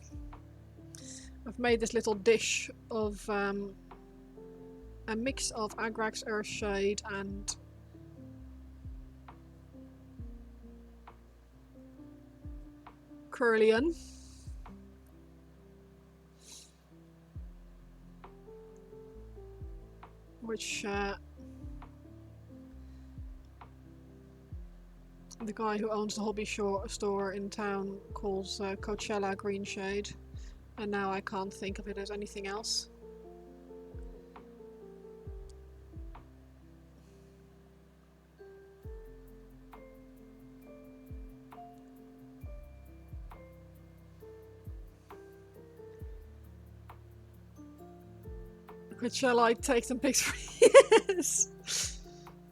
I've made this little dish of a mix of Agrax Earthshade and Curlian. Which the guy who owns the hobby store in town calls Coachella Green Shade, and now I can't think of it as anything else. Shall I take some pics for you? Yes.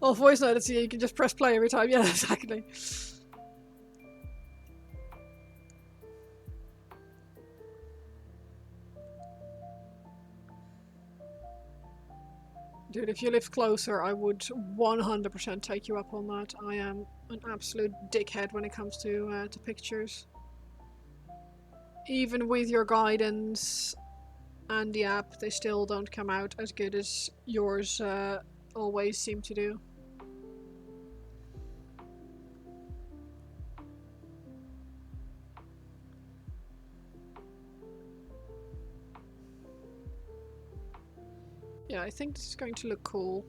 Well, voice note, so you can just press play every time. Yeah, exactly. Dude, if you lived closer, I would 100% take you up on that. I am an absolute dickhead when it comes to pictures. Even with your guidance and the app, they still don't come out as good as yours always seem to do. Yeah, I think this is going to look cool.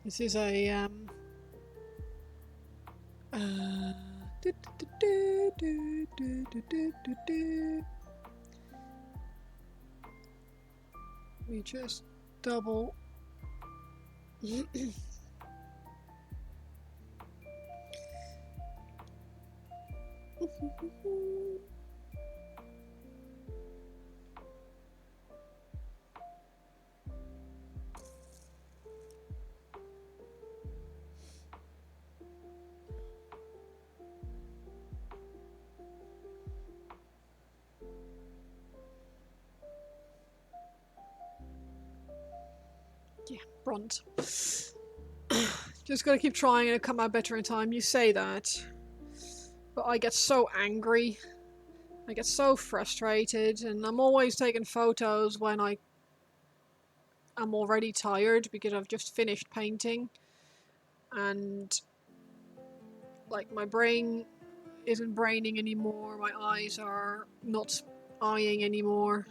This is a we just double yeah, bronze. Just gotta keep trying and it'll come out better in time. You say that, but I get so angry. I get so frustrated, and I'm always taking photos when I'm already tired because I've just finished painting, and like my brain isn't braining anymore, my eyes are not eyeing anymore.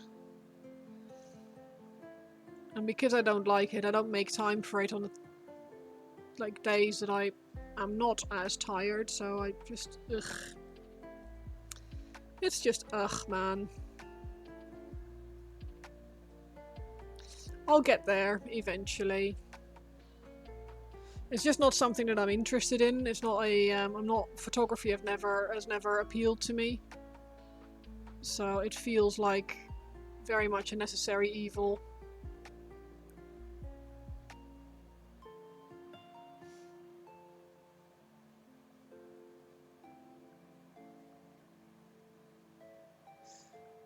And because I don't like it, I don't make time for it on the like days that I am not as tired, so I just ugh. It's just ugh, man. I'll get there eventually. It's just not something that I'm interested in. It's not a I'm not photography has never appealed to me. So it feels like very much a necessary evil.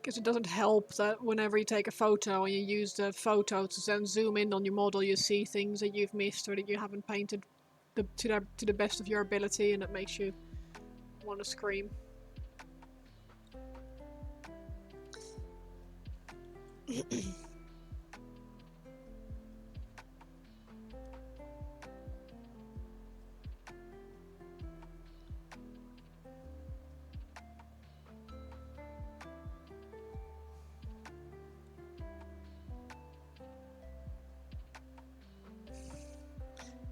Because it doesn't help that whenever you take a photo and you use the photo to then zoom in on your model, you see things that you've missed or that you haven't painted to the best of your ability, and it makes you want to scream.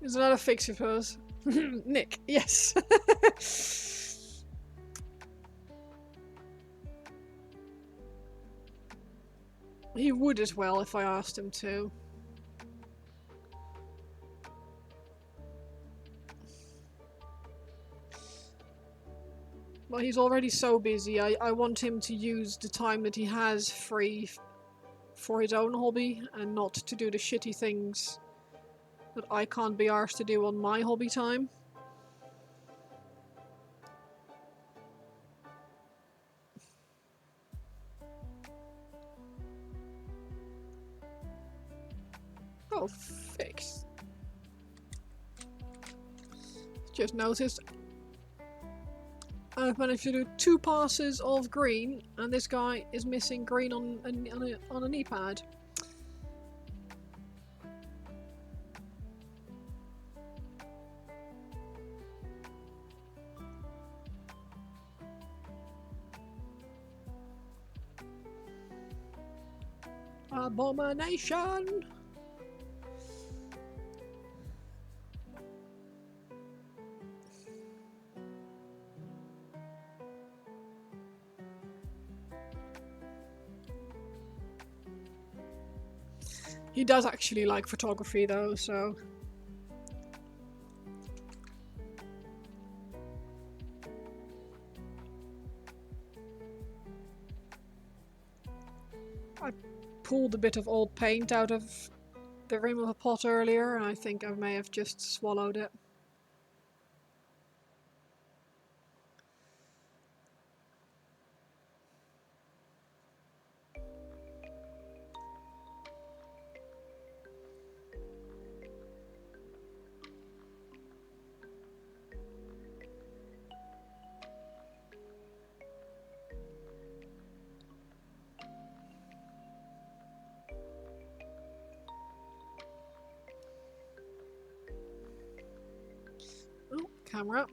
There's another fix of hers. Nick, yes. He would as well if I asked him to. Well, he's already so busy. I want him to use the time that he has free for his own hobby and not to do the shitty things that I can't be arsed to do on my hobby time. Oh, fixed. Just noticed I've managed to do 2 passes of green, and this guy is missing green on a knee pad. Abomination! He does actually like photography though, so... I pulled a bit of old paint out of the rim of a pot earlier, and I think I may have just swallowed it. Oh, camera.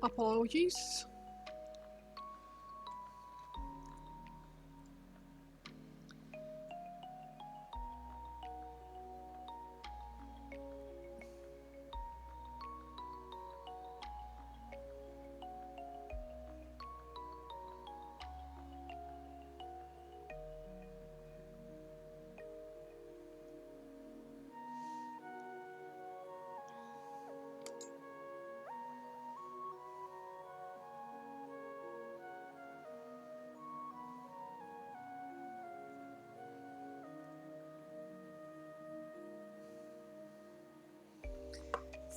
Apologies.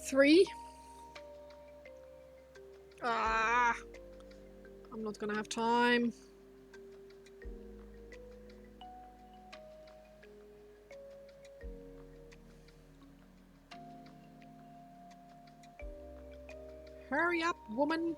Three. Ah, I'm not gonna have time. Hurry up, woman.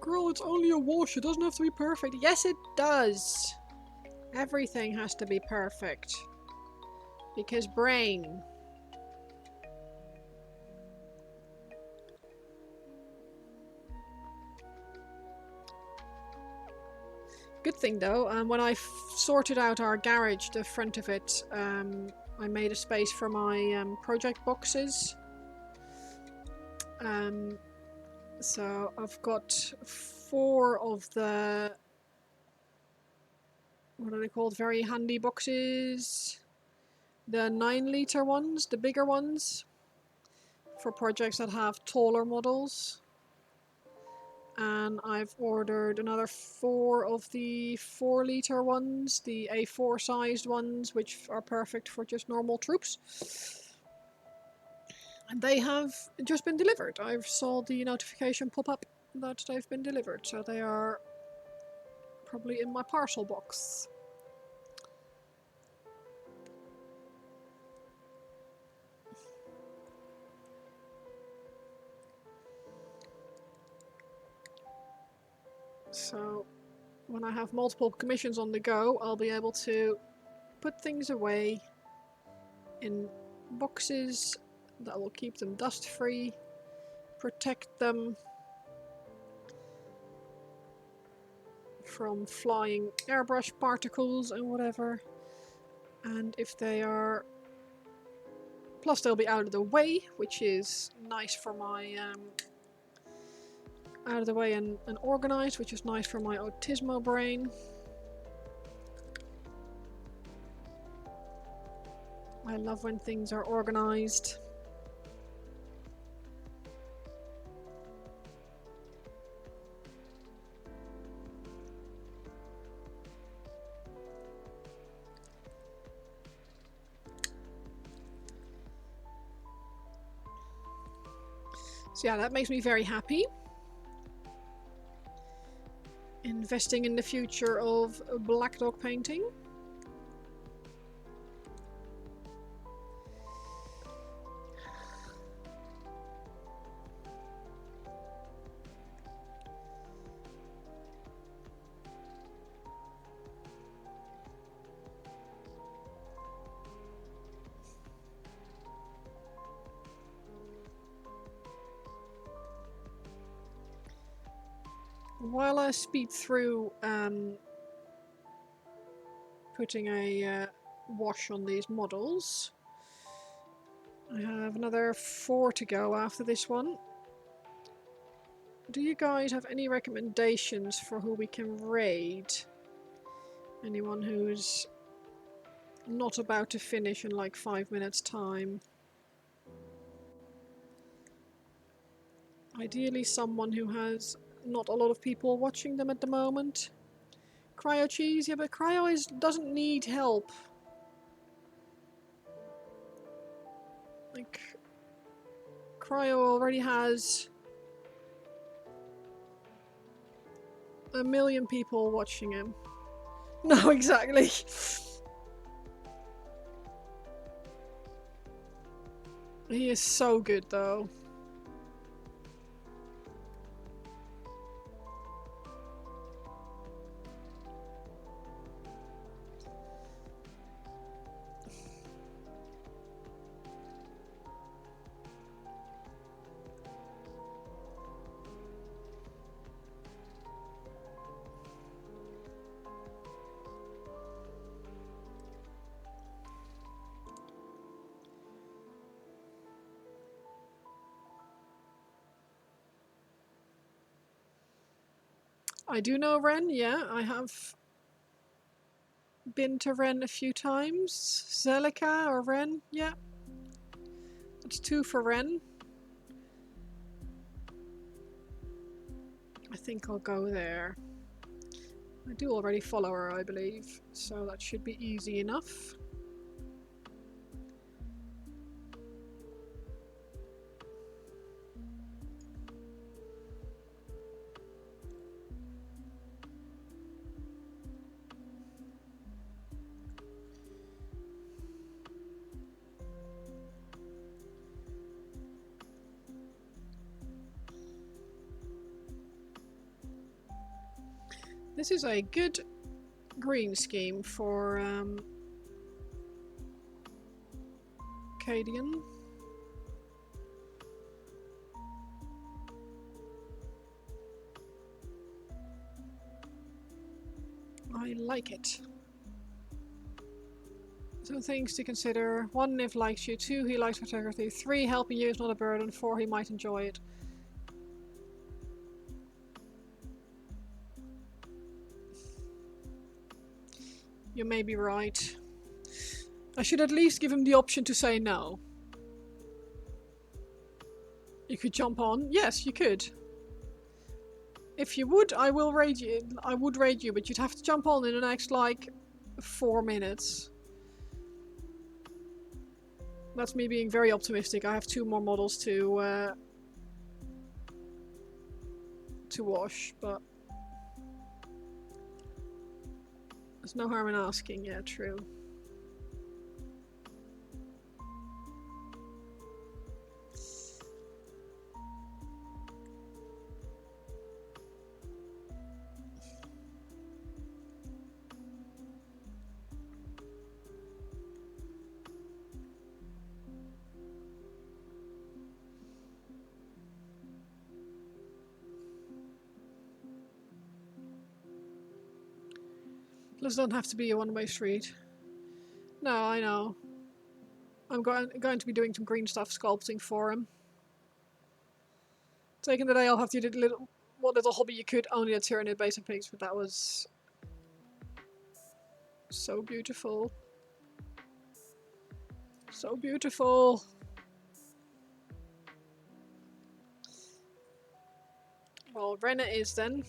Girl, it's only a wash. It doesn't have to be perfect. Yes, it does. Everything has to be perfect. Because brain. Good thing though, when I sorted out our garage, the front of it, I made a space for my project boxes. So I've got 4 of the, what are they called, very handy boxes. The 9-litre ones, the bigger ones, for projects that have taller models. And I've ordered another 4 of the 4-litre ones, the A4 sized ones, which are perfect for just normal troops. And they have just been delivered. I saw the notification pop up that they've been delivered, so they are probably in my parcel box. So when I have multiple commissions on the go, I'll be able to put things away in boxes that will keep them dust free, protect them from flying airbrush particles and whatever. And if they are, plus they'll be out of the way, which is nice for my out of the way and organized, which is nice for my autismo brain. I love when things are organized. So yeah, that makes me very happy. Investing in the future of black dog painting. While I speed through putting a wash on these models, I have another 4 to go after this one. Do you guys have any recommendations for who we can raid? Anyone who's not about to finish in like 5 minutes time? Ideally someone who has not a lot of people watching them at the moment. Cryo cheese, yeah, but Cryo doesn't need help. Like, Cryo already has 1 million people watching him. No, exactly. He is so good though. I do know Ren, yeah, I have been to Ren a few times. Celica or Ren, yeah. That's 2 for Ren. I think I'll go there. I do already follow her, I believe, so that should be easy enough. This is a good green scheme for Cadian. I like it. Some things to consider. 1, Niv likes you. 2, he likes photography. 3, helping you is not a burden. 4, he might enjoy it. You may be right. I should at least give him the option to say no. You could jump on. Yes, you could. If you would, I will raid you. I would raid you, but you'd have to jump on in the next, like, 4 minutes. That's me being very optimistic. I have 2 more models to wash, but there's no harm in asking. Yeah, true. This doesn't have to be a one-way street. No, I know. I'm going to be doing some green stuff sculpting for him. Taking the day off after you did what little hobby you could, only a Tyranid basic pigs, but that was so beautiful. So beautiful. Well, Ren it is then.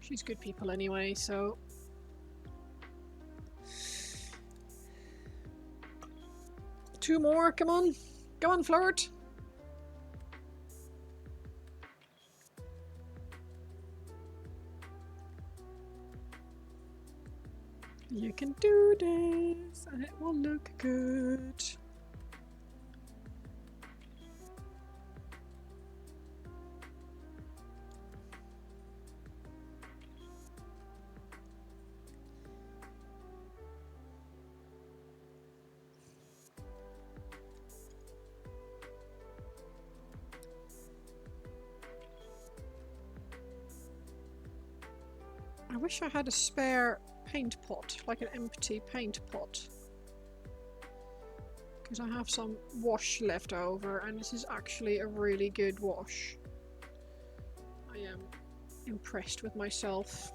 She's good people anyway, so... Two more, come on. Come on, flirt. You can do this, and it will look good. I wish I had a spare paint pot, like an empty paint pot. Because I have some wash left over, and this is actually a really good wash. I am impressed with myself.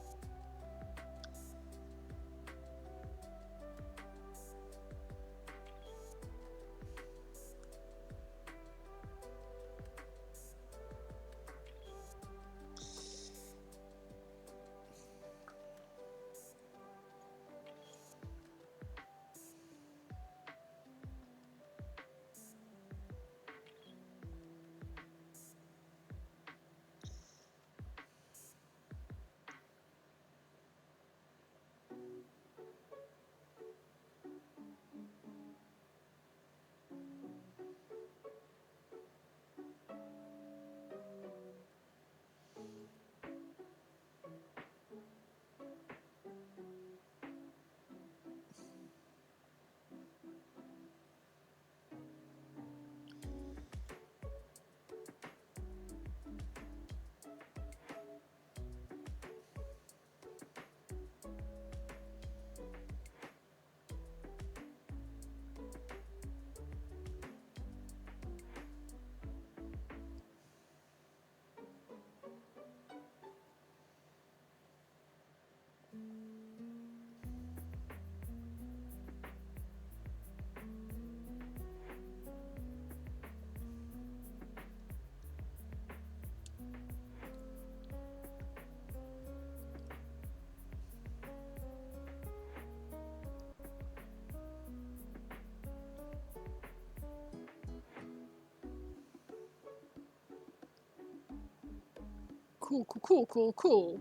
Cool, cool, cool, cool, cool.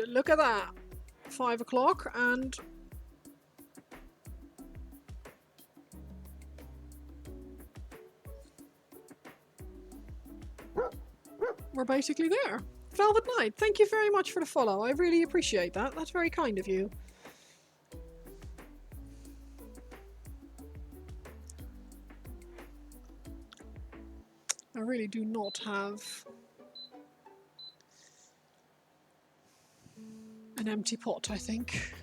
Look at that. 5 o'clock and... we're basically there. Velvet Knight, thank you very much for the follow. I really appreciate that. That's very kind of you. I really do not have an empty pot, I think.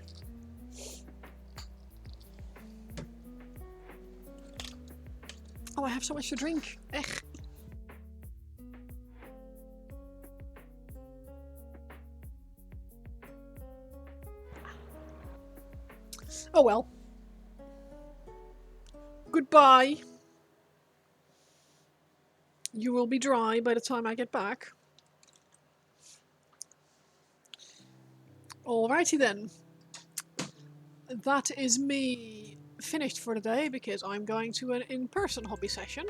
Oh, I have so much to drink. Ech. Oh well. Goodbye. You will be dry by the time I get back. Alrighty then. That is me finished for the day because I'm going to an in-person hobby session.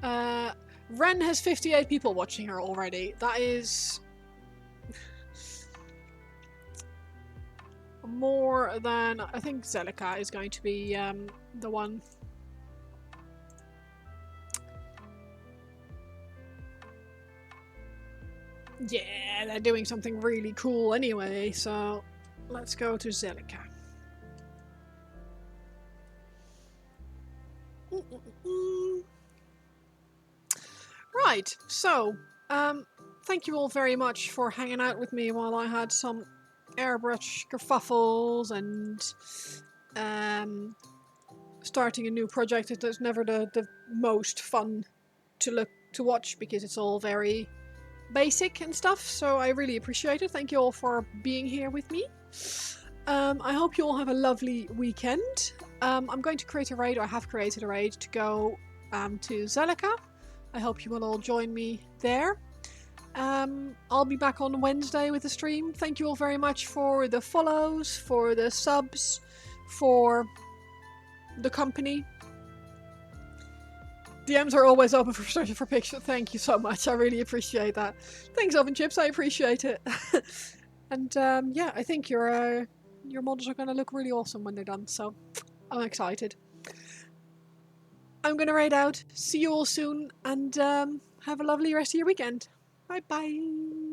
Ren has 58 people watching her already. That is... more than... I think Zelika is going to be the one. Yeah, they're doing something really cool anyway, so let's go to Zelika. Right, so, thank you all very much for hanging out with me while I had some airbrush kerfuffles and starting a new project. That's never the most fun to watch because it's all very basic and stuff, so I really appreciate it. Thank you all for being here with me. I hope you all have a lovely weekend. I'm going to create a raid, or I have created a raid, to go to Zelica. I hope you will all join me there. I'll be back on Wednesday with the stream. Thank you all very much for the follows, for the subs, for the company. DMs are always open for searching for pictures. Thank you so much. I really appreciate that. Thanks, Oven Chips. I appreciate it. And yeah, I think your models are going to look really awesome when they're done. So I'm excited. I'm going to raid out. See you all soon, and have a lovely rest of your weekend. Bye bye.